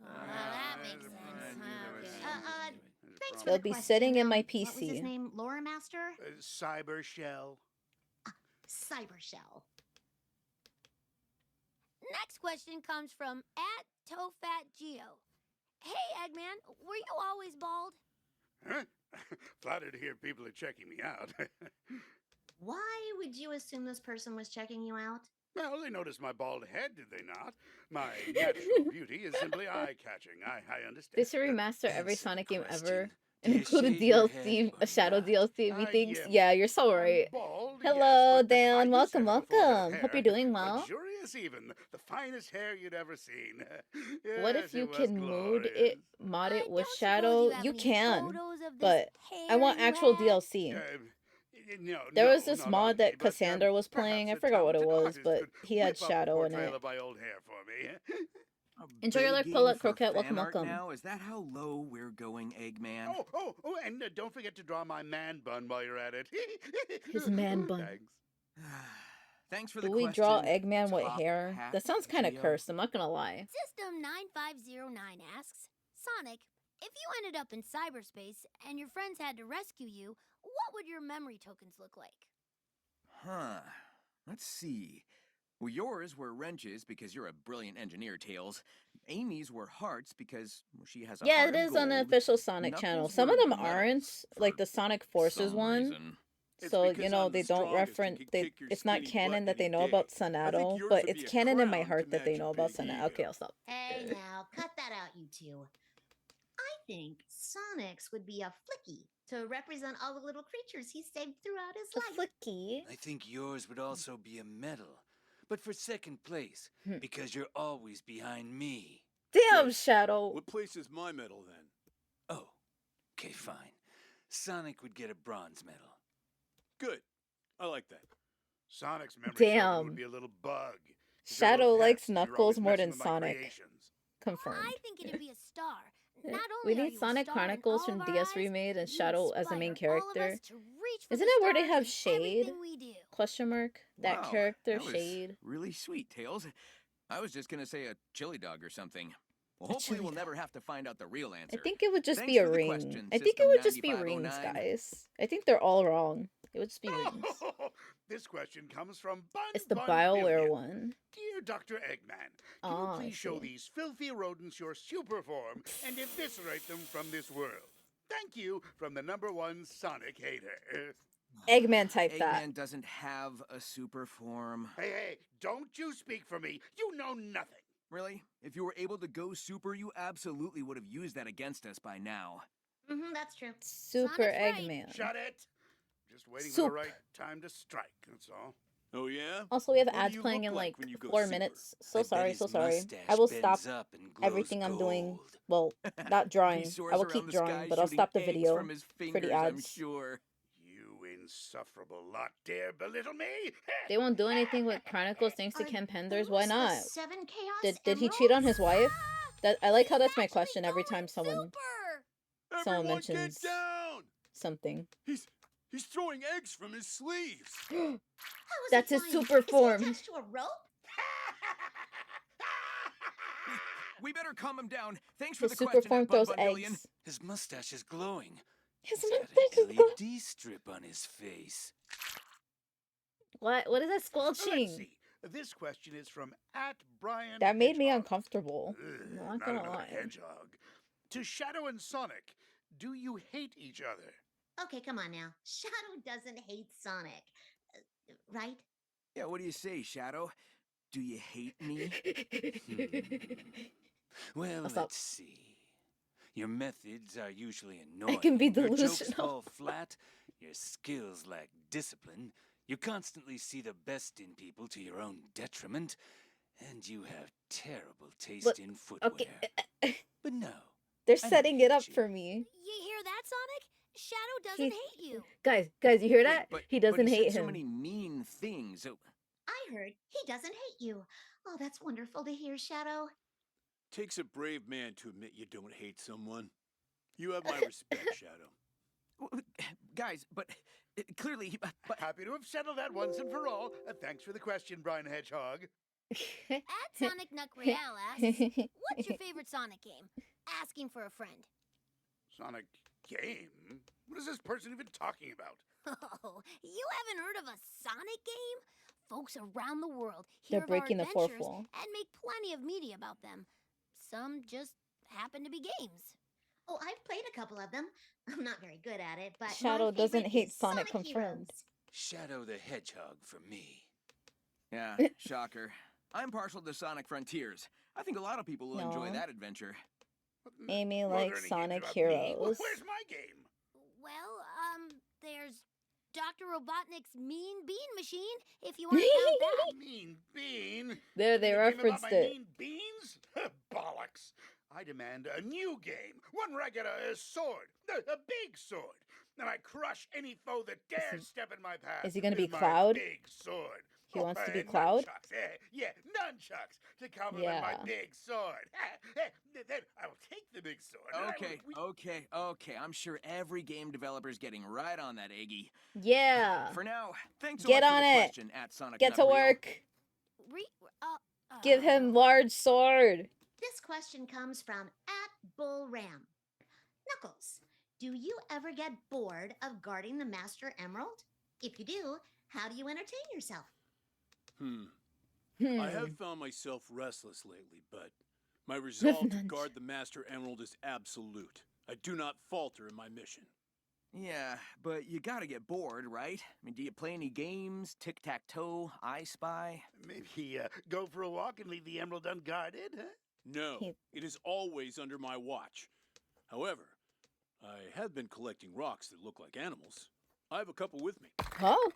That makes sense. Okay. Thanks for It'll the be question. sitting in my What was his PC. name? Lore Master? Cybershell. Cybershell. Next question comes from @TofatGeo. Hey, Eggman, were you always bald? Huh? Flattered to hear people are checking me out. Why would you assume this person was checking you out? Well, they noticed my bald head, did they not? My natural beauty is simply eye-catching. I understand. They should remaster every Answer the Sonic game ever question. and Do you include a shave your DLC, head a or Shadow not? DLC. Methinks, Yeah, yeah, you're so I'm right. bald, Hello, yes, but I Dan. used Welcome, to have a full head of welcome. Hope hair. you're doing well. Luxurious even. The finest hair you'd ever seen. What Yes, if you it was can mod it, glorious. mod I it with don't suppose Shadow? have You any can, photos of this but I hair want you actual had? DLC. No, There no, was this not mod on me, that but, Cassandra was playing. I perhaps a forgot what it talented was, artist but could he had whip up a Shadow in portrayal it. of my old hair for me. Enjoy your begging pull up for croquette. Welcome, fan art welcome. Now, is that how low we're going, Eggman? And don't forget to draw my man bun while you're at it. His man bun. Thanks. Thanks for the Do we question. draw Eggman with Top hair? Hat That sounds kind of Geo. cursed. I'm not gonna lie. System9509 asks, Sonic, if you ended up in cyberspace and your friends had to rescue you, what would your memory tokens look like? Huh. Let's see. Well, yours were wrenches because you're a brilliant engineer, Tails. Amy's were hearts because she has a Yeah, heart it of is on the gold. official Sonic Knuckles channel. Some were of them metals aren't, like for the Sonic Forces some one. reason. It's So because you know I'm they the don't strongest and reference. can They kick your it's not skinny canon butt that they any know day. about I think Sonato, yours but would it's be a canon in my crown to heart that they match know your about big Sonato. ego. Okay, I'll stop. Hey now, cut that out, you two. I think Sonic's would be a flicky to represent all the little creatures he saved throughout his A life. flicky. I think yours would also be a medal, but for second place, Hmm. because you're always behind me. Damn, Wait, Shadow. What place is my medal then? Oh, okay, fine. Sonic would get a bronze medal. Good. I like that. Sonic's memory Damn. token would be a little bug. He's a Shadow little likes pest, and you're Knuckles always more messing than with my Sonic. creations. Confirmed. I think it'd be a star. Yeah. Not We only are need you a Sonic star in Chronicles all from of our DS eyes, remade and you Shadow as the inspire main all of character. us to reach for Isn't the it where they stars have in Shade? everything we do. Question mark. That Wow, character that was Shade. really sweet, Tails. I was just gonna say a chili dog or something. Well, A hopefully chili we'll dog. never have to find out the real I answer. think it would just Thanks be a for the ring. question, I think it System would just be rings, 9509. guys. I think they're all wrong. It would just be rings. This question comes from Bun It's the Bun BioWare Billion. one. Dear Dr. Eggman, can Ah, you I please show see. these filthy rodents your super form and eviscerate them from this world? Thank you from the #1 Sonic hater. Eggman type that. Eggman doesn't have a super form. Hey, don't you speak for me. You know nothing. Really? If you were able to go super, you absolutely would have used that against us by now. Mm-hmm, that's true. Super Sonic's right. Eggman. Shut it. Just waiting for Soup. the right time to strike, that's all. Oh yeah? Also, we have What do ads you playing look in like like when you go 4 super? minutes. I So bet sorry, his so sorry. mustache I will bends stop up and glows everything I'm doing. gold. Well, not drawing. He soars I will around keep the drawing, sky but I'll shooting stop the eggs video from his for fingers, the I'm ads. sure. You insufferable lot dare belittle me? They won't do anything with Chronicles thanks to Are Ken Penders. those Why the not? 7 chaos Did he cheat on emeralds? his wife? That I like how that's my He's question every actually time going someone super. someone Everyone get mentions down! something. He's throwing eggs from his sleeves. How is That's he his flying? super Is he form. attached to a rope? We better calm him down. Thanks for His the super question, form at Bud throws Bundillion. eggs. His mustache is glowing. His He's got mustache an is glowing. LED strip on his face. What is that Let's squelching? see. This question is from @Brian. That made me Hedgehog. uncomfortable. Ugh, Not not gonna another lie. hedgehog. To Shadow and Sonic, do you hate each other? Okay, come on now. Shadow doesn't hate Sonic. Right? Yeah, what do you say, Shadow? Do you hate me? Well, What's up? let's see. Your methods are usually annoying. can be Your jokes delusional. fall flat. Your skills lack discipline. You constantly see the best in people to your own detriment. And you have terrible taste But- in footwear. Okay, But no. they're I don't setting it hate up you. for me. You hear that, Sonic? Shadow doesn't He- hate you. Guys, you hear Wait, that? but, He but doesn't he hate said him. so many mean things. I heard he doesn't hate you. Oh, that's wonderful to hear, Shadow. Takes a brave man to admit you don't hate someone. You have my respect, Shadow. Guys, but clearly, but Happy to have settled that once and for all. Thanks for the question, Brian Hedgehog. Sonic Real asks, "What's your favorite Sonic game?" Asking for a friend. Sonic game? What is this person even talking about? Oh, you haven't heard of a Sonic game? Folks around the world They're hear of breaking our the fourth adventures wall. and make plenty of media about them. Some just happen to be games. Oh, I've played a couple of them. I'm not very good at it, but Shadow my doesn't favorite hate is Sonic Sonic confirmed. Heroes. Shadow the Hedgehog for me. yeah, shocker. I'm partial to Sonic Frontiers. I think a lot of people will enjoy No. that adventure. Amy Well, are there likes any games Sonic about me? Heroes. Where's my game? Well, there's Dr. Robotnik's Mean Bean Machine, if you want to count that. Mean bean? There, they You mean a game about referenced my it. mean beans? Bollocks. I demand a new game. One where I get a sword, a big sword. And I crush any foe that dares step in my path. is he gonna be with my Cloud? Big sword. He wants to be and Cloud? Nunchucks. Yeah, nunchucks to complement my Yeah. big sword. Then I will take the big sword. and I will- Okay. I'm sure every game developer's getting right on that, Iggy. Yeah. For now, thanks so Get much on for the it. question at Sonic Get to Nut Reel. work. Give him large sword. This question comes from @BullRam. Knuckles, do you ever get bored of guarding the Master Emerald? If you do, how do you entertain yourself? I have found myself restless lately, but my resolve to guard the Master Emerald is absolute. I do not falter in my mission. Yeah, but you gotta get bored, right? I mean, do you play any games? Tic-tac-toe? I Spy? Maybe go for a walk and leave the emerald unguarded, huh? No, He- it is always under my watch. However, I have been collecting rocks that look like animals. I have a couple with me. Oh,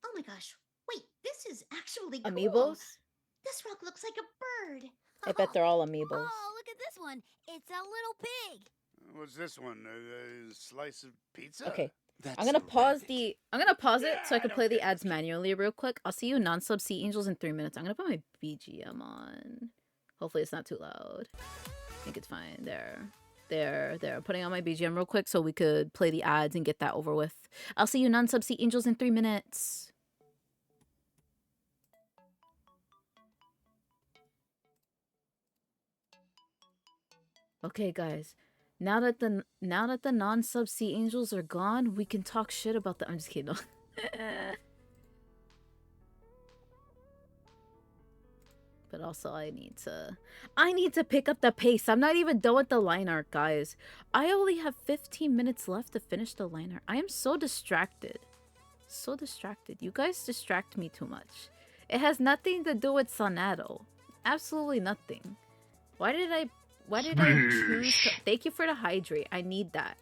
Oh my gosh. Wait, this is actually cool. amiibos? This rock looks like a bird. I bet they're all amiibos. Oh, look at this one. It's a little pig. What's this one? A slice of pizza? Okay. That's I'm gonna a pause rabbit. I'm gonna pause it so I Yeah, can I play don't the care. ads manually real quick. I'll see you non-sub Sea Angels in 3 minutes. I'm gonna put my BGM on. Hopefully it's not too loud. I think it's fine. There. I'm putting on my BGM real quick so we could play the ads and get that over with. I'll see you non-sub Sea Angels in 3 minutes. Okay, guys. Now that the non-sub Sea Angels are gone, we can talk shit about the. I'm just kidding. But also, I need to pick up the pace. I'm not even done with the line art, guys. I only have 15 minutes left to finish the line art. I am so distracted. So distracted. You guys distract me too much. It has nothing to do with Sonato. Absolutely nothing. Why did I choose to... Thank you for the hydrate. I need that.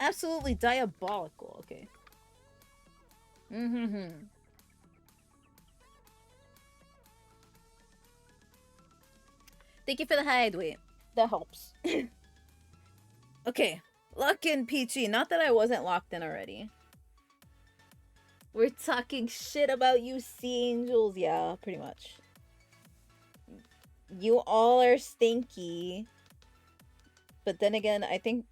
Absolutely diabolical. Okay. Thank you for the hydrate. That helps. Okay. Lock in, Peachy. Not that I wasn't locked in already. We're talking shit about you, sea angels. Yeah, pretty much. You all are stinky. But then again, I think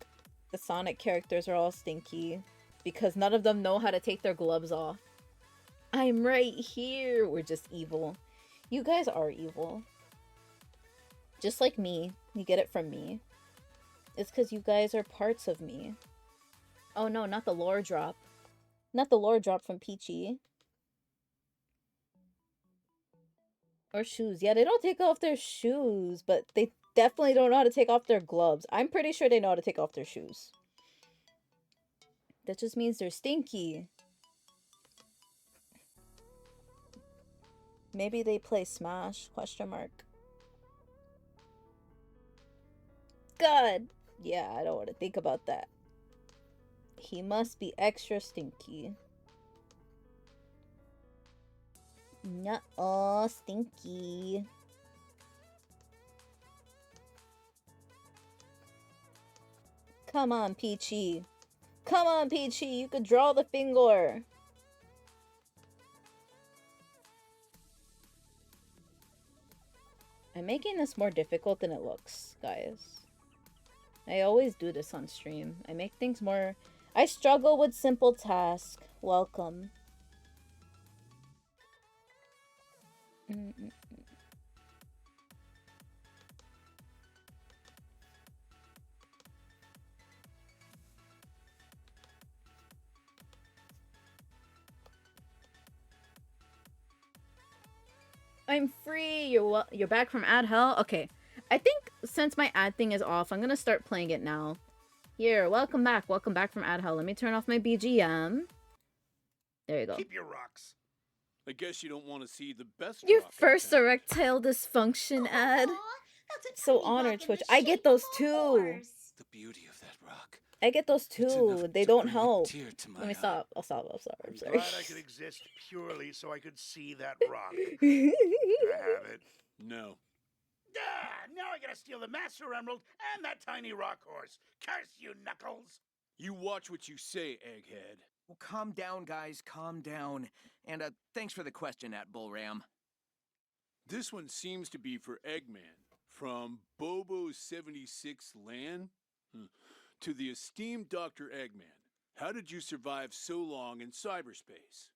the Sonic characters are all stinky. Because none of them know how to take their gloves off. I'm right here. We're just evil. You guys are evil. Just like me. You get it from me. It's because you guys are parts of me. Oh no, not the lore drop. Not the lore drop from Peachy. Or shoes. Yeah, they don't take off their shoes, but they definitely don't know how to take off their gloves. I'm pretty sure they know how to take off their shoes. That just means they're stinky. Maybe they play Smash? Question mark. God. Yeah, I don't want to think about that. He must be extra stinky. Nuh-uh, stinky. Come on, Peachy. Come on, Peachy. You could draw the finger. I'm making this more difficult than it looks, guys. I always do this on stream. I make things more... I struggle with simple tasks. Welcome. I'm free. You're back from ad hell. Okay. I think since my ad thing is off, I'm gonna start playing it now. Here, welcome back. Welcome back from ad hell. Let me turn off my BGM. There you go. Keep your rocks. I guess you don't want to see the best. Your rock in first town. erectile dysfunction ad. Aw, that's a So tiny honored, rock in Twitch. the I shape get those of a too. horse. The beauty of that rock. I get those It's enough too. They to don't bring a help. tear to my Let me eye. stop. I'll stop. I'm sorry. I'm I'm sorry. glad I could exist purely so I could see that rock. Can I have it? No. Ah, now I gotta steal the Master Emerald and that tiny rock horse. Curse you, Knuckles! You watch what you say, Egghead. Well, calm down, guys. Calm down. And thanks for the question, at Bullram. This one seems to be for Eggman. From Bobo76 Lan to the esteemed Dr. Eggman. How did you survive so long in cyberspace?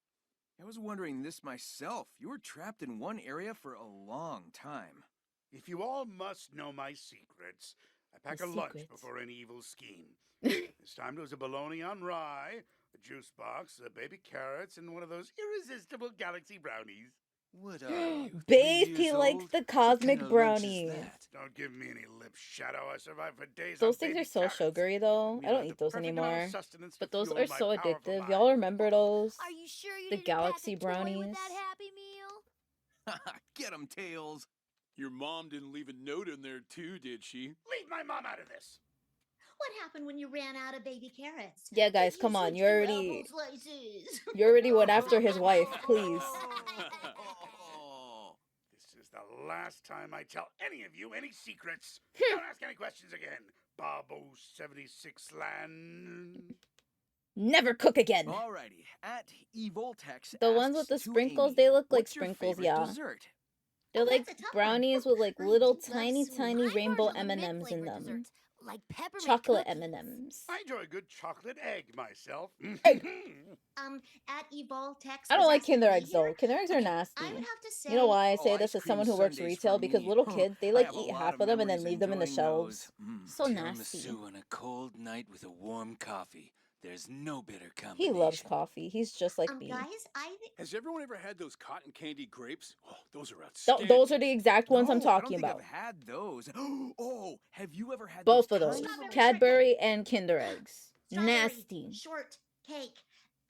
I was wondering this myself. You were trapped in one area for a long time. If you all must know my secrets, I pack The a lunch secrets. before any evil scheme. This time there was a bologna on rye, a juice box, baby carrots, and one of those irresistible galaxy brownies. What are you? 3 Babe, he years likes old? the What cosmic kind of lunch is brownies. that? Don't give me any lip shadow. I survived for days Those on things baby are so carrots. sugary, though. I Meal don't had eat the those perfect amount of anymore. sustenance to But those fuel are my so powerful addictive. mind. Y'all remember those? Are you sure you The didn't galaxy pack a toy with brownies. that Happy Meal? Get 'em, Tails. Your mom didn't leave a note in there too, did she? Leave my mom out of this. What happened when you ran out of baby carrots? Yeah, guys, You come on. switched You to already... apple slices. You already went after his wife, please. Oh. This is the last time I tell any of you any secrets. Hmm. Don't ask any questions again. Bobo76 Land. Never cook again. Alrighty, at Evoltex. The ones with the asks to sprinkles, Amy, they look like "What's your sprinkles, favorite yeah. Dessert? They're Oh, like that's a tough one. brownies with like I little do love tiny, sweets. tiny I'm rainbow partial to mint M&Ms in flavored them. desserts, like peppermint Chocolate cookies. M&Ms. I enjoy a good chocolate egg myself. At Evoltex. I don't like Kinder Eggs Eggs though. Kinder Eggs are nasty. I would have to say. You know why I say Oh, this ice as someone cream who works sundaes retail? for Because me. little Huh. kids, they I like have a eat lot half of of them and then memories leave them in the enjoying shelves. those. Mm. So nasty. Tiramisu on a cold night with a warm coffee. There's no better He combination. loves coffee. He's just like me. Guys, I think. Has everyone ever had those cotton candy grapes? Oh, those are Th- outstanding. those are the exact ones I'm No, talking I don't about. think I've had those. Oh, have you ever had Both those of those. tiny Strawberry Cadbury and Kinder Eggs. Strawberry Nasty. Shortcake.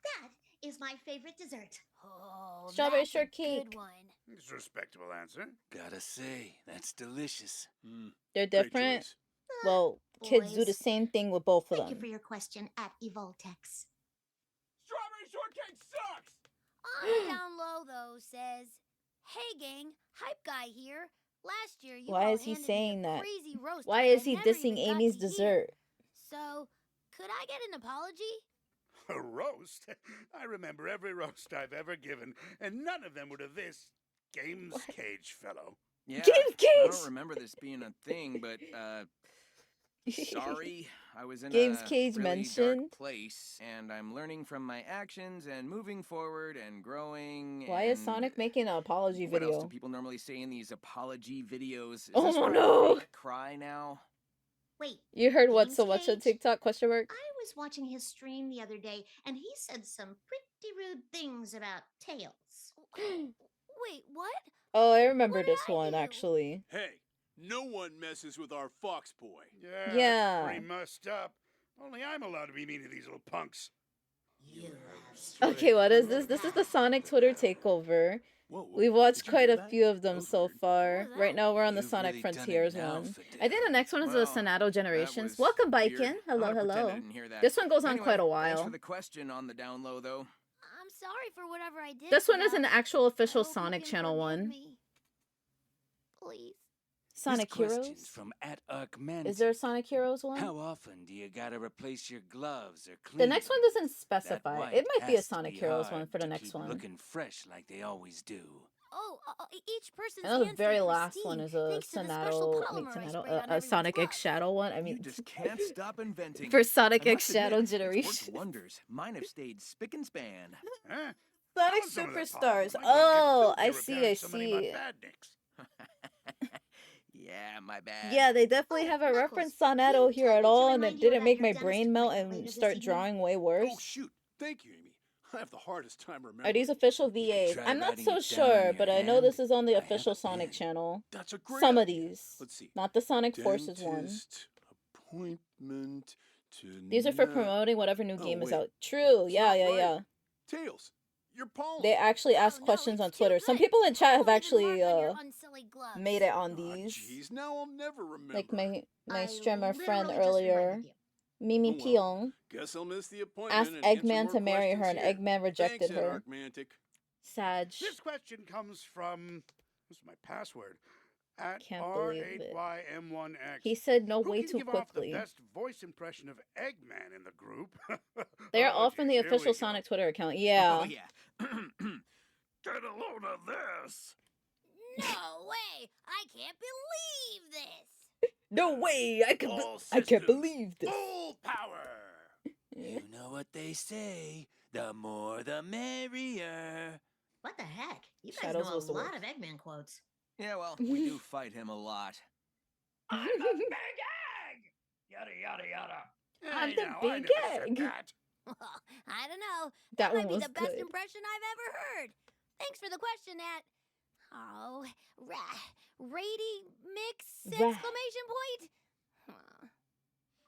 That is my favorite dessert. Oh, Strawberry that's a shortcake. good one. It's a respectable answer. Gotta say, that's delicious. Mm, They're great different. choice. Well, kids do the Boys. same thing with both of Thank you them. for your question at Evoltex. Strawberry shortcake sucks! On down low though says, "Hey gang, hype guy here. Last year you Why all is he handed me saying a that? crazy roast Why that is I he never dissing even got Amy's to hear. dessert? So, Could I get an apology? A roast? I remember every roast I've ever given, and none of them were to this Games Cage fellow. Yeah, Games I Cage! don't remember this being a thing, but sorry, I was in Games a Cage really mentioned? dark place, and I'm learning from my actions and moving forward and growing. Why is and Sonic making an apology what else do video? people normally say in these apology videos? Is Oh this where I no! fake cry now? Wait, You heard what Games so much on Cage? TikTok? Question mark. I was watching his stream the other day, and he said some pretty rude things about tails. Wait, what? Oh, I remember What did this I one do? actually. Hey, no one messes with our fox boy. Yeah, Yeah. that's pretty messed up. Only I'm allowed to be mean to these little punks. Okay, what is this? This is the Sonic Twitter takeover. Whoa, We've watched did you quite hear a that? few of them That was so weird. far. What was Right that? now we're on the You've Sonic really done it Frontiers now, one. Fidel. I think the next one is the Well, Sonato Generations. That was Welcome, weird. Baiken. Hello, I'm gonna pretend hello. I didn't hear that. This one goes on Anyway, quite a Thanks while. for the question on the down low, though. I'm sorry for whatever I did. This one is an Snout. actual official I hope you Sonic can channel forgive one. me. Please. Sonic This question's Heroes? from @Archmantic. Is there a Sonic Heroes one? How often do you gotta replace your gloves or clean The next one them? doesn't That specify. white It might be a has to Sonic be Heroes hard one for the to next keep one. looking fresh like they always do. Oh, each person's I know the hands very stay last one pristine is a thanks to the special Sonato, I mean polymer I Sonato, sprayed on a everyone's Sonic X gloves. Shadow one. I You mean, just can't stop inventing. for Sonic I X must Shadow admit, It's Generation. worked wonders. Mine have stayed spick and span. Huh? Sonic Found some of that Superstars. pollen. Might go and get Oh, food I to see, repair I so many of my see. badniks. Yeah, my bad. Yeah, they definitely Oh, have a Knuckles, reference can Sonato you here tell at me to all, and remind it you didn't about make your my dentist brain melt appointment and later this start evening? drawing way worse. Oh, shoot. Thank you, Amy. I have the hardest time remembering. Are these official You could VAs? try I'm not writing so it down on sure, your but I know hand. this is on the I have official a Sonic pen. channel. That's a great Some of idea. these. Let's see. Not the Sonic Forces one. Dentist appointment to These are for promoting whatever new Oh, game is wait. out. True, It's yeah, not yeah, right. yeah. Tails, your pollen. They actually ask Oh, no, questions it's on too Twitter. Some good. people in chat I have won't even actually mark on your unsilly gloves. made it on Aw, these. jeez, now I'll never remember. Like my I streamer friend literally just earlier, reminded you. Mimi Oh, well. Pyong, Guess I'll miss the appointment asked and answer Eggman more to marry her, and questions here. Eggman rejected Thanks, her. Archmantic. Sag. This question comes from, this is my password, at Can't believe it. R8YM1X. He said no Who way can too give off the quickly. best voice impression of Eggman in the group? They are Oh, all from the geez, here we official go. Sonic Twitter account. Yeah. Oh, yeah. Get a load of this. No way! I can't believe this! No way! I All can't systems believe this. Full power! You know what they say. The more the merrier. What the heck? You guys Shadows know a was the lot worst. of Eggman quotes. Yeah, well, we do fight him a lot. I'm a big egg! Yada, yada, yada. I'm Hey, the now, I big never said egg. that. I don't know. That might one be was the best good. impression I've ever heard. Thanks for the question, Nat. Oh, Rady Mix! Rah. Exclamation point. Huh.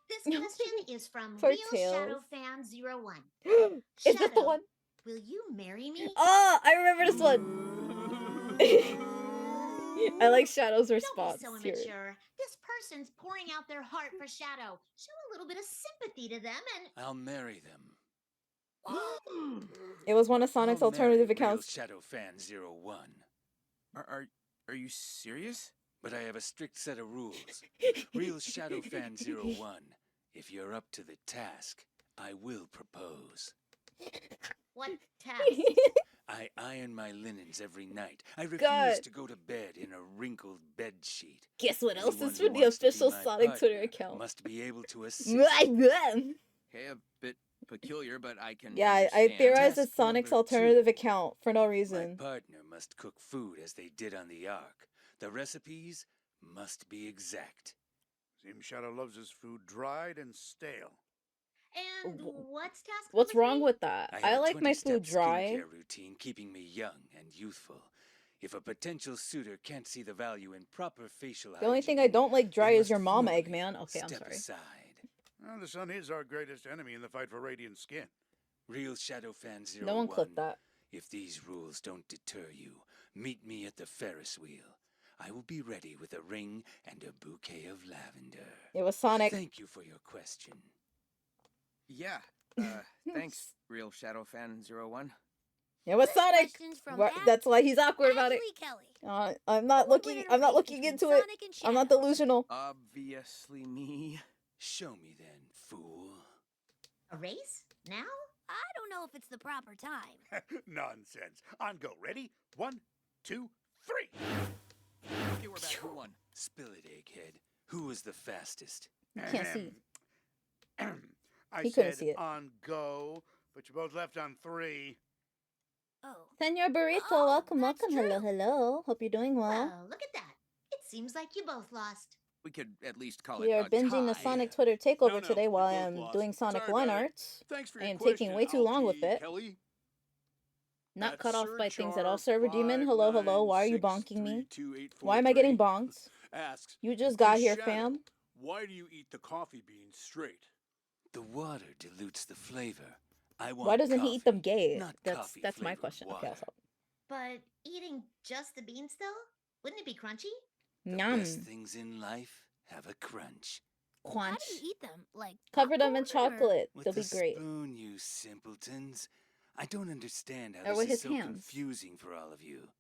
This question is from For Real Tails. Shadow Fan 01. Is this the Shadow, one? Will you marry me? Oh, I remember this one. I like Shadow's response Don't be so here. immature. This person's pouring out their heart for Shadow. Show a little bit of sympathy to them and I'll marry them. It was one of Sonic's I'll alternative marry Real accounts. Shadow Fan 01. Are you serious? But I have a strict set of rules. Real Shadow Fan 01. If you're up to the task, I will propose. what task? I iron my linens every night. I refuse God. to go to bed in a wrinkled bed sheet. Guess what else Anyone is who from the wants to be official my Sonic Twitter partner account? Must be able to assist. Okay, a bit peculiar, but I can Yeah, I understand. theorized it's Task Sonic's number alternative 2. account for no My reason. partner must cook food as they did on the Ark. The recipes must be exact. Seems Shadow loves his food dried and stale. And what's task What's number wrong 3? with that? I I have a like my 20-step food dry. skincare routine keeping me young and youthful. If a potential suitor can't see the value in proper facial The only thing I hygiene, don't like they dry is must your mama, formally Eggman. Okay, I'm step sorry. aside. Well, the sun is our greatest enemy in the fight for radiant skin. Real Shadow Fan 01. No one clipped that. If these rules don't deter you, meet me at the Ferris wheel. I will be ready with a ring and a bouquet of lavender. It was Sonic. Thank you for your question. Yeah. Thanks, Real Shadow Fan 01. It was This Sonic. question's from That's why he's awkward about it. Ashley Kelly. I'm not What looking. would I'm not it looking be into between it. Sonic and I'm not Shadow? delusional. Obviously me. Show me then, fool. A race? Now? I don't know if it's the proper time. Nonsense. On go. Ready? 1, 2, 3. Okay, we're back. Who won? Spill it, Egghead. Who was the fastest? You can't see. I He couldn't said see it. on go, but you both left on 3. Oh. Senor Burrito, Oh, welcome, that's welcome. Hello, true. hello. Hope you're doing well. Well, look at that. It seems like you both lost. We could at least call We it are a binging the tie. Sonic Twitter takeover No, today we while I both am lost. doing Sonic Sorry 1 about it. arts. Thanks for I your am taking question, way too long with Algie it. Kelly. Not That's cut off by things at all. Sir Server demon, hello, hello. Why are you bonking me? 596328843 Why am I getting bonked? Asks, You just got "To here, Shadow, fam. why do you eat the coffee beans straight? The water dilutes the flavor. I want Why doesn't he eat them coffee, gay? not That's my coffee-flavored question. Okay, I'll water. stop. But eating just the beans, though? Wouldn't it be crunchy? The Yum. best things in life have a crunch. How Quanch. do you eat them? Like Cover them in popcorn or- chocolate. With They'll the be great. spoon, you simpletons. I don't understand how Or with this is his so hands. confusing for all of you.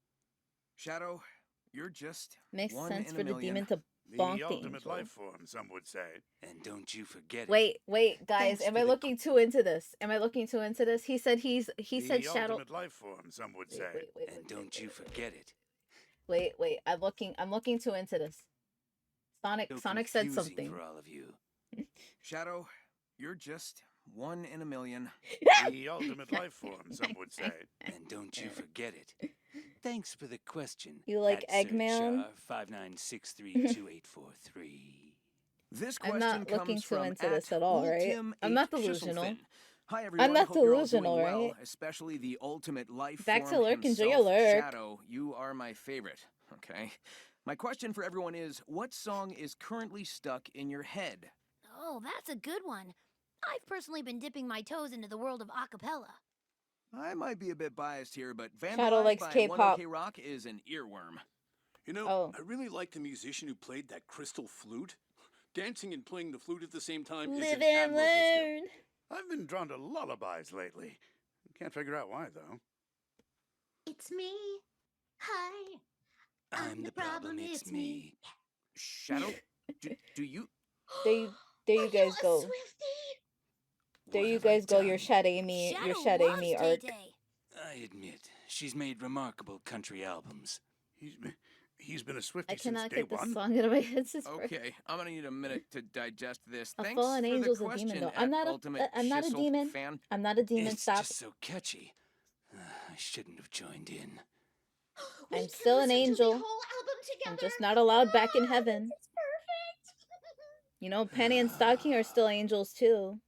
Shadow, you're just Makes one sense in for a the million. demon to The bonk the ultimate angel. life form, some would say. And don't you forget it. Wait, guys. Thanks Am for I the looking too into this? Am I looking too into this? He said he The said Shadow. ultimate life form, some would say. And don't you forget it. Wait. I'm looking too into this. Sonic So said confusing something. for all of you. Shadow, you're just one in a million. The ultimate life form, some would say. And don't you forget it. Thanks for the question. You like at Eggman? 59632843. This I'm question not looking comes too from into this at all, right? Ultim I'm not H. delusional. Schisselfin. Hi everyone. not Hope you're all delusional, doing well, right? especially the ultimate life Back form to lurk, enjoy your himself, lurk. Shadow. You are my favorite. Okay. My question for everyone is, what song is currently stuck in your head? Oh, that's a good one. I've personally been dipping my toes into the world of acapella. I might be a bit biased here, but Shadow Vandalize likes by K-pop. 1OK Rock is an earworm. You know, Oh. I really like the musician who played that crystal flute. Dancing and playing the flute at the same time is Live an and admirable skill. learn. I've been drawn to lullabies lately. Can't figure out why, though. It's me. Hi. I'm the problem, it's me. Shadow, do you... There you Are guys you go. a Swiftie? There What you have I guys go. Your done? Shadow me. Your Shadow me arc. Tay-Tay. I admit, she's made remarkable country albums. He's been a Swiftie I since cannot day get this one. song out of my head. This is Okay, I'm gonna need a minute to digest this. A Thanks fallen for angel's the a question, demon, though. at I'm not Ultimate I'm not a Schisel demon. Fan. I'm not a demon. It's Stop. just so catchy. I shouldn't have joined in. We I'm can still an listen to angel. the whole album I'm together. just not allowed back in Ah, heaven. This is perfect. You know, Penny and Stocking are still angels too.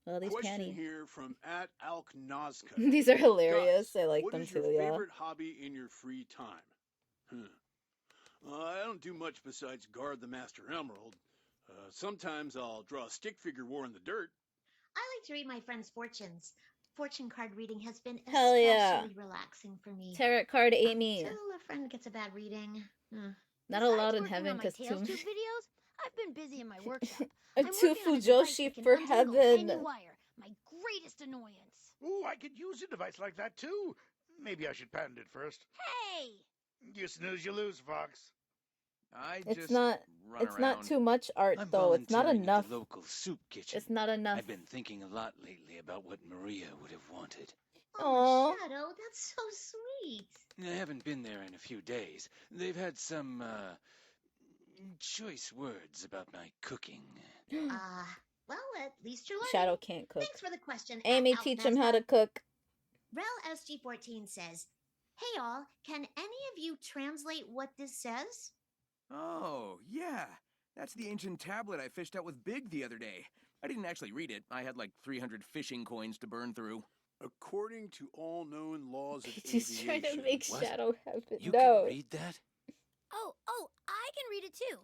Well, at least Question Penny. here from @AlkNazca. These are hilarious. Guys, I like what them is your too. Yeah. favorite hobby in your free time? I don't do much besides guard the Master Emerald. Sometimes I'll draw a stick figure war in the dirt. I like to read my friends' fortunes. Fortune card reading has been Hell yeah. especially relaxing for me. Tarot card Amy. Until a friend gets a bad reading. Not Besides allowed in working heaven on my because Tails too Tube videos, I've been busy in my workshop. A I'm working on a Tufu device Joshi that can for untangle heaven. any wire, my greatest annoyance. Ooh, I could use a device like that, too. Maybe I should patent it first. Hey! You snooze, you lose, Fox. I It's just not. run It's around. not too much art I'm though. It's not volunteering enough. at the local soup kitchen. It's not enough. I've been thinking a lot lately about what Maria would have wanted. Oh, Aw. Shadow, that's so sweet. I haven't been there in a few days. They've had some, choice words about my cooking. Well, at least you're learning. Shadow can't cook. Thanks for the question. Amy, Al teach him how to cook. Rel SG14 says, "Hey all, can any of you translate what this says?" Oh, yeah. That's the ancient tablet I fished out with Big the other day. I didn't actually read it. I had like 300 fishing coins to burn through. According to all known laws of He's trying to aviation, make What? Shadow happen. You No. can read that? Oh, I can read it too.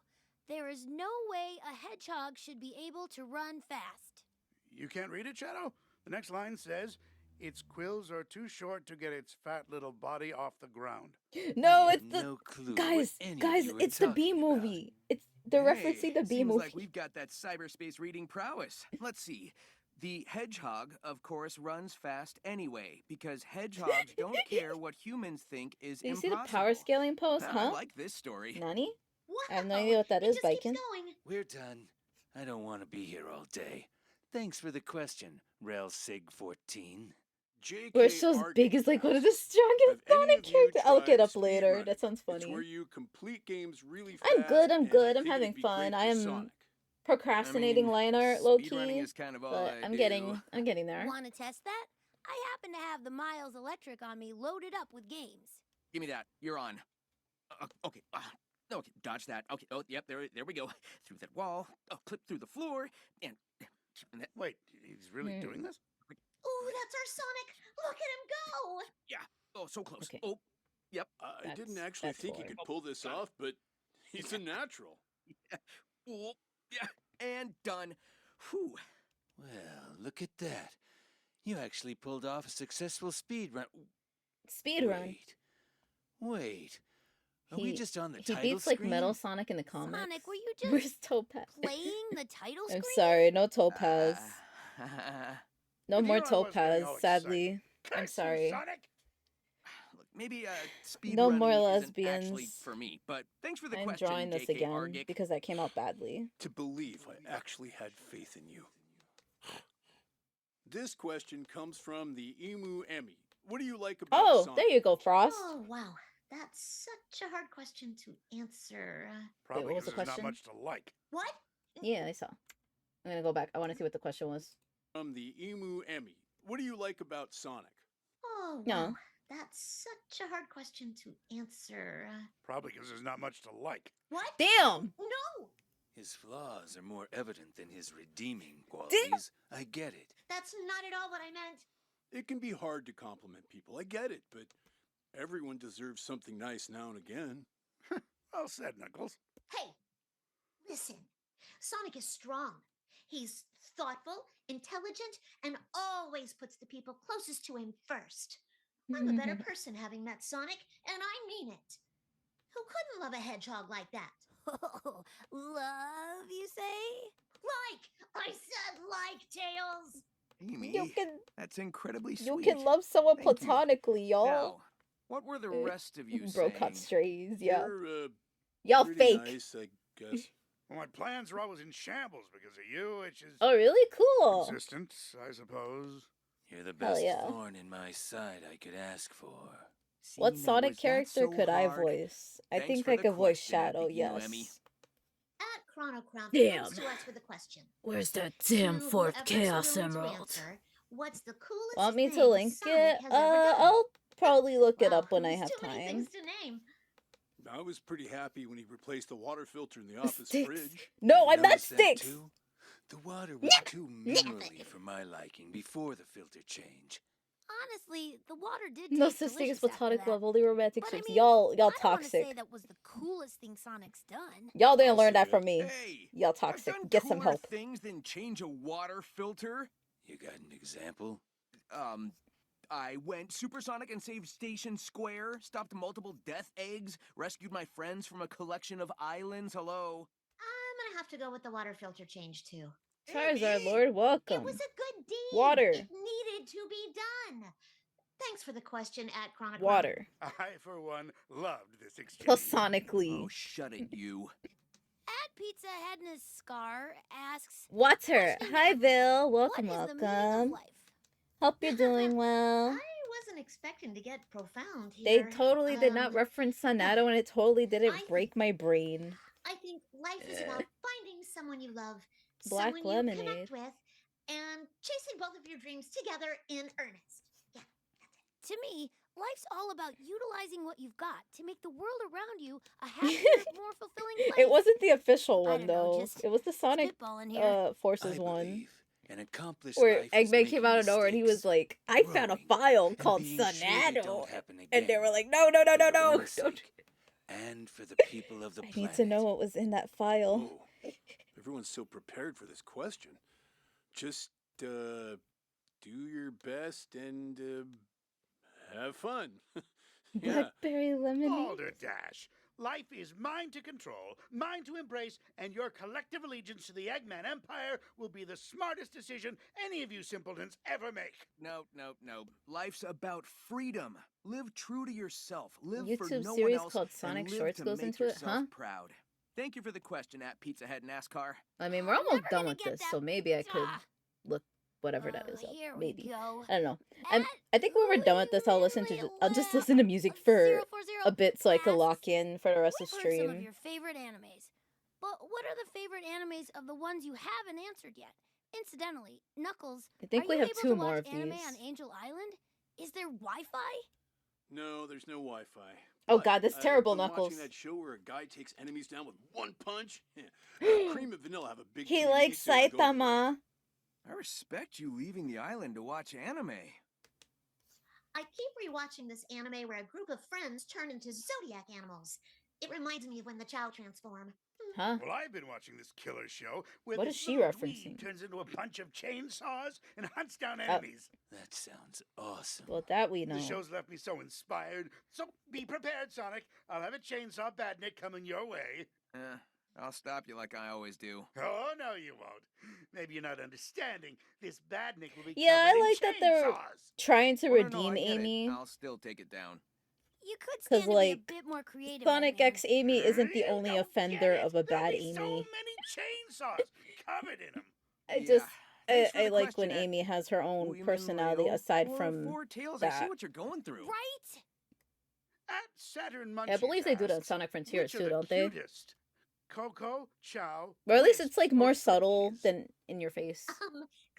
There is no way a hedgehog should be able to run fast. You can't read it, Shadow? The next line says, its quills are too short to get its fat little body off the ground. No, I it's had the no clue guys. what any of Guys, you were it's the B talking about. movie. It's they're referencing the B seems movie. like we've got that cyberspace reading prowess. Let's see. The hedgehog, of course, runs fast anyway, because hedgehogs don't care what humans think is Do you see impossible. the power scaling post, I huh? like this story. Nani? Wow, I have no idea what that it is, just keeps Biken. going. We're done. I don't want to be here all day. Thanks for the question, Relsig14. JK Where it's so big is like one of the strongest Have any Sonic of you characters. I'll get tried up later. speedrunning? That sounds It's funny. where you complete games really fast. I'm good. I'm and good. I I'm think having it'd be fun. great I for am Sonic. procrastinating line art low speedrunning key, is kind of all but I I'm do. getting there. Want to test that? I happen to have the Miles Electric on me loaded up with games. Give me that. You're on. Okay. Okay. Dodge that. Okay. Oh, yep. There we go. Through that wall. Clip through the floor. And that. Wait, he's really doing this? Ooh, that's our Sonic. Look at him go. Yeah. Oh, so close. Okay. Oh. Yep. I didn't actually that's think he forward. could pull this off, but he's a natural. Yeah. Oh, yeah. And done. Whew. Well, look at that. You actually pulled off a successful speed run. Speedrun. Wait. Are we just on the He title beats like screen? Metal Sonic in the comics. Sonic, were you just Where's Topaz? playing the title screen? I'm sorry, no Topaz. No But more here I was getting Topaz, all sadly. excited. I'm Curse you, sorry. Sonic! Look, maybe speed No running more isn't actually lesbians. for me, but thanks for the I'm question, drawing this JK again Argic. because that came out badly. To believe I actually had faith in you. This question comes from the Emu Emmy. What do you like about Oh, Sonic? there you go, Frost. Oh, wow. That's such a hard question to answer. Probably what was the 'cause there's not question? much to like. What? Yeah, I saw. I'm gonna go back. I want to see what the question was. From the Emu Emmy. What do you like about Sonic? Oh, No. wow. That's such a hard question to answer. Probably because there's not much to like. What? Damn! No! His flaws are more evident than his redeeming qualities. I get it. That's not at all what I meant. It can be hard to compliment people. I get it, but everyone deserves something nice now and again. Well said, Knuckles. Hey, listen. Sonic is strong. He's thoughtful, intelligent, and always puts the people closest to him first. I'm a better person having met Sonic, and I mean it. Who couldn't love a hedgehog like that? Love, you say? I said like, Tails. Amy, You can that's incredibly sweet. you can love someone Thank you. platonically, y'all. Now, what were the rest of you Bro saying? cut strays, yeah. You're, Y'all pretty fake. nice, I guess. Well, my plans are always in shambles because of you, which is Oh, really? Cool. consistent, I suppose. You're the Hell best yeah. thorn in my side I could ask for. See, What now, Sonic was that character so could I hard? voice? I Thanks think for I the could voice question at Shadow, the yes. Emmy. At Chronocrown Damn. comes to us with a question. Where's that To whoever's willing to answer, what's the coolest Want me thing to link Sonic it? has ever done? I'll probably look it Wow, up when I there's have too many time. things to name. I was pretty happy when he replaced the water filter in the office Sticks. fridge. No, You I'm not notice that Sticks. too? The water was too minerally for my liking before the filter change. Honestly, the water did No taste such thing as delicious after platonic that. love, only romantic But I ships. mean, Y'all I don't wanna toxic. say that was the coolest thing Sonic's done. Y'all didn't I'll learn say that it. from me. Hey, Y'all I've toxic. done Get some cooler help. things than change a water filter. You got an example? I went supersonic and saved Station Square, stopped multiple death eggs, rescued my friends from a collection of islands. Hello. I'm gonna have to go with the water filter change too. Charizard Amy! Lord, It welcome. was a good deed. Water. It needed to be done. Thanks for the question at Chronocrown. Water. I, for one, loved this exchange. Platonically. Oh, shut it, you. At Pizza Headness Scar asks, Water. Question Hi, number Bill. what Welcome, is the meaning of welcome. life? Hope you're doing well. I wasn't expecting to get profound They here. totally did not reference Sonato, and it totally didn't I break my brain. I think life is about finding someone you love, Black someone lemonade. you connect with, and chasing both of your dreams together in earnest. Yeah. To me, life's all about utilizing what you've got to make the world around you a happier, more fulfilling place. It wasn't the official I one, don't know, though. just It was the Sonic spitballing here. Forces I one. believe an accomplished Where life is Eggman came making out of nowhere and he was mistakes, like, I found a growing, file and called being sure they Sonato. don't happen And they again. were like, no, no, no, For no, your no. own Don't. sake, and for the people of the I planet. need to know what was in that file. Oh, everyone's so prepared for this question. Just do your best and have fun. Yeah. Blackberry lemonade. Balderdash. Life is mine to control, mine to embrace, and your collective allegiance to the Eggman Empire will be the smartest decision any of you simpletons ever make. No. Life's about freedom. Live true to yourself. Live for YouTube no one series else. called and Sonic live Shorts to goes make into it, yourself huh? proud. Thank you for the question at Pizza Head NASCAR. I mean, we're I'm almost never done gonna with get this, that so maybe I could pizza. look whatever that is up. Here Maybe. we go. I don't know. At I think when we're done with this, I'll just listen to music for a bit so I can lock in for the rest of We've heard some of stream. your favorite animes. But what are the favorite animes of the ones you haven't answered yet? Incidentally, Knuckles, I think are we you have able 2 to more watch of anime these. on Angel Island? Is there Wi-Fi? No, there's no Wi-Fi. Oh But god, that's I've terrible, been Knuckles. watching that show where a guy takes enemies down with one punch. Cream and Vanilla have a big He TV, likes so we go over there. Saitama. I respect you leaving the island to watch anime. I keep rewatching this anime where a group of friends turn into zodiac animals. It reminds me of when the Chow transform. Huh? Well, I've been watching this killer show where What this is she little referencing? dweeb turns into a bunch of chainsaws and hunts down enemies. That sounds awesome. Well, that we know. The show's left me so inspired. So be prepared, Sonic. I'll have a chainsaw badnik coming your way. I'll stop you like I always do. Oh, no, you won't. Maybe you're not understanding. This badnik will be Yeah, I covered in like that they're chainsaws. trying to Oh, no, redeem I get it. Amy. I'll still take it down. You could 'Cause, stand to be like, a bit more creative. Sonic Red X Amy isn't the You only don't offender get it. of a There'll bad be so Amy. many chainsaws covered in them. I just Thanks for I the like question, when Ed. Amy has her own Women personality Leo, aside or from Four Tails. I see that. what you're going through. Right? At Saturn Munchies I believe they do that in asks, Sonic Frontiers which are too, the don't they? cutest? Coco, Chow, Or at least Wisp, it's like or more subtle Flickies? than in your face.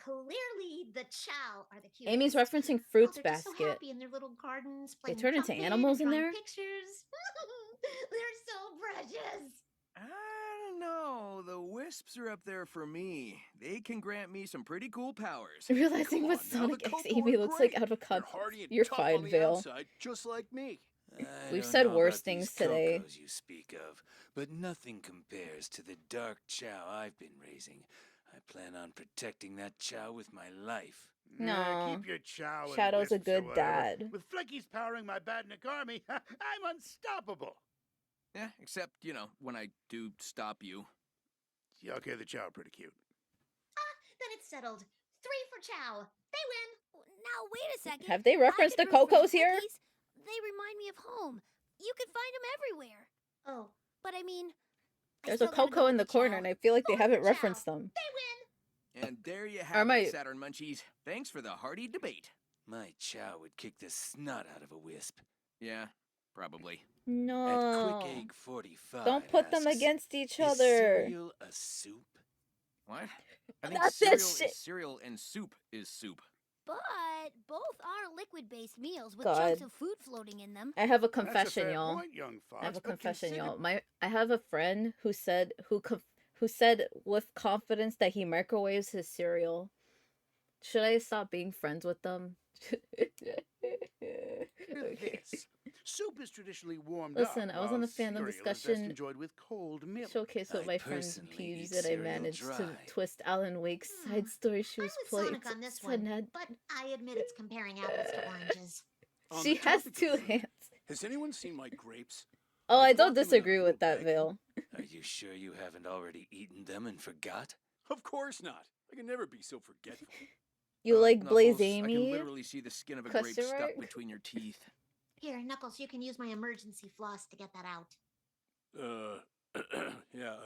Clearly the Chow are the cutest. Amy's referencing Oh, Fruits they're just so Basket. happy in their little gardens. They playing turn into trumpet animals and in drawing there? Pictures. They're so precious. I don't know. The wisps are up there for me. They can grant me some pretty cool powers. Realizing Come what on now, Sonic the X Coco Amy are looks great. like out of They're context. hardy and You're tough fine, on the Vale. outside, just like me. I We've don't said know worse about things these today. Cocos you speak of, but nothing compares to the dark Chow I've been raising. I plan on protecting that Chow with my life. No. Keep your Chow and Shadow's a Wisps or good whatever. dad. With Flickies powering my badnik army, I'm unstoppable. Yeah, except, when I do stop you. Yeah, okay, the Chow are pretty cute. Then it's settled. 3 for Chow. They win. Now wait a second. Have they I referenced the could root for Cocos here? Flickies. They remind me of home. You can find them everywhere. Oh, But I mean, I There's a still gotta go Coco with in the corner, Chow. and I feel like they Go with haven't the Chow. referenced them. they win. And there you Or have my- it, Saturn Munchies. Thanks for the hearty debate. My Chow would kick the snot out of a wisp. Yeah, probably. At No. Quick Egg 45 Don't put them asks, against each "Is other. cereal a soup?" What? I think Not cereal this is shit. cereal and soup is soup. But both are liquid-based meals with God. chunks of food floating in them. I have a That's a confession, fair y'all. point, young Fox, I have a but confession, consider- y'all. I have a friend who said who said with confidence that he microwaves his cereal. Should I stop being friends with them? Okay. This. Soup is traditionally warmed Listen, up. I was while on a fandom cereal is best discussion enjoyed with cold milk. Showcase with I my friend personally Peeves eat that I cereal managed to dry. twist Alan Wake's side story she I'm was with playing. Sonic on this to one, Ned. but I admit it's comparing apples to oranges. On She the has topic of 2 food, hands. Has anyone seen my grapes? Oh, I I don't plucked them in a disagree with little that, bag. Vale. Are you sure you haven't already eaten them and forgot? Of course not. I can never be so forgetful. You like Blaze Knuckles, I can Amy? literally see the skin of a Question grape stuck mark? between your teeth. Here, Knuckles, you can use my emergency floss to get that out. Yeah,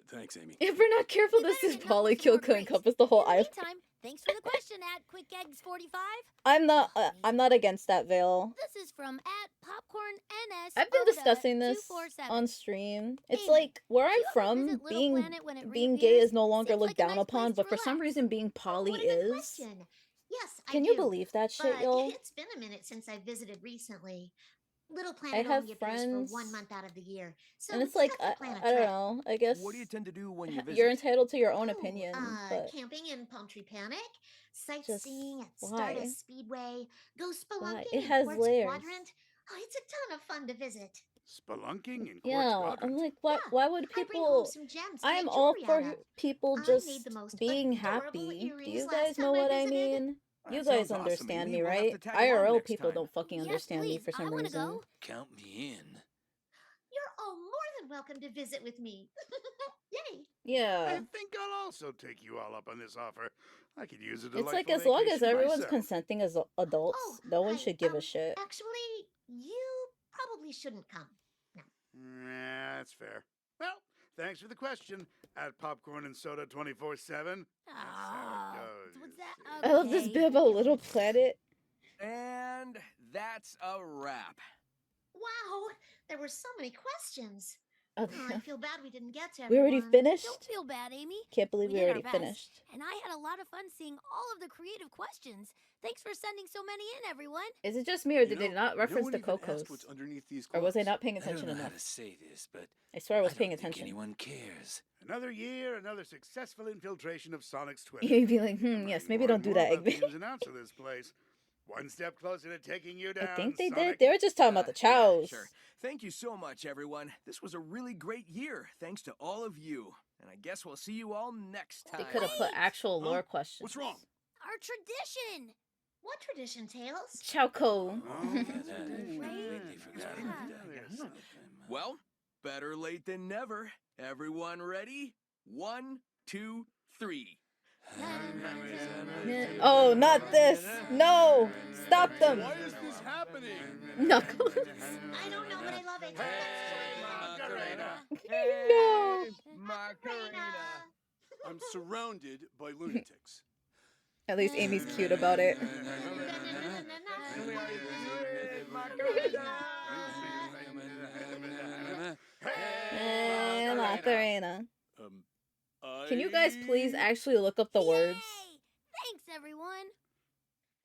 thanks, Amy. If we're not careful, We this better is get Knuckles polykill some more could grapes. encompass the whole In the eye. meantime, thanks for the question at Quick Eggs 45. I'm not against that, Vale. This is from at Popcorn NS. I've been Oda discussing this 247. on stream. It's Amy, like where do I'm you ever from, visit Little being Planet when it being gay reappears? is no longer Seems looked like a down nice upon, place but to for some relax. reason being poly what a good is. question. Yes, I Can do. you believe that shit, But y'all? it's been a minute since I visited recently. Little I Planet have only appears for 1 friends, month out of the year, so and it's it's like tough to plan a I don't trip. know. I guess What do you tend to do when you visit? you're entitled to your own Oh, opinion, but camping in Palm Tree Panic, just sightseeing at why? Stardust Speedway, go Why? spelunking It in has Quartz layers. Quadrant. Oh, it's a ton of fun to visit. Spelunking in Quartz Yeah, Quadrant. I'm like, Yeah, why would I bring home people? some gems to I'm make all jewelry for out of. people I just made the most being adorable happy. Do earrings you last guys know time I what I visited. mean? That You sounds guys awesome, understand Amy. me, We'll have right? to tag along IRL next people time. don't fucking Yes, understand me please. for some I want to reason. go. Count me in. You're all more than welcome to visit with me. Yay! I Yeah. think I'll also take you all up on this offer. I could use a It's delightful like as long as vacation everyone's myself. consenting as adults, Oh, no one should give a shit. Actually, you probably shouldn't come. No. Yeah, that's fair. Well, thanks for the question at Popcorn and Soda 24/7. Ah. What's that? I love this Okay. bit of a little planet. And that's a wrap. Wow, there were so many questions. Oh, Oh, I feel bad we didn't get to we already everyone. finished? Don't feel bad, Amy. Can't believe we did our already best, finished. And I had a lot of fun seeing all of the creative questions. Thanks for sending so many in, everyone. Is it just me, or You did they know, not no reference one the even asked Cocos? what's underneath these Or was I gloves. not paying I don't attention know how enough? to say this, but I swear I was don't paying think attention. anyone cares. Another year, another successful infiltration of Sonic's Twitter. You'd be like, Learning yes, maybe more don't and do more that, about the Eggman. ins and outs of this place. One step closer to taking you down. I think they did. Sonic. They were just talking about the Yeah, chows. sure. Thank you so much, everyone. This was a really great year, thanks to all of you. And I guess we'll see you all next time. They could have put actual lore questions. What's wrong? Our tradition. What tradition, Tails? Chowco. Completely forgot Yeah. about that. There's something. Well, better late than never. Everyone ready? 1, 2, 3. Oh, not this. No. Stop them. Why is this happening? Knuckles. I don't know, but I love it. No. Macarena. I'm surrounded by lunatics. At least Amy's cute about it. Macarena. Can you guys please actually look up the words? Yay! Thanks, everyone.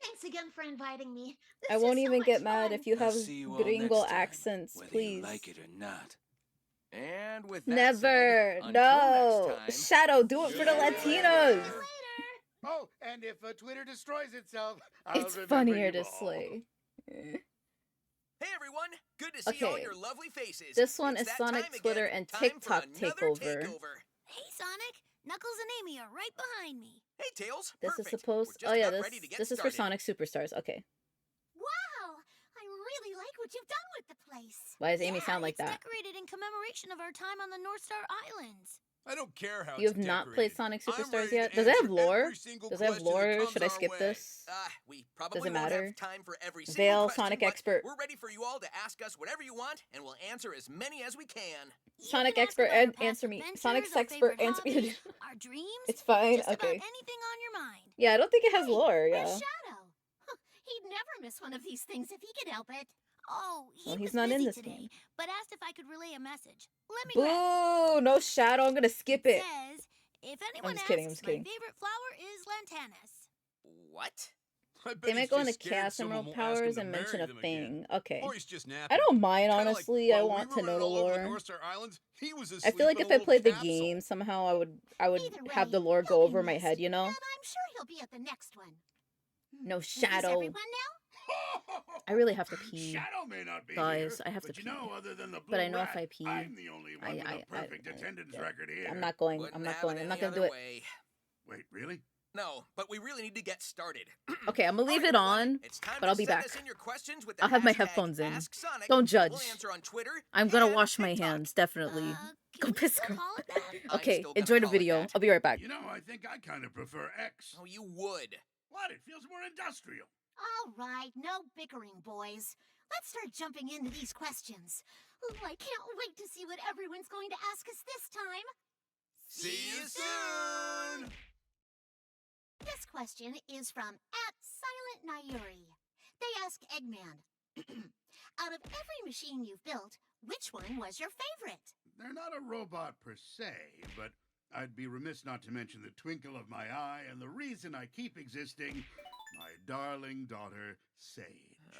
Thanks again for inviting me. This I is won't so even much get mad fun. if you I'll have see you all gringo next time, accents, whether please. you like it or not. And with that Never. said, until No. next time, Shadow, do it for the Latinos. Later. Oh, and if Twitter destroys itself, I'll It's remember funnier you to all. slay. Hey everyone, good to see all Okay. your lovely faces. This one It's is that Sonic time Twitter again. and Time for TikTok another takeover. Hey, Sonic. Knuckles and Amy are right behind me. Hey Tails, This perfect. is supposed. We're just Oh yeah, about ready to get this is for started. Sonic Superstars. Okay. Wow! I really like what you've done with the place. Why does Amy sound like it's that? decorated in commemoration of our time on the North Star Islands. I don't care how You it's have not decorated. played Sonic I'm Superstars ready yet? to Does it have answer lore? every single Does it have question that lore? comes Should I our skip way. this? We probably Does it won't matter? have time for every single Veil, question, Sonic but Expert. We're ready for you all to ask us whatever you want, and we'll answer as many as we can. You Sonic can ask Expert, about our past answer me. adventures, Sonic's our Expert, favorite answer me. hobbies, our dreams. It's fine. Just Okay. about anything on your mind. Yeah, I don't think it has lore. Where's Yeah. Shadow? Huh, he'd never miss one of these things if he could help it. Oh, he Well, he's was not in busy this today, game. but asked if I could relay a message. Let me grab Boo! No Shadow. I'm gonna skip it. it. Says, if anyone just kidding, I'm asks, just kidding. my favorite flower is lantanas. What? I bet They he's might go just into scared Chaos someone Emerald will ask him powers to and mention marry a them again. thing. Okay. Or he's just napping. I don't mind, Kinda like honestly. I while we want were to know the running all over lore. the North Star Islands, he was I asleep feel like in if a I little played the capsule. game somehow, I would Either have the way, lore he'll go be over my missed, head. You know. And I'm sure he'll be at the next one. No Is this Shadow. everyone now? I really have to pee. Shadow may not be Guys, here, I have to but pee. you know, other than the blue But I know if rat, I pee, I'm the only one with a perfect attendance record here. I'm not going. Wouldn't I'm not have going. it I'm not any gonna do other it. way. Wait, really? No, but we really need to get started. Okay, I'm gonna leave it on, It's time but to I'll be send back. us in your questions with the I'll have my hashtag headphones in. AskSonic. Don't judge. We'll answer on Twitter I'm gonna and wash my TikTok. hands, definitely. Go Can we piss still girl. call it that? I'm Okay, still gonna enjoy the call it video. that. I'll be right back. You know, I think I kind of prefer X. Oh, you would. What? It feels more industrial. All right, no bickering, boys. Let's start jumping into these questions. Oh, I can't wait to see what everyone's going to ask us this time. See you soon. This question is from @SilentNayuri. They ask Eggman, out of every machine you've built, which one was your favorite? They're not a robot per se, but I'd be remiss not to mention the twinkle of my eye and the reason I keep existing, my darling daughter, Sage.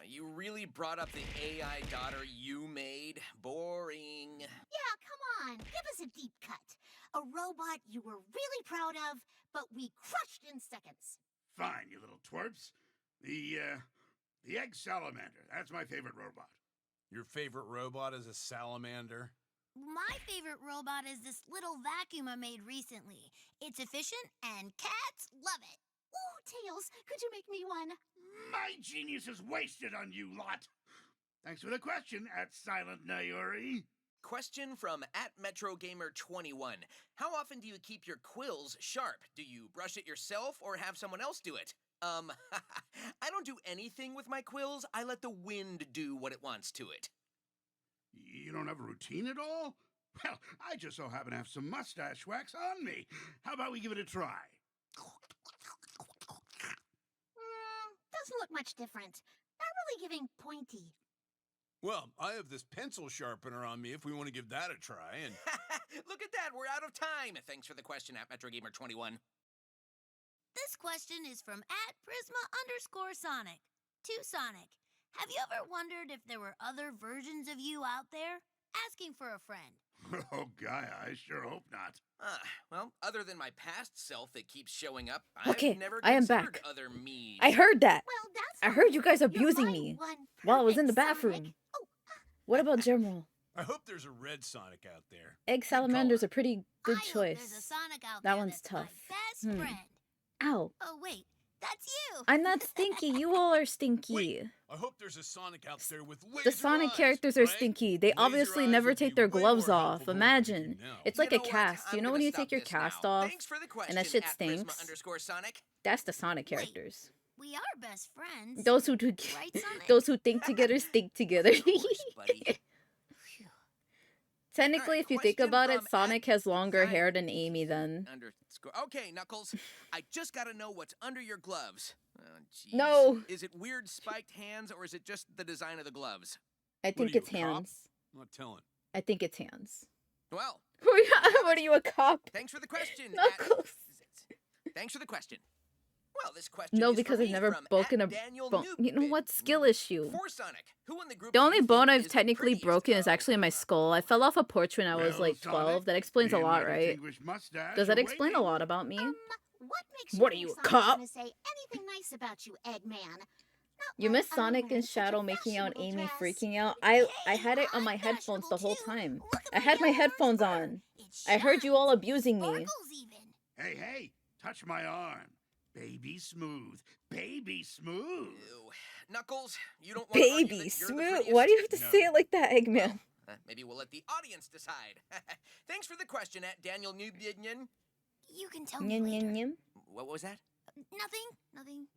You really brought up the AI daughter you made. Boring. Yeah, come on, give us a deep cut. A robot you were really proud of, but we crushed in seconds. Fine, you little twerps. The egg salamander. That's my favorite robot. Your favorite robot is a salamander? My favorite robot is this little vacuum I made recently. It's efficient and cats love it. Ooh, Tails, could you make me one? My genius is wasted on you lot. Thanks for the question, @SilentNayuri. Question from @MetroGamer21. How often do you keep your quills sharp? Do you brush it yourself or have someone else do it? I don't do anything with my quills. I let the wind do what it wants to it. You don't have a routine at all? Well, I just so happen to have some mustache wax on me. How about we give it a try? doesn't look much different. Not really giving pointy. Well, I have this pencil sharpener on me if we want to give that a try. And Look at that, we're out of time. Thanks for the question at MetroGamer21. This question is from @Prisma_Sonic. To Sonic, have you ever wondered if there were other versions of you out there? Asking for a friend. Oh, Gaia, I sure hope not. Well, other than my past self that keeps showing up, Okay, I've never I am considered back. other me. I heard that. Well, that's I all heard you right. guys You're abusing my me one while I was in the perfect bathroom. Sonic. Oh, What about General? I hope there's a red Sonic out there. Egg Good salamander's color. a pretty good I hope choice. there's a Sonic out That there one's that's my tough. best Hmm. friend. Ow. Oh wait, that's you. I'm not stinky. You all are stinky. Wait, I hope there's a Sonic out there with laser The Sonic eyes, characters are right? stinky. They Laser obviously eyes never would take be their way gloves more off. helpful than what we do Imagine. now. It's like a what? cast. I'm You know gonna when you stop take your this cast now. off Thanks for the question, and that shit at stinks? Prisma_Sonic. That's the Sonic Wait. characters. We are best friends. Those who Right, Sonic? those who think together stink together. Of course, buddy. Technically, Alright, if you think question about it, from Sonic has longer hair @Design- than Amy then. Okay, Knuckles. I just gotta know what's under your gloves. Oh, jeez. No. Is it weird spiked hands or is it just the design of the gloves? I What think are you, it's a cop? hands. I'm not telling. I think it's hands. Well, What are you, a cop? thanks for the question. Knuckles. Thanks for the question. Well, this question No, is because for I've me never from broken a @Daniel bone. You know Newbit. what? Skill issue. For Sonic, who in the group The do only you bone think I've is the technically prettiest? broken is Oh, actually my skull. I fell off a porch when I was Well, like Sonic, 12. That explains a me and lot, my right? distinguished mustache Does that are explain a waiting. lot about me? What makes What are think you, a Sonic's cop? gonna say anything nice about you, Eggman? Not You like miss other Sonic women and in such a Shadow making out fashionable Amy dress. freaking out. I Hey, had it on I'm my headphones the fashionable whole too. time. Look at I my had my yellow headphones orange on. fur. It I heard you all shines. abusing me. Sparkles even. Hey, hey, touch my arm. Baby smooth. Baby smooth. Ew. Knuckles, you don't want to argue Baby that you're the smooth. Why do you have to No. say it like that, Eggman? Maybe we'll let the audience decide. Thanks for the question at Daniel Newbidnian. You can tell me Nyam, later. nyam, nyam. What was that? Nothing.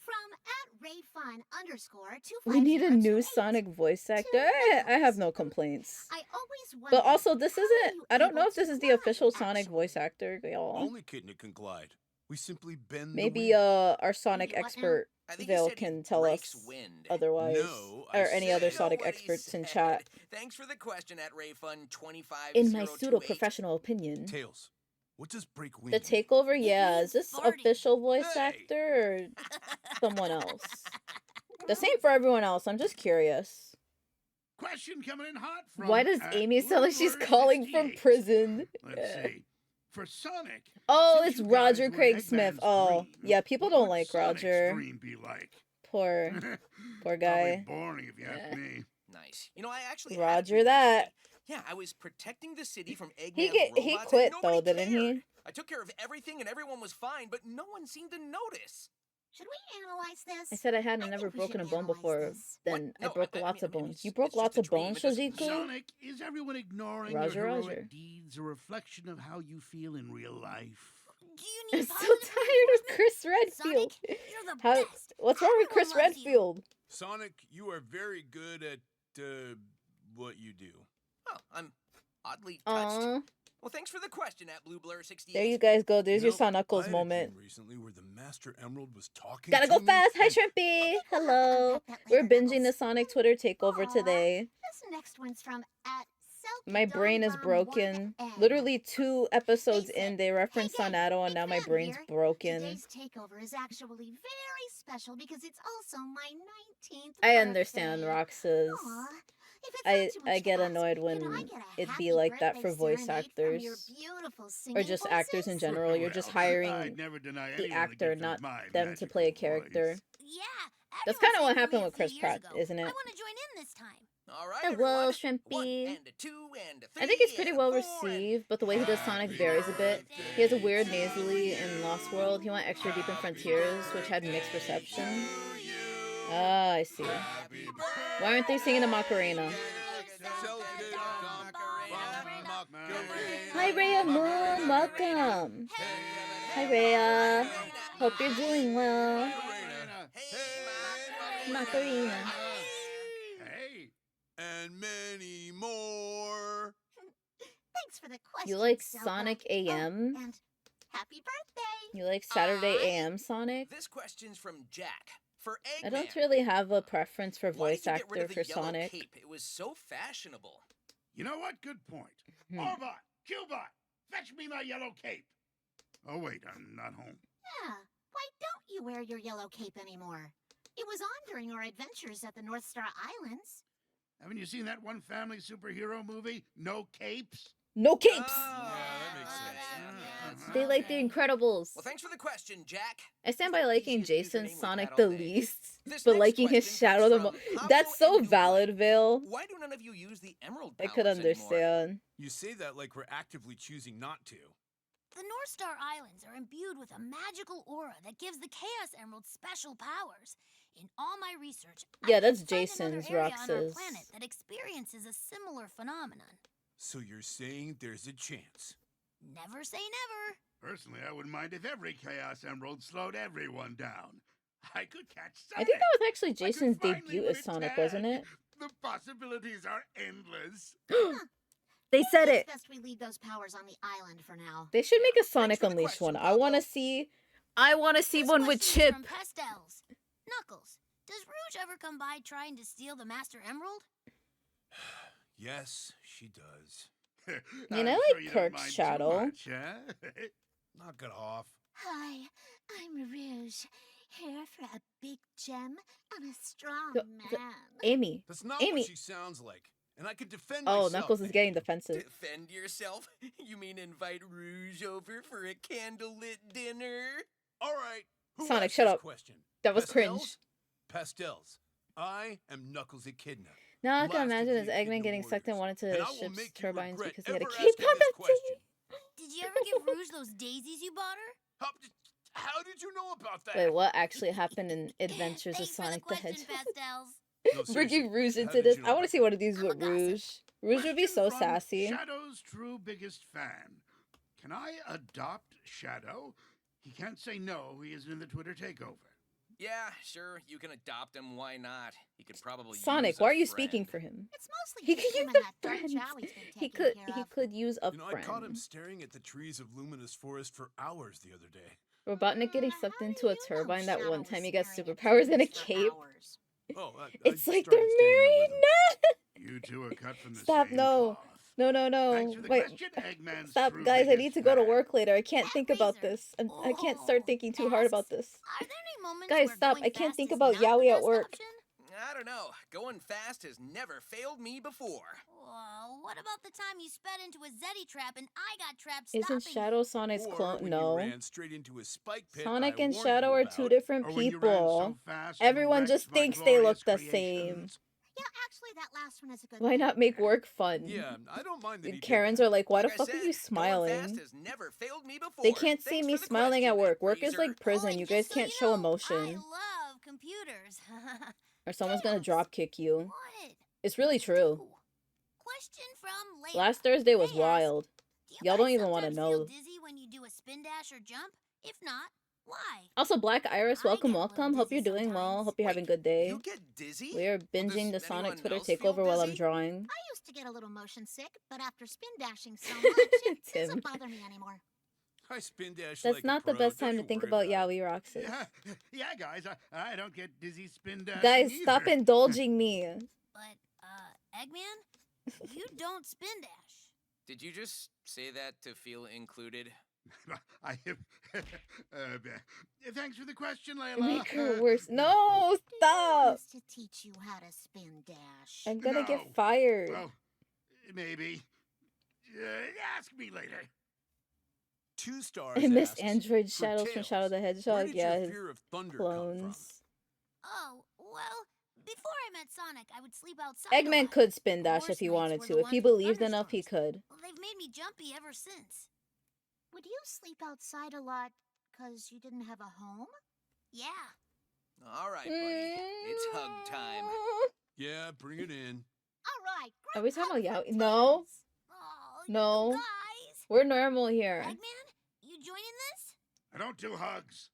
From @RayFun_256. We need a new Sonic voice actor. I have no complaints. I always wondered, But also, this how are isn't. you I don't know able if this to is the fly, official Sonic actually? voice actor, y'all. Only Kidney can glide. We simply bend Maybe the wind. our Sonic Maybe what now? expert I think he Vale said he can tell breaks us wind. otherwise, No, I or any other said- Sonic Know what he experts in said. chat. Thanks for the question at Rayfun25028. In my pseudo-professional opinion, Tails, what does break wind the mean? Takeover, yeah, is this farting. official voice Hey! actor or someone else? The same for everyone else. I'm just curious. Question coming in hot from Why does Amy sound like she's calling from 68. prison? Let's see. For Sonic. Oh, since it's you Roger guys were Craig Eggman's Smith. Oh, dream, yeah, people what don't would like Sonic's Roger. dream be like? Poor Probably guy. boring if you ask me. Nice. You know, I actually Roger had a dream that. recently. Yeah, I was protecting the city from Eggman's He robots, quit and though, nobody didn't cared. he? I took care of everything and everyone was fine, but no one seemed to notice. Should we analyze this? I said I hadn't I never think we broken a should bone analyze before. this. Then What? I No, broke I lots mean, of bones. it's- You broke it's just lots a of dream. bones, It doesn't- Shojiku? Sonic, is everyone ignoring Roger, your heroic Roger. deeds a reflection of how you feel in real life? Do you I'm need so positive tired of reinforcement? Chris Redfield. Sonic, you're the How? best. What's wrong with Chris Everyone loves you. Redfield? Sonic, you are very good at what you do. Oh, I'm oddly touched. Aw, Well, thanks for the question at BlueBlur68. there you guys go. There's You your know, Son I Knuckles had a moment. dream recently where the Master Emerald was talking Gotta to go me, fast. Hi, and- Shrimpy. Hello. Unpack that We're later, binging the Knuckles. Sonic Twitter takeover Aw. today. This next one's from My brain is broken. Literally 2 episodes in, they referenced Sonato, and now my brain's broken. Today's takeover is actually very special because it's also my 19th I understand, birthday. Roxas. Aw, if it's not too much I get to ask, annoyed can when I get a it happy be like that birthday for voice serenade from your actors. beautiful Or singing just actors in voices? general. You're just Well, hiring I'd never deny the anyone a actor, gift of not my them to play a magical character. voice. Yeah. That's everyone kinda sang what for happened me a with few Chris years Pratt, ago. isn't it? I want to join in this time. All right, Hello, everyone. 1 Shrimpy. and a 2 and a 3. I think it's pretty and a well 4 and- received, but the way he does Sonic varies a bit. He has a weird nasally in Lost World. He went extra deep in Frontiers, which had mixed reception. Ah, I see. Why aren't they singing the Macarena? Hi, Rhea Moon. Welcome. Hi, Rhea. Hope you're doing well. Macarena. Hey, And many more. Thanks for the question. You like Selma. Sonic Oh, AM? and happy birthday. You like Saturday AM Sonic? This question's from Jack. For Eggman. I don't really have a preference for Why voice did you get rid actor of the for yellow Sonic. cape? It was so fashionable. You know what? Good point. Orbot, Qbot, fetch me my yellow cape. Oh, wait, I'm not home. Yeah, why don't you wear your yellow cape anymore? It was on during our adventures at the North Star Islands. Haven't you seen that one family superhero movie, No Capes? No capes! Oh, that makes sense. They like The Incredibles. Well, thanks for the question, Jack. I stand by liking Easiest Jason's username we've Sonic had the all day. least, This but next liking his question shadow the comes most. from That's Pablo so and valid, Bill. Why do none of you use the emerald I powers could anymore? understand. You say that like we're actively choosing not to. The North Star Islands are imbued with a magical aura that gives the Chaos Emerald special powers. In all my research, Yeah, I that's can't find another Jason's, area on our Roxas. planet that experiences a similar phenomenon. So you're saying there's a chance. Never say never. Personally, I wouldn't mind if every Chaos Emerald slowed everyone down. I could catch Sonic. I think that was actually I could Jason's finally debut win as a Sonic, tag. wasn't it? The possibilities are endless. They said It's it. best we leave those powers on the island for now. They should make a Sonic for the Unleashed question, one. I want to Pablo. see This one with question is Chip. from Pastels. Knuckles, does Rouge ever come by trying to steal the Master Emerald? Yes, she does. I I'm like sure you don't Kirk's mind too shadow. much, huh? Knock it off. Hi, I'm Rouge, here for a big gem and a strong The- man. Amy. That's not Amy. what she sounds like. And I could defend Oh, myself. Knuckles is thank getting you. defensive. Defend yourself? You mean invite Rouge over for a candlelit dinner? All right. Who Sonic, asked shut this up. Question? That was Pastels? cringe. Pastels. I am Knuckles Echidna. Now I can last of imagine the as Eggman Echidna getting sucked in warriors, one and of I will ship's make you turbines regret because he had a ever cape asking on this that question. Did you ever give Rouge those daisies you bought her? How did you know about that? Wait, what actually happened in Adventures of Thanks for the Sonic the question, Hedgehog? Pastels. No, seriously, Bringing Rouge how into did this. you know I want about to see that? one of these I'm a with gossip. Rouge. Rouge would be Question so from sassy. Shadow's true biggest fan. Can I adopt Shadow? He can't say no. He isn't in the Twitter takeover. Yeah, sure, you can adopt him, why not? He could probably Sonic, use a why are you friend. speaking for him? It's mostly He just could him use and a that dark friend. Jowie's been He taken could care he of. could use a You know, I caught him friend. staring at the trees of Luminous Forest for hours the other day. Robotnik getting sucked How do into a you know turbine that Shadow one was time he got staring at superpowers and a trees for cape. hours? Oh, It's I like started they're standing there married with him. now. You two are cut from the Stop, same no. cloth. No, Thanks for the Wait, question, Eggman's stop, true guys. I biggest need to go to fan. work later. I can't That think about razor. this. I can't start thinking too hard about this. Are there any moments Guys, where stop. going I can't fast think is about not the Yowie at best work. option? I don't know. Going fast has never failed me before. Well, what about the time you sped into a Zeddy trap and I got trapped Isn't stopping Shadow you? Sonic's Or clone? when No. you ran straight into a spike pit Sonic I and warned Shadow you are about. two different Or when you ran people. so fast you Everyone wrecked just my thinks they look glorious the same. creations. Yeah, actually, that last one is a good Why thing. not make work fun? Yeah, I don't mind that he And did Karens that. are like, why Like the I fuck said, are you Going fast smiling? has never failed me before. They can't see Thanks me for the smiling at question, work. Work is Razor. like prison. Oh, You and guys just so can't you show know, emotion. I love computers. Or someone's gonna Tails. drop kick you. What? It's really true. Ooh. Question from Layla. Last Thursday was They ask, wild. Do you Y'all don't guys even wanna sometimes feel know. dizzy when you do a spin dash or jump? If not, why? Also, Black Iris, I welcome, get a little welcome. Hope you're dizzy doing well. sometimes. Hope you're having a good day. You get dizzy? We are Well, binging the does Sonic anyone Twitter else feel takeover while I'm dizzy? drawing. I used to get a little motion sick, but after spin dashing so much, it Tim. doesn't bother me anymore. I spin dash That's like a not the pro. best Don't time to you think worry about it. Yowie Roxas. Yeah, guys, I don't get dizzy spin dashing Guys, either. stop indulging me. But, Eggman, you don't spin dash. Did you just say that to feel included? I have. Thanks for the question, Layla. Make her worse. No, Who stop. wants to teach you how to spin dash? I'm gonna No. get fired. Well, maybe. Ask me later. 2 stars I miss asks, Android for Shadows from Tails, Shadow the where Hedgehog. did Yeah, your his fear of thunder come from? clones. Oh, well, before I met Sonic, I would sleep outside. a Eggman lot. could spin The dash worst if he nights wanted were to. the If he ones with believed enough, he thunderstorms. could. Well, they've made me jumpy ever since. Would you sleep outside a lot because you didn't have a home? Yeah. All right, buddy. It's hug time. Yeah, bring it in. All right. Are group we talking hug about for Yowie? No. Tails. Oh, No. you guys. We're normal here. Eggman, you joining this? I don't do hugs.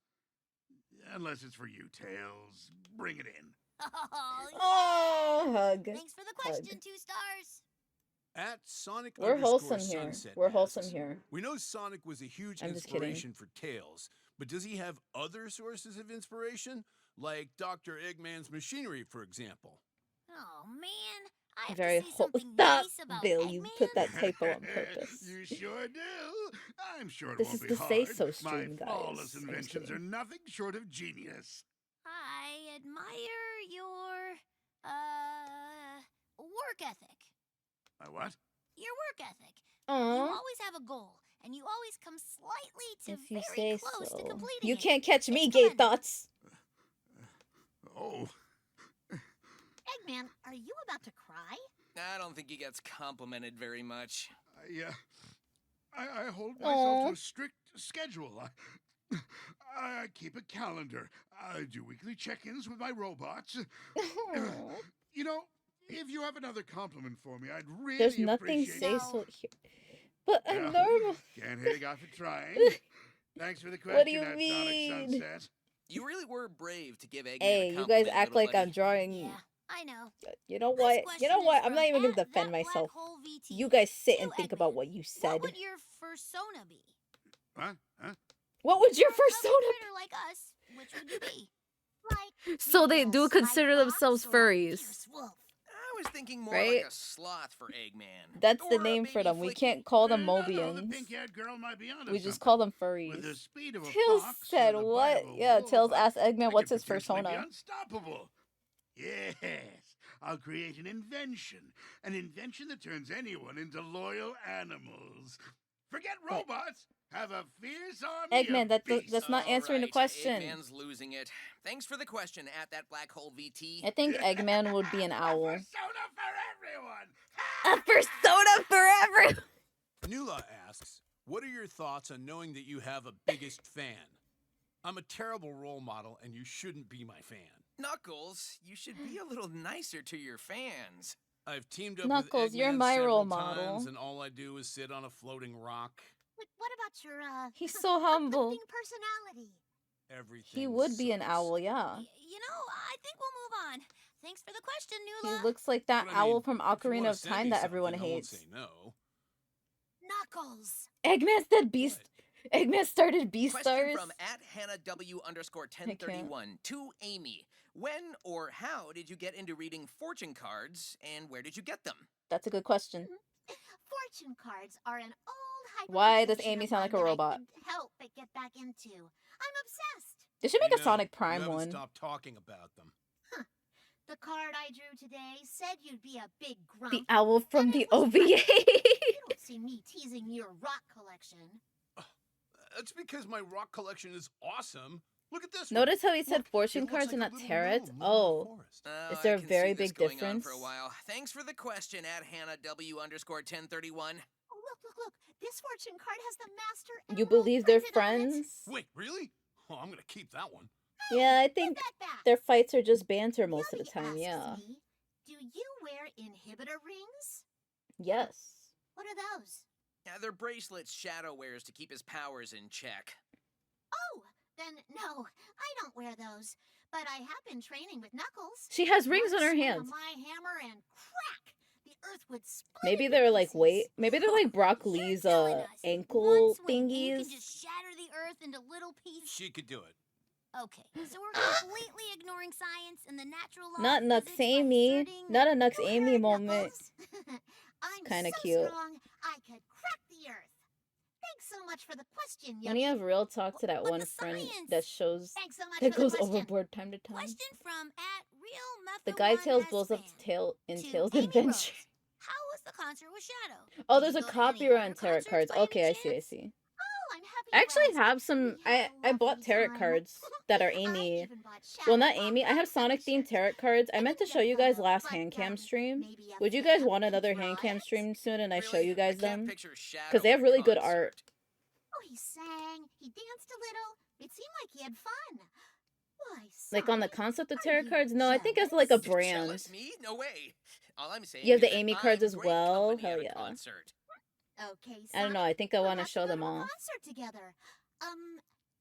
Unless it's for you, Tails. Bring it in. Oh, yeah. Oh, hug. Thanks for the question, Hug. 2 stars. At Sonic We're wholesome here. Sunset We're wholesome asks, here. We know Sonic was a huge I'm just kidding. inspiration for Tails, but does he have other sources of inspiration? Like Dr. Eggman's machinery, for example. Oh, man. I have Very to say something Stop, nice about Bill. Eggman. You put that typo on purpose. You sure do. I'm sure it This won't is be the hard. Say So stream, My guys. flawless I'm just inventions are kidding. nothing short of genius. I admire your, work ethic. My what? Your work ethic. You Aw. always have a goal, and you always come slightly to If you very say close to so. completing You it. can't catch me, It's gay fun. thoughts. Oh. Eggman, are you about to cry? I don't think he gets complimented very much. I hold myself Aw. to a strict schedule. I keep a calendar. I do weekly check-ins with my robots. You know, if you have another compliment for me, I'd really There's nothing appreciate say No. so here. But I'm Yeah. normal. Can't hate a guy for trying. Thanks for the question, What do you at mean? Sonic Sunset. You really were brave to give Eggman Hey, a you compliment, guys act little like I'm buddy. drawing. Yeah, I know. You know This what? You question know is what? I'm not from even gonna at defend that black myself. hole VT. You guys sit To and think Eggman. about what you What said. would your persona be? Huh? Huh? What would your You're a puppy persona? critter like us. Which would you be? Like So they maybe a do consider sly themselves fox or a furries. fierce wolf? I was thinking more Right? like a sloth for Eggman. That's the Or a name for baby them. We Flicky. can't call them No, the Mobians. pink-haired girl might be onto We just something. call them With the furries. speed of a Tails fox said or the what? bite of a Yeah, wolf, Tails I- asked Eggman I what's could his potentially be persona. unstoppable. Yes, I'll create an invention that turns anyone into loyal animals. Forget robots. Have a fierce army Eggman, of that's beasts. not answering the Alright, question. Eggman's losing it. Thanks for the question at that black hole VT. I think Eggman would be an owl. A persona for everyone. A persona forever. Nula asks, what are your thoughts on knowing that you have a biggest fan? I'm a terrible role model, and you shouldn't be my fan. Knuckles, you should be a little nicer to your fans. I've teamed up Knuckles, with you're Eggman my role several model. times, and all I do is sit on a floating rock. But what about your He's so humble. uplifting personality? Everything He would be an sucks. owl, yeah. You know, I think we'll move on. Thanks for the question, He Nula. looks like that But I owl mean, from if you Ocarina wanna of send Time me that everyone something, I won't hates. say no. Knuckles. Eggman said Beast. What? Eggman started Beastars. Question from at Hannah W_1031 to Amy. When or how did you get into reading fortune cards, and where did you get them? That's a good question. Fortune cards are an old Why does hyperfixation Amy of sound like mine a that I robot? couldn't help but get back into. I'm obsessed. They should make I a know, Sonic you Prime haven't one. stopped talking about them. The card I drew today said you'd be a big grump. The owl from and the it was OVA. right. You don't see me teasing your rock collection. That's because my rock collection is awesome. Look at this. Notice how he said Look, fortune it looks cards like and a not little tarots? gnome living in the Oh. forest. Oh, Is there I a can very see this big going difference? on for a while. Thanks for the question at Hannah W_1031. Oh, look. This fortune card has the master You emerald believe they're printed on it. friends? Wait, really? Oh, I'm gonna keep that one. Yeah, I Give think that back. their fights are just banter most of the Yogi time, asks yeah. me, do you wear inhibitor rings? Yes. What are those? Yeah, they're bracelets Shadow wears to keep his powers in check. Oh, then no, I don't wear those. But I have been training with Knuckles. She has rings on One her swing hands. of my hammer and crack! The earth would split Maybe into they're like pieces. maybe they're like Brock You're Lee's telling us ankle one swing and you thingies. can just shatter the earth into little pieces. She could do it. Okay, so we're completely ignoring science and the natural law Not of Nux physics by Amy. asserting Not that a Nux You Amy heard, moment. Knuckles. I'm Kinda so cute. strong, I could crack the earth. Thanks so much for the question, When you Yogi. have real talk to that But one the friend science. that shows Thanks so much that for goes the question. overboard time to time. Question from at Real Method The guy Tails S blows up fan tail in to Tails Amy Adventure. Rose. How was the concert with Shadow? Oh, Did there's you a go to any copyright on other tarot concerts cards. by any Okay, I see, I chance? see. Oh, I'm happy I you actually asked. have some. We had a I bought lovely tarot time. cards that are I Amy. even bought Well, Shadow not all Amy. I have kinds of Sonic themed t-shirts. tarot cards. I I meant to didn't show get you guys photos, last but, hand cam stream. maybe a Would you guys fan want another page hand for cam us? stream soon and I show Really? you guys I can't them? picture Shadow Because they have at a really good art. concert. Oh, he sang. He danced a little. It seemed like he had fun. Why, Like on the Sonic, concept of are tarot you cards? No, I think as like a jealous? brand. Jealous me? No way. All I'm saying You have is the that Amy cards I'm as great well? company Hell at a yeah. concert. Okay, Sonic. I don't know. I think I we'll want to have show go them to a all. concert together.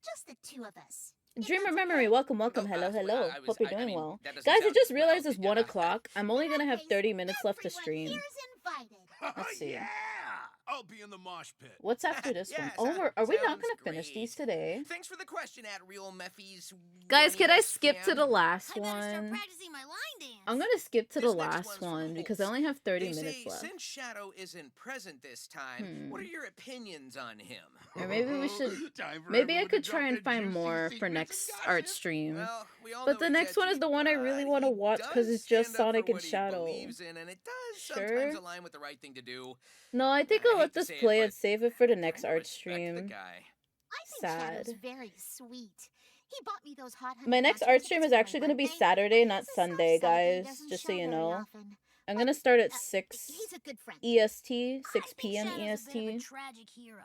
Just the two of us. If Dreamer that's Memory, okay. welcome, welcome. Oh, Hello, hello. I was- Hope you're I doing mean, well. that doesn't Guys, I sound- just realized well, it's 1 o'clock. I'm only In gonna that have case, 30 minutes left to everyone stream. here is invited. Let's see. Yeah! I'll be in the mosh pit. What's after this Yeah, one? Oh, are we not sounds gonna finish these great. today? Thanks for the question, at Real Mephies. Guys, can I Running skip to scam. the last I better start one? practicing my line dance. I'm gonna skip to the This next last one's from one because I Holtz. only have 30 They minutes say, left. since Shadow isn't present this time, what are your opinions on him? Or maybe we should. Time for Maybe I everyone could to try drop and their find juicy more for secrets next and art gossip. stream. Well, we all But know the he's next one is edgy, the one I really but want to he watch because does it's just stand up Sonic for and what he Shadow. believes in, and it does Sure. sometimes align with the right thing to do. No, I think I I'll hate let to this say it, play but and save it for the I next kinda art respect the stream. guy. I think Shadow's Sad. very sweet. He bought me those hot honey My next concert art stream tickets is for my actually going to be birthday, Saturday, and not he's a Sunday, soft side that he guys. doesn't Just so show you very know. often. I'm But, going to start at 6 he's a good friend. EST, 6 I think p.m. Shadow's a bit of a EST. tragic hero.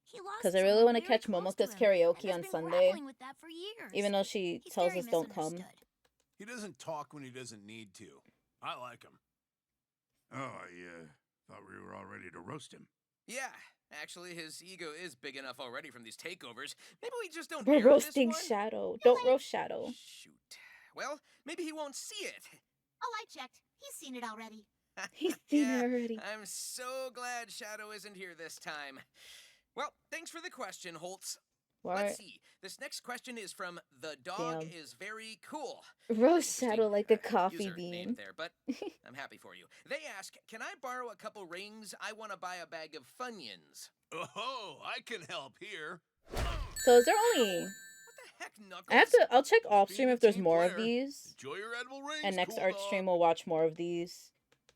He lost Because I really someone want to very catch close Momoka's to him, karaoke and has on been Sunday. grappling with that for years. Even though she He's tells very us don't come. misunderstood. He doesn't talk when he doesn't need to. I like him. Oh, I thought we were all ready to roast him. Yeah, actually, his ego is big enough already from these takeovers. Maybe we just don't We're air this roasting one? Shadow. Don't roast Shadow. Shoot. Well, maybe he won't see it. Oh, I checked. He's seen it already. He's seen Yeah, it already. I'm so glad Shadow isn't here this time. Well, thanks for the question, Holtz. Why? Let's see. This next question is from The Dog Damn. is Very Cool. Roast Shadow like a Interesting, coffee user name bean. there, but I'm happy for you. They ask, can I borrow a couple rings? I want to buy a bag of Funyuns. Oh, I can help here. So is there only... What the heck, Knuckles? I have to... I'll check off Being stream a if there's team more of player. these. Enjoy your edible rings, And next cool art dog. stream we'll watch more of these.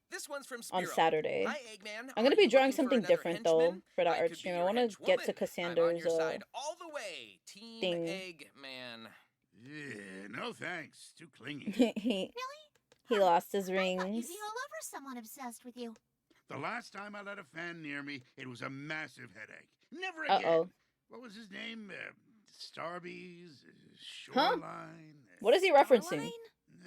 This one's from On Spiro. Saturday. Hi, Eggman. I'm going to Are be you drawing looking for something another different, though, henchman? for that I art could be stream. I your want to get to henchwoman. I'm on Cassandra's, your side all the way. Team thing. Eggman. Yeah, no thanks. Too clingy. he lost his I thought you'd rings. be all over someone obsessed with you. The last time I let a fan near me, it was a massive headache. Never again. Uh-oh. What was his name? Starbies? Huh? Shoreline? What is he referencing?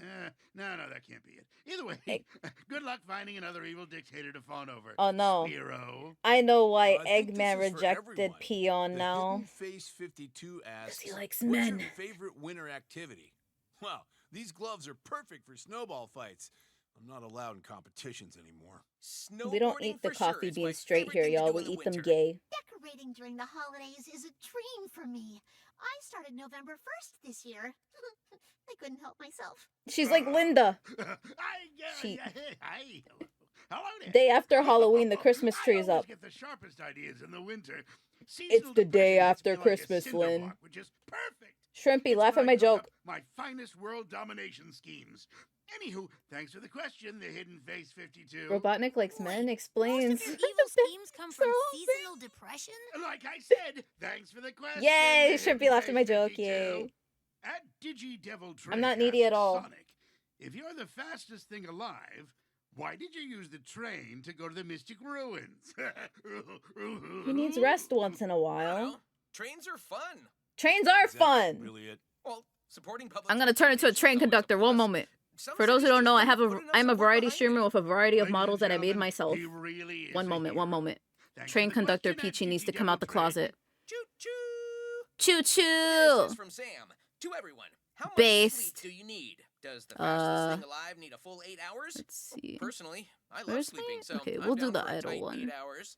Starline? No, that can't be it. Either way, Egg- good luck finding another evil dictator to fawn over. Oh, no. Spiro. I know why I think this Eggman is for rejected everyone. Peon The now. Hidden Face 52 asks, he likes what's men." your favorite winter activity? Wow, these gloves are perfect for snowball fights. I'm not allowed in competitions anymore. We don't Snowboarding eat the for sure coffee is my beans straight favorite here, thing to y'all. do We in the eat them winter. gay. Decorating during the holidays is a dream for me. I started November 1st this year. I couldn't help myself. She's like Linda. She... She- Hello there. Day after Halloween, the Christmas I tree is always up. get the sharpest ideas in the winter. It's the day depression hits after me like a Christmas, cinder Lynn. block, which is perfect. Shrimpy, It's laugh when at I my cook joke. up my finest world domination schemes. Anywho, thanks for the question, the Hidden Face 52. Robotnik likes men Wait, explains. Most of your evil schemes come from So seasonal depression? Like I said, thanks for the question. Yay, the Hidden Shrimpy laughed at my Face joke, 52. yay. At DigiDevil I'm not Trade needy at asks, all. Sonic, if you're the fastest thing alive, why did you use the train to go to the Mystic Ruins? He needs rest once in a I don't while. know. Trains are fun. Trains are Is that fun. really it? Well, supporting public I'm gonna turn into a transportation train is always conductor. a One plus. moment. Some For those who cities don't know, just I'm a put enough variety support behind streamer it. with a variety of Ladies models and that I made gentlemen, myself. he really is One a moment, hero. one moment. Thanks Train for the conductor question, Peachy at needs to come out the DigiDevil Trade. closet. Choo choo. Choo This choo! is from Sam. To everyone, how much Based. sleep do you need? Does the fastest thing alive need a full 8 hours? Let's see. Personally, I love Where's sleeping, my- so okay, I'm we'll do down the for a idle tight one. 8 hours.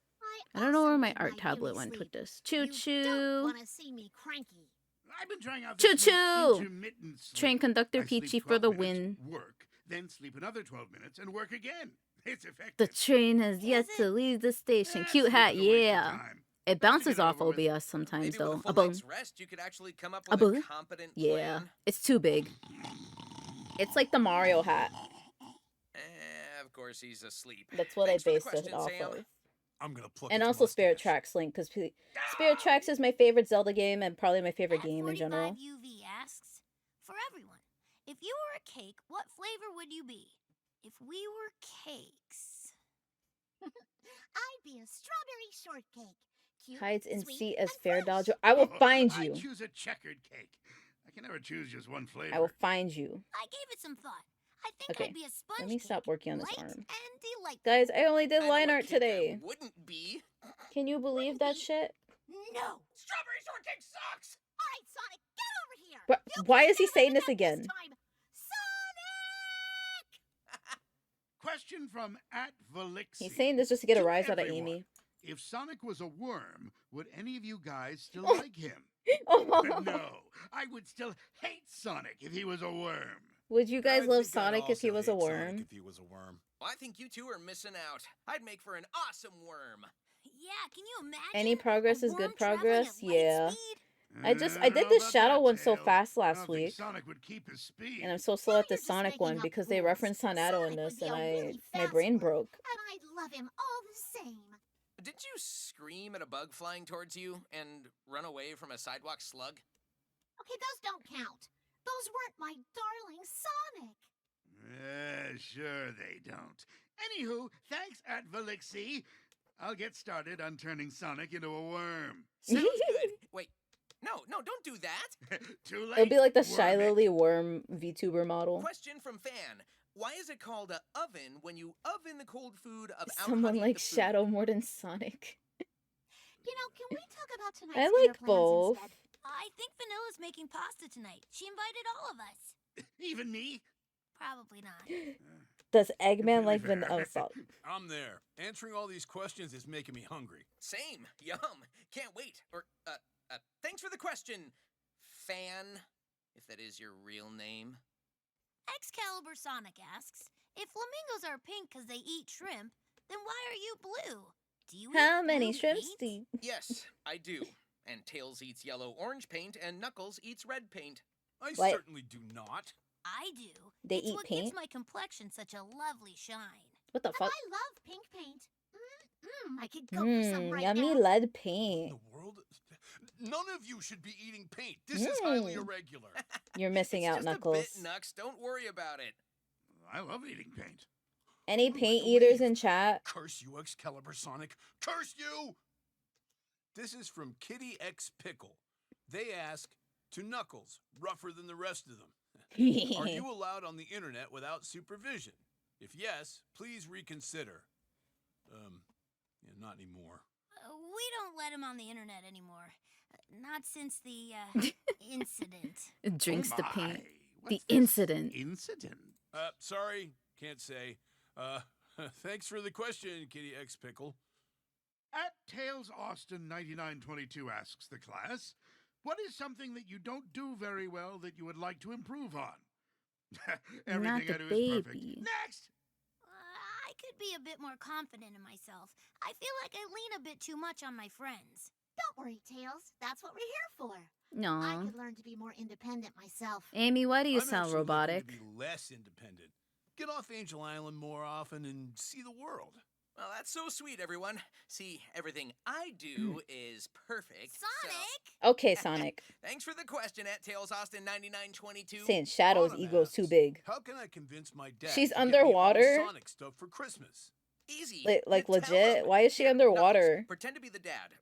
I don't know where also my need art tablet daily went. Put sleep. this. Choo You don't choo! want to see me cranky. I've been trying out Choo this new choo! intermittent sleep. Train conductor I sleep Peachy for 12 the minutes, win. Work, then sleep another 12 minutes and work again. It's effective. The train has yet Is to leave the station. Eh, Cute sleep hat, is a waste of yeah. time. It Best to bounces get it off over with. OBS sometimes, Maybe though. with a A full boom. night's rest, you could actually come up A with a boom? competent Yeah. plan. It's too big. It's like the Mario hat. Of course, he's asleep. That's what Thanks for I the based it question, off Sam. of. I'm gonna pluck And its also Spirit mustache. Tracks Link, because Spirit Tracks is my favorite Zelda game and probably my favorite game in general. UV asks, for everyone, if you were a cake, what flavor would you be? If we were cakes. I'd be a strawberry shortcake. Cute, Hides in sweet, seat as and Fair fresh. Dodger. I will find I you. choose a checkered cake. I can never choose just one flavor. I will find you. I gave it some thought. I think Okay, I'd be a sponge let me cake, stop working on this light arm. and delightful. Guys, I only did I know line a art cake that today. Wouldn't be. Can you believe that shit? No. Strawberry shortcake sucks. All right, Sonic, get over here. But You why can't is he get away saying with this that again? time. Question from @Valixi. He's saying this just to get a To rise out of everyone, Amy. If Sonic was a worm, would any of you guys still like him? Oh. No, I would still hate Sonic if he was a worm. Would you guys I love think I'd Sonic if he also was a hate Sonic worm? if he was a worm. Well, I think you two are missing out. I'd make for an awesome worm. Yeah, can you imagine? Any progress a is good worm traveling progress? at light Yeah. speed? I did don't the know Shadow about one that, so Tails. fast I last don't think week. Sonic would keep his speed. And I'm so slow Now at the you're just Sonic making one up because they rules. referenced Tornado in Sonic would this, be and a really my fast brain one, broke. And I'd love him all the same. Didn't you scream at a bug flying towards you and run away from a sidewalk slug? Okay, those don't count. Those weren't my darling Sonic. Sure they don't. Anywho, thanks @Valixi. I'll get started on turning Sonic into a worm. Sounds good. Wait, no, don't do that. Too late. It'll be like the worm Shy it. Lily Worm VTuber model. Question from fan. Why is it called a oven when you oven the cold food of Someone likes Shadow more than Sonic. You know, can we talk about tonight's I dinner like plans both. instead? I think Vanilla's making pasta tonight. She invited all of us. Even me? Probably not. Does Eggman Completely like fair. vanilla salt? I'm there. Answering all these questions is making me hungry. Same. Yum. Can't wait. Or, thanks for the question, fan, if that is your real name. Excalibur Sonic asks, if flamingos are pink because they eat shrimp, then why are you blue? Do you How eat many blue shrimps paint? do you... Yes, I do. And Tails eats yellow-orange paint, and Knuckles eats red paint. I What? certainly do not. I do. They it's eat what paint? gives my complexion such a lovely shine. What the And fuck? I love pink paint. I could go for some right Yummy now. lead In paint. the world? None of you should be eating paint. This is highly irregular. You're missing It's out, just Knuckles. a bit, Nux. Don't worry about it. I love eating paint. Any What am I paint to eaters believe? in chat? Curse you, Excalibur Sonic. Curse you! This is from Kitty X Pickle. They ask, to Knuckles, rougher than the rest of them. Are you allowed on the internet without supervision? If yes, please reconsider. Yeah, not anymore. We don't let him on the internet anymore. Not since the incident. Drinks Oh the my, paint. what's The this incident. Incident? Sorry, can't say. Thanks for the question, Kitty X Pickle. @TailsAustin9922 asks the class, what is something that you don't do very well that you would like to improve on? Everything the I do is perfect. baby. Next! I could be a bit more confident in myself. I feel like I lean a bit too much on my friends. Don't worry, Tails. That's what we're here for. I No. could learn to be more independent myself. Amy, why do you I'm sound actually looking robotic? to be less independent. Get off Angel Island more often and see the world. Well, that's so sweet, everyone. See, everything I do is perfect. so- Sonic! Okay, Sonic. Thanks for the question @TailsAustin9922. Saying Shadow's Autumn ego's asks, too big. How can I convince my dad She's to get me all underwater? Sonic stuff for Christmas? Easy. Like You tell legit? him. Why is she Here, underwater? Knuckles, pretend to be the dad.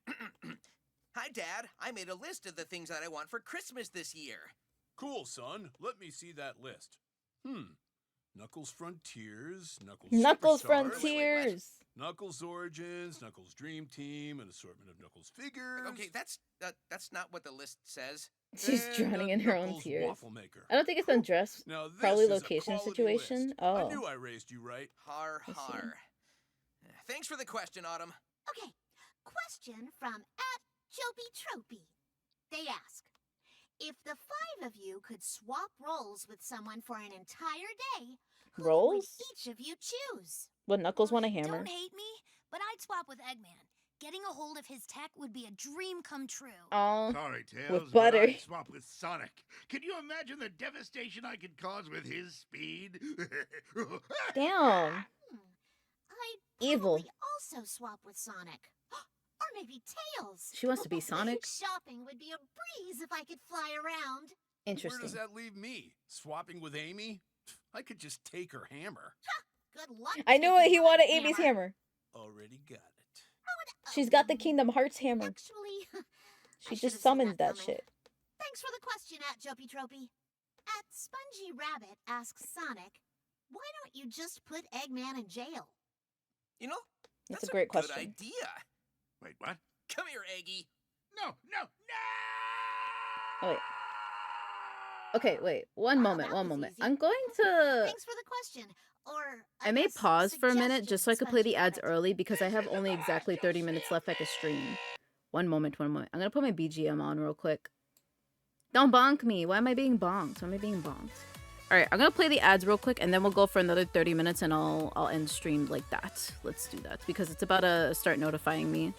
Hi, Dad. I made a list of the things that I want for Christmas this year. Cool, son. Let me see that list. Knuckles Frontiers, Knuckles Superstars, Frontiers. Knuckles Origins, Knuckles Dream Team, an assortment of Knuckles figures. Okay, that's not what the list says. She's and drowning a in her own Knuckles tears. Waffle maker. I don't think it's undressed. Now, this Probably is a location quality situation. list. Oh. I knew I raised you right. Har I see. har. Thanks for the question, Autumn. Okay, question from @JopyTropy. They ask, if the 5 of you could swap roles with someone for an entire day, who Roles? would each of you choose? Would Knuckles want a hammer? Don't hate me, but I'd swap with Eggman. Getting a hold of his tech would be a dream come true. Oh. Sorry, Tails, With but butter. I'd swap with Sonic. Can you imagine the devastation I could cause with his speed? Damn. I'd Evil. probably also swap with Sonic. Or maybe Tails. She wants to be Sonic? Shopping would be a breeze if I could fly around. Where Interesting. does that leave me? Swapping with Amy? I could just take her hammer. Good luck. I knew it. taking He my wanted Amy's hammer. Already got it. She's got the Kingdom Hearts hammer. Actually, She should've just seen summons that coming. shit. Thanks for the question, @JopyTropy. @Spongy Rabbit asks Sonic, why don't you just put Eggman in jail? You know, That's that's a great good question. idea. Wait, what? Come here, Eggy. No! Oh, wait. Okay, wait. One Oh, moment, that one was moment. easy. I'm going to... Thanks for the question. Or I may guess pause for a minute just so I could play the ads suggestions, early because I have only exactly 30 minutes left I could stream. One moment. I'm gonna put my BGM on real quick. Don't bonk me. Why am I being bonked? Why am I being bonked? Alright, I'm gonna play the ads real quick and then we'll go for another 30 minutes and I'll end stream like that. Let's do that because it's about to start notifying me.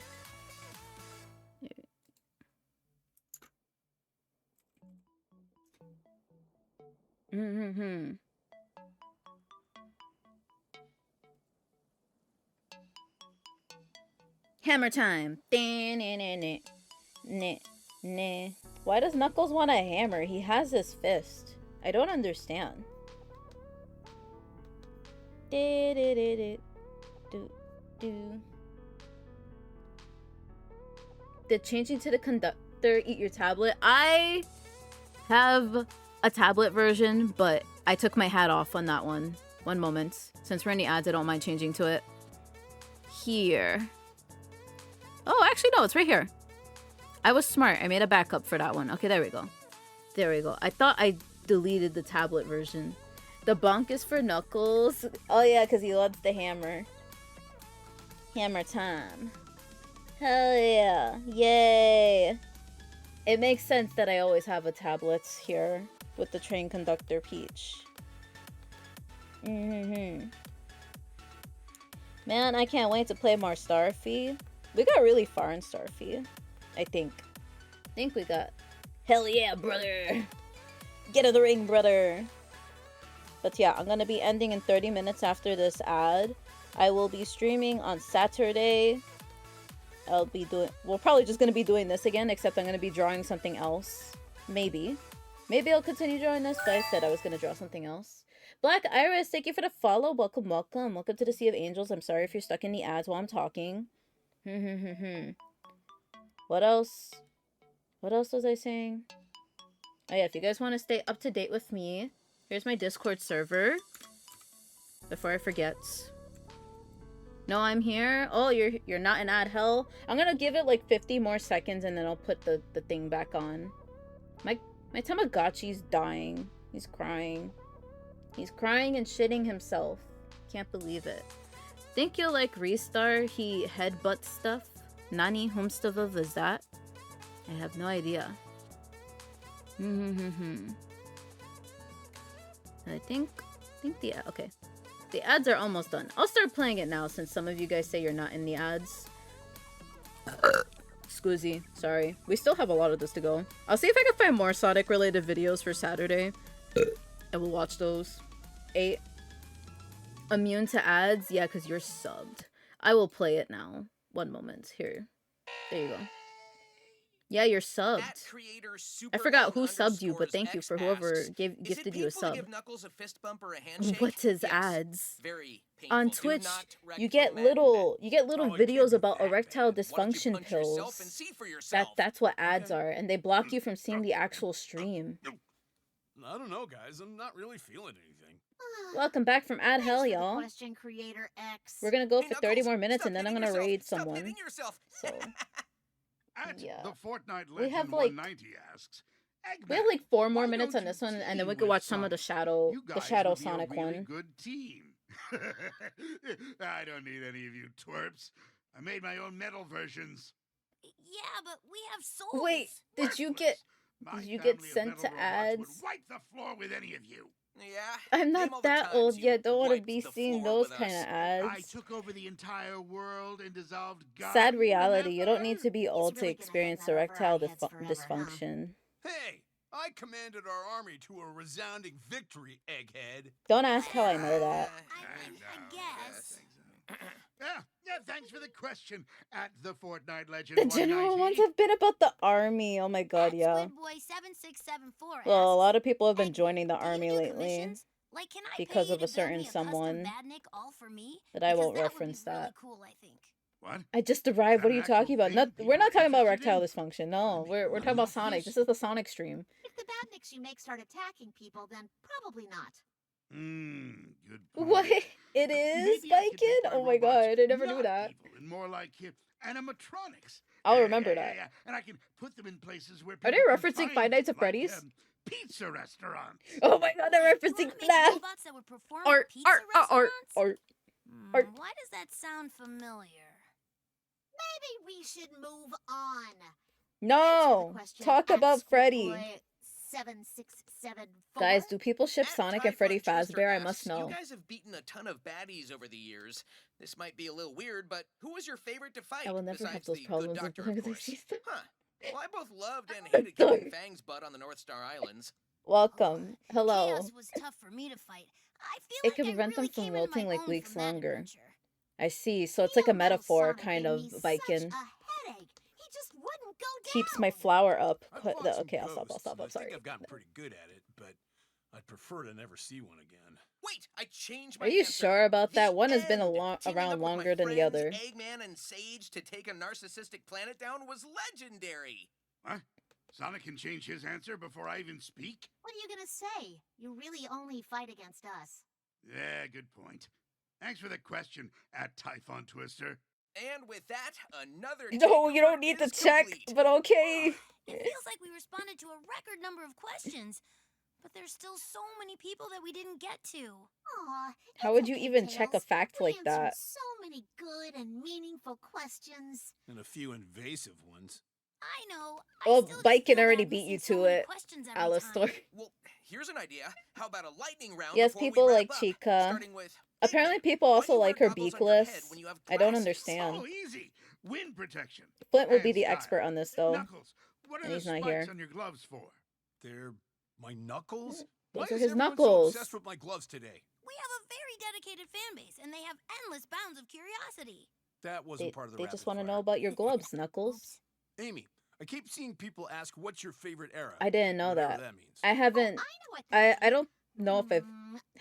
Hammer time. Why does Knuckles want a hammer? He has his fist. I don't understand. Did changing to the conductor eat your tablet? I have a tablet version, but I took my hat off on that one. One moment. Since we're in the ads, I don't mind changing to it. Here. Oh, actually, no, it's right here. I was smart. I made a backup for that one. Okay, there we go. There we go. I thought I deleted the tablet version. The bonk is for Knuckles. Oh, yeah, because he loves the hammer. Hammer time. Hell yeah. Yay. It makes sense that I always have a tablet here with the train conductor Peach. Man, I can't wait to play more Starfy. We got really far in Starfy, I think. We got... Hell yeah, brother! Get in the ring, brother! But yeah, I'm gonna be ending in 30 minutes after this ad. I will be streaming on Saturday. We're probably just gonna be doing this again, except I'm gonna be drawing something else. Maybe. Maybe I'll continue drawing this, but I said I was gonna draw something else. Black Iris, thank you for the follow. Welcome, welcome. Welcome to the Sea of Angels. I'm sorry if you're stuck in the ads while I'm talking. What else? What else was I saying? Oh yeah, if you guys want to stay up to date with me, here's my Discord server. Before I forget. No, I'm here. Oh, you're not in ad hell. I'm gonna give it like 50 more seconds and then I'll put the thing back on. My Tamagotchi's dying. He's crying. He's crying and shitting himself. Can't believe it. Think you'll like Restar? He headbutt stuff? Nani Homstava is that? I have no idea. I think okay. The ads are almost done. I'll start playing it now since some of you guys say you're not in the ads. Scoozy, sorry. We still have a lot of this to go. I'll see if I can find more Sonic related videos for Saturday. And we'll watch those. 8. Immune to ads? Yeah, because you're subbed. I will play it now. One moment. Here. There you go. Yeah, you're subbed. I forgot who subbed you, but thank you for whoever gifted you a sub. What's his ads? On Twitch, you get little videos about erectile dysfunction pills. That's what ads are, and they block you from seeing the actual stream. I don't know, guys. I'm not really feeling anything. Welcome back from ad hell, y'all. Question Creator X. We're gonna go for 30 more minutes, and then I'm gonna raid someone. So. Yeah. The Fortnite We have Legend like 190 asks, we have like 4 more minutes on this one, and then we could watch some of the Shadow Sonic really one. Good team. I don't need any of you twerps. I made my own metal versions. Yeah, but we have souls. Wait, did you get sent to ads? Would wipe the floor with any of you. Yeah. I'm not that old yet. Don't want to be seeing those kind of ads. I took over the entire world and dissolved God. Sad reality. You don't need to be old to experience erectile dysfunction. Hey, I commanded our army to a resounding victory, egghead. Don't ask how I know that. I guess. Yeah, thanks for the question. At the Fortnite Legend The general 190. ones have been about the army. Oh my god, yeah. Squidboy7674 Well, a lot of people have been joining the army do the lately commissions? Like, can I because pay of you a to build certain me a custom someone badnik all for me? that I Because won't that would be reference really that. cool, I think. What? I just arrived. What are you Is that an talking about? actual thing We're not people are talking about interested erectile in? dysfunction. No, we're talking about Sonic. This is the Sonic stream. If the badniks you make start attacking people, then probably not. Good What? point. It is, Maybe I could Spikin'? make Oh my robots god, I never knew not that. evil and more like animatronics. I'll remember that. Yeah. And I can put them in places where Are people they can referencing find, Five Nights at like, Freddy's? Pizza restaurants. Oh my god, they're You referencing wanna make FNAF. robots that would perform Art, at pizza art, art, restaurants? art. Art. Why does that sound familiar? Maybe we should move on. No, talk about Freddy. 767. Guys, do people ship At Sonic and Freddy Typhon Twister Fazbear? I asks, must know. You guys have beaten a ton of baddies over the years. This might be a little weird, but who was your favorite to fight? I will never have besides those the problems good as doctor, long of as I course? see stuff. Huh. Well, I both loved and hated kicking Fang's butt on the North Star Islands. Welcome. Hello. Chaos was tough for me to fight. I feel It like could I prevent them really from came into wilting my like own weeks from that longer. adventure. I see. So it's like a Little metaphor, Sonic kind gave of me such Viking. a headache. He just wouldn't go down. Keeps my flower up. I've fought some Okay, I'll stop. ghosts, I'm and I sorry. think I've gotten pretty good at it, but I'd prefer to never see one again. Wait, I changed my Are you answer. sure about that? The One has been end. around Teaming up with my longer than the friends, other. Eggman and Sage to take a narcissistic planet down was legendary. What? Sonic can change his answer before I even speak? What are you gonna say? You really only fight against us. Yeah, good point. Thanks for the question, at Typhon Twister. And with that, another No, you don't takeover need to is check, complete. but okay. It feels like we responded to a record number of questions, but there's still so many people that we didn't get to. Aw, How it's would you okay, even check a Tails. fact We like answered that? So many good and meaningful questions. And a few invasive ones. I know. Well, I still just Bike can feel already bad beat you missing so to many it, questions every Alistor. time. Well, here's an idea. How about a lightning round? Yes, before we people wrap like up? Chica. Starting with Apparently, Eggman. people Why do also you wear like her goggles on your head beakless. when you have I don't glasses? understand. Oh, easy. Wind protection. Flint would be And the style. expert on this, though. Knuckles, what are And the he's not spikes here. on your gloves for? They're my knuckles? Those Why are is his everyone knuckles. so obsessed with my gloves today? We have a very dedicated fan base, and they have endless bounds of curiosity. That wasn't part of the They rapid just want to fire. know about your gloves, Knuckles. Amy, I keep seeing people ask what's your favorite era. I didn't know whatever that. means. I haven't. Oh, I know what that I don't know if I've.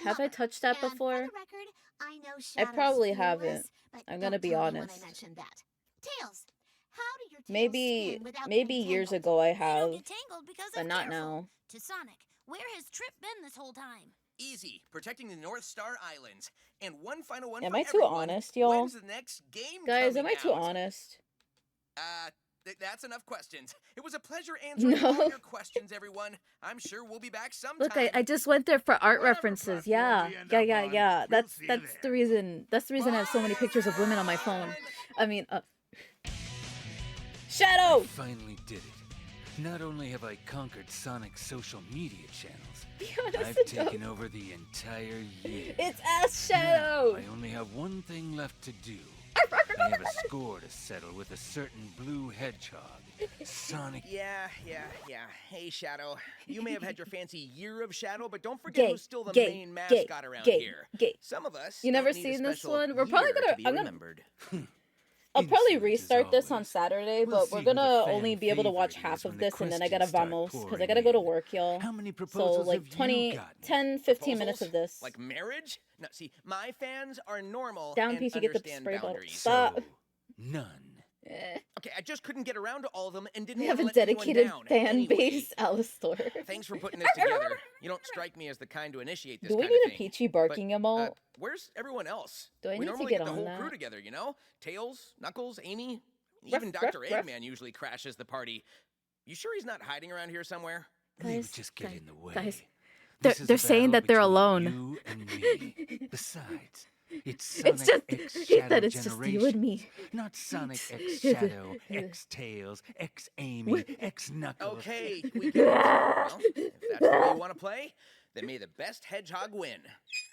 Have I Lover. touched that And before? For the record, I know Shadow's probably fearless, haven't. but I'm gonna don't be tell me when honest. I mentioned that. Tails, how do your tails Maybe spin without maybe getting years tangled? ago I They don't have, get tangled because but I'm not careful. now. To Sonic, where has Trip been this whole time? Easy, protecting the North Star Islands. And one final one Am for I too everyone. honest, y'all? When's the next game Guys, coming am I too out? honest? That's enough questions. It was a pleasure answering all No. your questions, everyone. I'm sure we'll be back sometime. Look, I just went there for art Whatever references. platform Yeah, we end yeah, up yeah, on, yeah. we'll That's see you that's the there. reason. That's the reason I have so many pictures of women on my phone. I mean, Shadow. Finally did it. Not only have I conquered Sonic's social media channels, Be honest, I've it don't- taken over the entire year. It's Ass Shadow. Now, I only have one thing left to do. I have a score to settle with a certain blue hedgehog, Sonic. Yeah. Hey, Shadow. You may have had your fancy year of Shadow, but don't forget Gay, who's still the gay, main gay, mascot around gay, here. gay. Some of us You don't never need a seen this special one? We're probably year gonna- to be I'm gonna- remembered. I'll probably Insolent as restart this on always. Saturday, We'll but see we're who the gonna fan only be able to watch favorite half is of when the this, and then I gotta questions start vamos because I pouring gotta go to in. work, y'all. How many So proposals like have 20, you gotten? 10, 15 minutes Proposals? of this. Like marriage? No, see, my fans are normal Down and piece, you get the understand spray bottle. boundaries. Stop. So, none. Okay, I just couldn't get around to all of them and didn't We want have to a let anyone dedicated down. fan Anyway, base, Alistor. Thanks for putting this together. You don't strike me as the kind to initiate this Do we kind need of a thing. Peachy barking emote? Where's everyone else? Do I we need to normally get get the on whole that? crew together, you know? Tails, Knuckles, Amy, Ruff, even Dr. ruff, ruff. Eggman usually crashes the party. You sure he's not hiding around here somewhere? They would Guys, just get guys, in the way. guys. This They're is a saying battle that they're between alone. You and me. Besides, it's Sonic It's just X he Shadow said it's just generation, you and me. not Sonic X It's- Shadow, X Tails, X Amy, X Knuckles. Okay, we get it. Well, if that's the way you want to play, then may the best hedgehog win.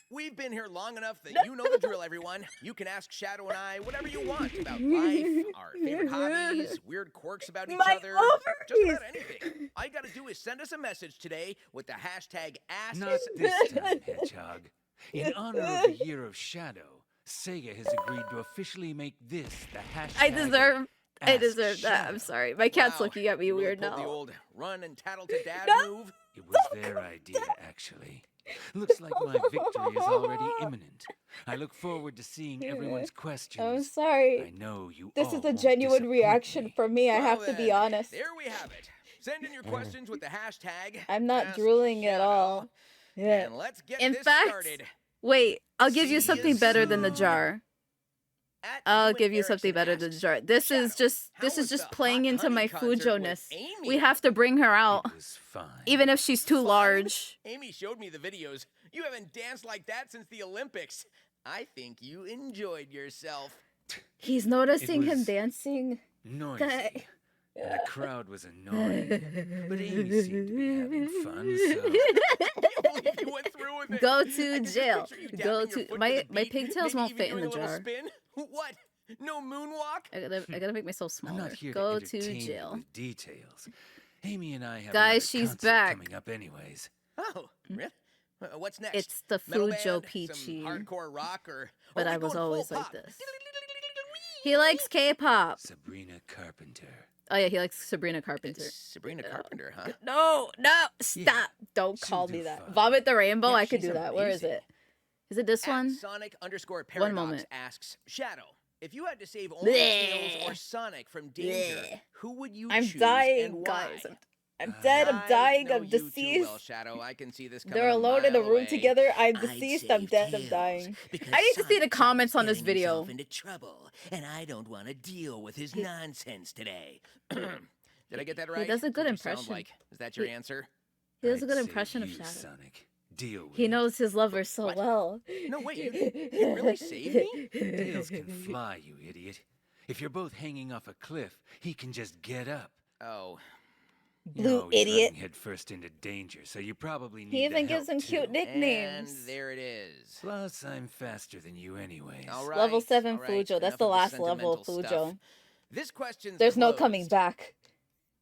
We've been here long enough that you know the drill, everyone. You can ask Shadow and I whatever you want about life, our favorite hobbies, weird quirks about each My other, just ovaries. about anything. All you gotta do is send us a message today with the hashtag Not this time, Hedgehog. In honor of the Year of Shadow, Sega has agreed to officially make this the hashtag. I deserve Ask that. Shadow. I'm sorry. My cat's Wow, looking at me you really weird pulled now. the old run and tattle to dad No. move. It was their idea, actually. Looks like my victory is already imminent. I look forward to seeing everyone's questions. I'm I sorry. know you This all is a won't genuine disappoint reaction me. from me. I Well have to be then, honest. There we have it. Send in your questions with the hashtag. I'm not Ask drooling at Shadow, all. Yeah. And let's get In this fact, started. wait, I'll give you See something you better than the soon. jar. At I'll Ewan give you Erickson something better than asks, jar. This is Shadow, how was just the playing Hot into Honey my concert with Fujo-ness. Amy? We have to bring her out, It was fine. even if she's too Fun? large. Amy showed me the videos. You haven't danced like that since the Olympics. I think you enjoyed yourself. He's noticing him was dancing. Noisy. That- And the crowd was annoying. But Amy seemed to be having fun, so... I can't believe you went through with it. Go I to can just jail. picture you Go tapping your to foot my the my beat, pigtails maybe won't even fit in doing the a little jar. Spin? What? No moonwalk? I gotta make myself I'm smaller. not here Go to to entertain you jail. with details. Amy and I have Guys, another she's concert back. coming up anyways. Oh, really? What's next? It's the Metal Fujo band, Peachy. some hardcore rock, or But are we I was going full always like pop? this. He likes K-pop. Sabrina Carpenter. Oh yeah, he likes Sabrina Carpenter. Sabrina Carpenter, huh? No, stop! Don't she'll call do me that. fine. Vomit the Rainbow. Yeah, I could she's do that. Where is amazing. it? Is it this At one? Sonic_Paradox One moment. asks, Shadow, if you had to save only Tails or Sonic from danger, Bleh. who would you I'm choose and dying, why? guys. I'm dead. I'm I dying. know I'm you too deceased. well, Shadow. I can see this coming They're a alone in a mile room away. together. I'm I'd deceased. I'm save dead. I'm Tails, dying. because I need to see the Sonic's comments on this getting video. himself into trouble, and I don't want to deal with his nonsense today. Did I get that right? does a good What'd you sound impression. like? Is that your He- answer? He has a I'd good save impression of you, Shadow. Sonic. Deal with He it. knows his lover so What? well. No, wait, you really saved me? Tails can fly, you idiot. If you're both hanging off a cliff, he can just get up. Oh, You Blue know he's idiot. running headfirst into danger, so you probably need He even the gives help, him cute too. nicknames. and there it is. Plus, I'm faster than you anyways. All right. Level 7 all right, Fujo. That's enough the of last level of sentimental Fujo. stuff. This question's There's no coming closed. back.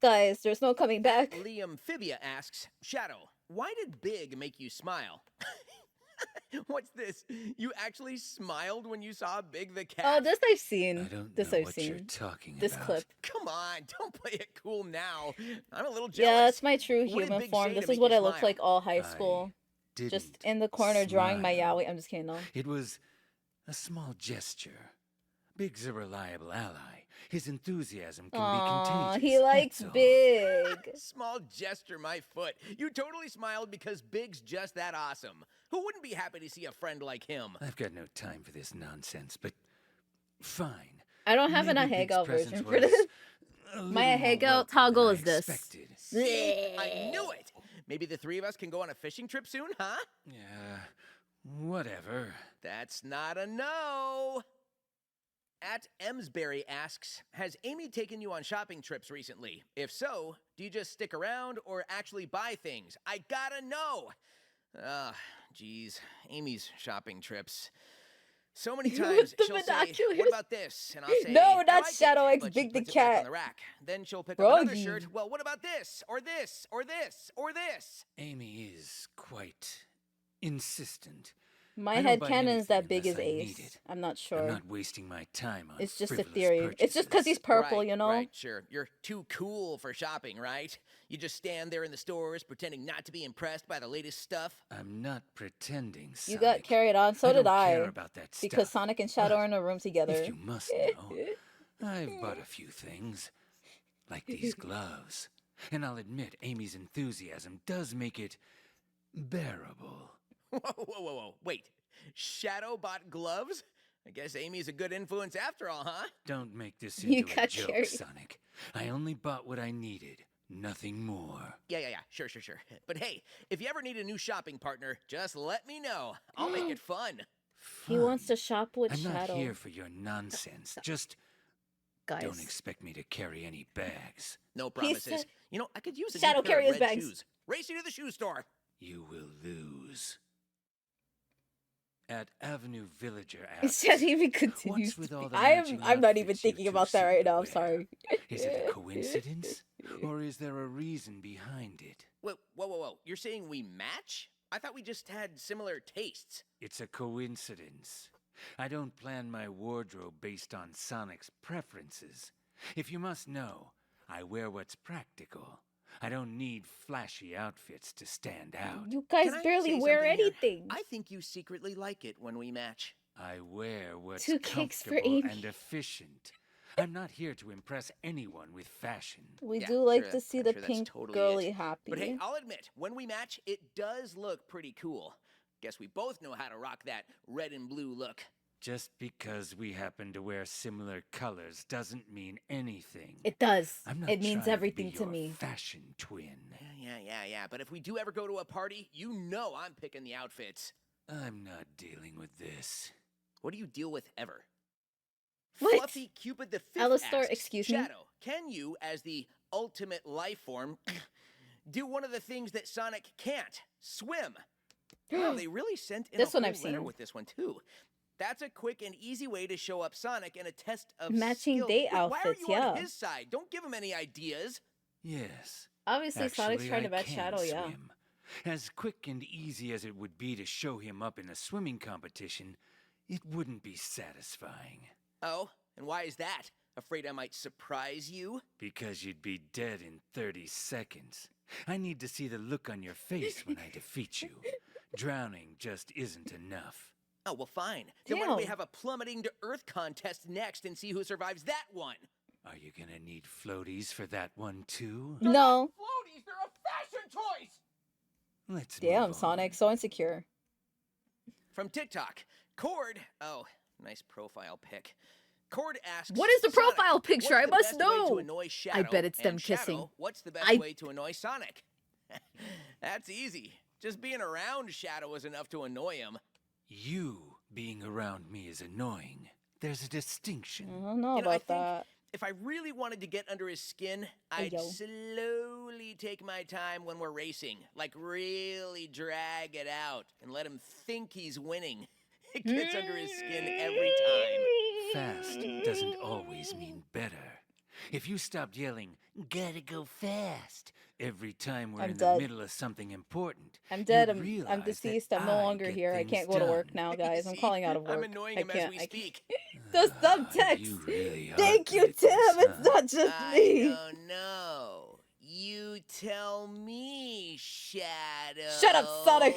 Guys, there's no coming back. Liam Fibia asks, Shadow, why did Big make you smile? What's this? You actually smiled when you saw Big the cat? Oh, this I've I seen. don't This know I've what you're seen. talking This about. clip. Come on, don't play it cool now. I'm a little Yeah, jealous. it's my true What did human Big form. say to This is make what you I looked smile? like all high I school. Just didn't in the corner drawing my smile. yaoi. I'm just kidding, no. It was a small gesture. Big's a reliable ally. His enthusiasm can be Aw, contagious. he likes that's all. Big. Small gesture, my foot. You totally smiled because Big's just that awesome. Who wouldn't be happy to see a friend like him? I've got no time for this nonsense, but fine. I don't have an Maybe Big's Ahegao presence version for was this. a My little more Ahegao welcome toggle than is I this. expected. See, I knew it. Maybe the three of us can go on a fishing trip soon, huh? Yeah, whatever. That's not a no. At Emsbury asks, has Amy taken you on shopping trips recently? If so, do you just stick around or actually buy things? I gotta know. Geez, Amy's shopping trips. So many With times the she'll say, binoculars. what about this? And I'll say, No, "I not like it," Shadow X but she Big the puts it back Cat. on the rack. Then she'll pick up another Froggy. shirt. Well, what about this? Or this? Or this? Or this? Amy is quite insistent. My I don't head buy canon's that anything Big is unless I need Ace. it. I'm not I'm sure. not wasting my time on It's just a frivolous theory. It's just because he's purchases. purple, Right, you know? Right, sure. You're too cool for shopping, right? You just stand there in the stores pretending not to be impressed by the latest stuff. I'm not pretending, You Sonic. got carried on, so I did don't I. care about that Because stuff. Sonic and Shadow But are in a room together. If you must know, I've bought a few things, like these gloves. And I'll admit, Amy's enthusiasm does make it bearable. Whoa. Wait. Shadow bought gloves? I guess Amy's a good influence after all, huh? Don't make this You into a got joke, carried. Sonic. I only bought what I needed, nothing more. Yeah. Sure. But hey, if you ever need a new shopping partner, just let me know. I'll make it fun. He wants to shop with I'm Shadow. not here for your nonsense. Just Guys. don't expect me to carry any bags. No He promises. said- You know, I could use a Shadow, new pair carry of his red bags. shoes. Race you to the shoe store. You will lose. At Avenue Villager asks, It doesn't even continue. what's with all the I'm matching not even outfits you thinking two about that seem right to now. I'm wear? sorry. Is it a coincidence? Or is there a reason behind it? Whoa. You're saying we match? I thought we just had similar tastes. It's a coincidence. I don't plan my wardrobe based on Sonic's preferences. If you must know, I wear what's practical. I don't need flashy outfits to stand out. You guys Can I barely say wear something here? anything. I think you secretly like it when we match. I wear what's 2 cakes for comfortable Amy. and efficient. I'm not here to impress anyone with fashion. We Yeah, do like sure, to see I'm the sure that's pink totally girly it. happy. But hey, I'll admit, when we match, it does look pretty cool. Guess we both know how to rock that red and blue look. Just because we happen to wear similar colors doesn't mean anything. It does. I'm not It means trying everything to, to be me. your fashion twin. Yeah. But if we do ever go to a party, you know I'm picking the outfits. I'm not dealing with this. What do you deal with ever? What? Fluffy Cupid the Fifth Alistar, asks, excuse me? Shadow, can you, as the ultimate life form, do one of the things that Sonic can't? Swim. Wow, they really sent in This a one whole I've letter seen. with this one too. That's a quick and easy way to show up Sonic in a test of Matching skill. date Wait, outfits, why are you yeah. on his side? Don't give him any ideas. Yes. Obviously, Sonic's Actually, trying to I match can Shadow, yeah. swim. As quick and easy as it would be to show him up in a swimming competition, it wouldn't be satisfying. Oh, and why is that? Afraid I might surprise you? Because you'd be dead in 30 seconds. I need to see the look on your face when I defeat you. Drowning just isn't enough. Oh, well, fine. Then why don't we Damn. have a plummeting to Earth contest next and see who survives that one? Are you gonna need floaties for that one too? No. Floaties, they're a fashion choice! Let's Damn, move on. Sonic, so insecure. From TikTok, Cord. Oh, nice profile pic. Cord asks, What is the Sonic, profile picture? what's I the must best way know. to annoy Shadow? bet it's them And Shadow, kissing. What's the best I- way to annoy Sonic? That's easy. Just being around Shadow is enough to annoy him. You being around me is annoying. There's a distinction. I don't know You know, I about think that. if I really wanted to get under his skin, I'd yo. slowly take my time when we're racing. Like, really drag it out and let him think he's winning. It gets under his skin every time. Fast doesn't always mean better. If you stopped yelling, "Gotta go fast," every time we're I'm in dead. the middle of something important, I'm dead. you'd I'm realize that deceased. I'm no I longer get here. I things can't go to work done. now, guys. I'm See? calling out of work. I'm annoying I him as can't. we I can't. speak. The Ah, subtext. you really are Thank you, good at Tim. this, It's not just I me. don't know. You tell me, Shadow. Shut up, Sonic.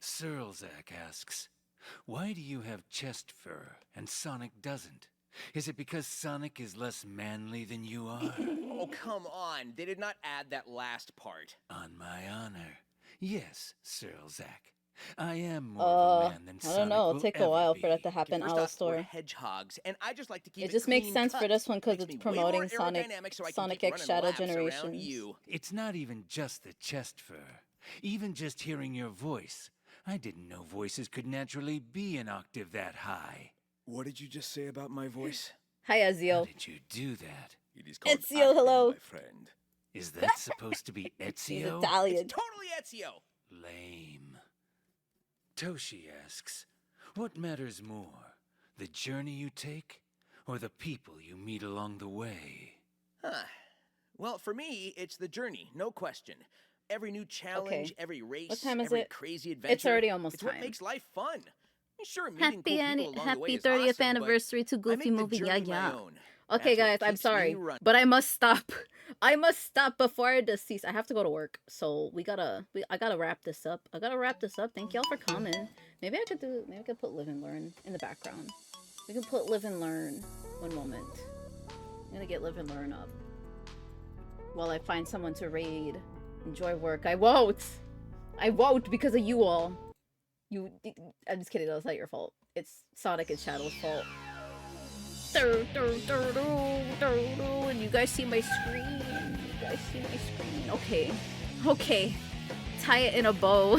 Searlzak asks, why do you have chest fur and Sonic doesn't? Is it because Sonic is less manly than you are? Oh, come on. They did not add that last part. On my honor. Yes, Searlzak. I am more of a man than I Sonic don't know. It'll will take a ever while be. for that to happen, First off, we're Alistar. hedgehogs, and I just like to keep It it just makes clean sense for cut. this one because Makes it's me way more promoting Sonic, aerodynamic so I can Sonic keep X running Shadow laps around Generations. you. It's not even just the chest fur. Even just hearing your voice. I didn't know voices could naturally be an octave that high. What did you just say about my voice? Hi, How Ezio. did you do that? It is called Ezio, acting, hello. my friend. Is that supposed to be He's Ezio? Italian. It's totally Ezio. Lame. Toshi asks, what matters more, the journey you take or the people you meet along the way? Huh. Well, for me, it's the journey, no question. Every new challenge, Okay. every race, What time is every it? crazy adventure. It's already almost It's what time. makes life fun. Sure, meeting Happy, cool people along the way happy is 30th awesome, but anniversary to I Goofy make the Movie. Yeah, journey my yeah. own. Okay, That's what guys, I'm keeps me sorry, running. but I must stop. I must stop before I decease. I have to go to work, so I gotta wrap this up. Thank y'all for coming. Maybe I could put Live and Learn in the background. We can put Live and Learn. One moment. I'm gonna get Live and Learn up while I find someone to raid. Enjoy work. I won't because of you all. I'm just kidding. That's not your fault. It's Sonic and Shadow's fault. And you guys see my screen. Okay. Tie it in a bow.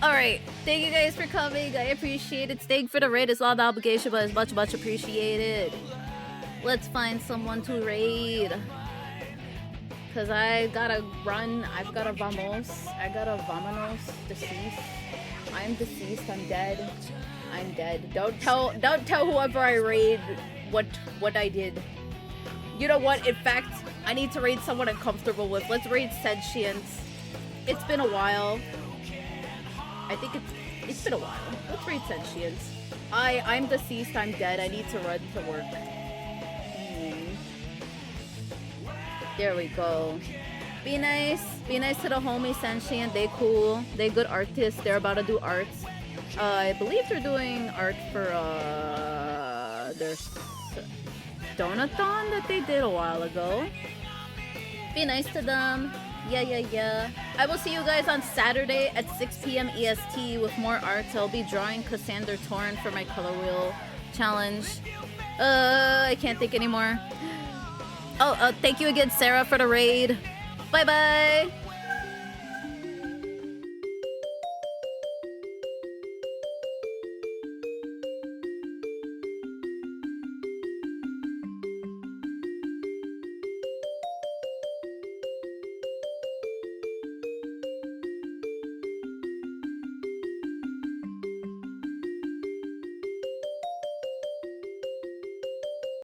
Alright. Thank you guys for coming. I appreciate it. Staying for the raid is not an obligation, but it's much, much appreciated. Let's find someone to raid. Cause I gotta run. I've gotta vamos. Deceased. I'm deceased. I'm dead. Don't tell whoever I raid what I did. You know what? In fact, I need to raid someone I'm comfortable with. Let's raid Sentience. It's been a while. I think it's been a while. Let's raid Sentience. I'm deceased. I'm dead. I need to run to work. There we go. Be nice to the homie Sentient. They cool. They good artists. They're about to do arts. I believe they're doing art for their donathon that they did a while ago. Be nice to them. Yeah. I will see you guys on Saturday at 6 p.m. EST with more arts. I'll be drawing Cassander Torn for my color wheel challenge. I can't think anymore. Oh, thank you again, Sarah, for the raid. Bye-bye.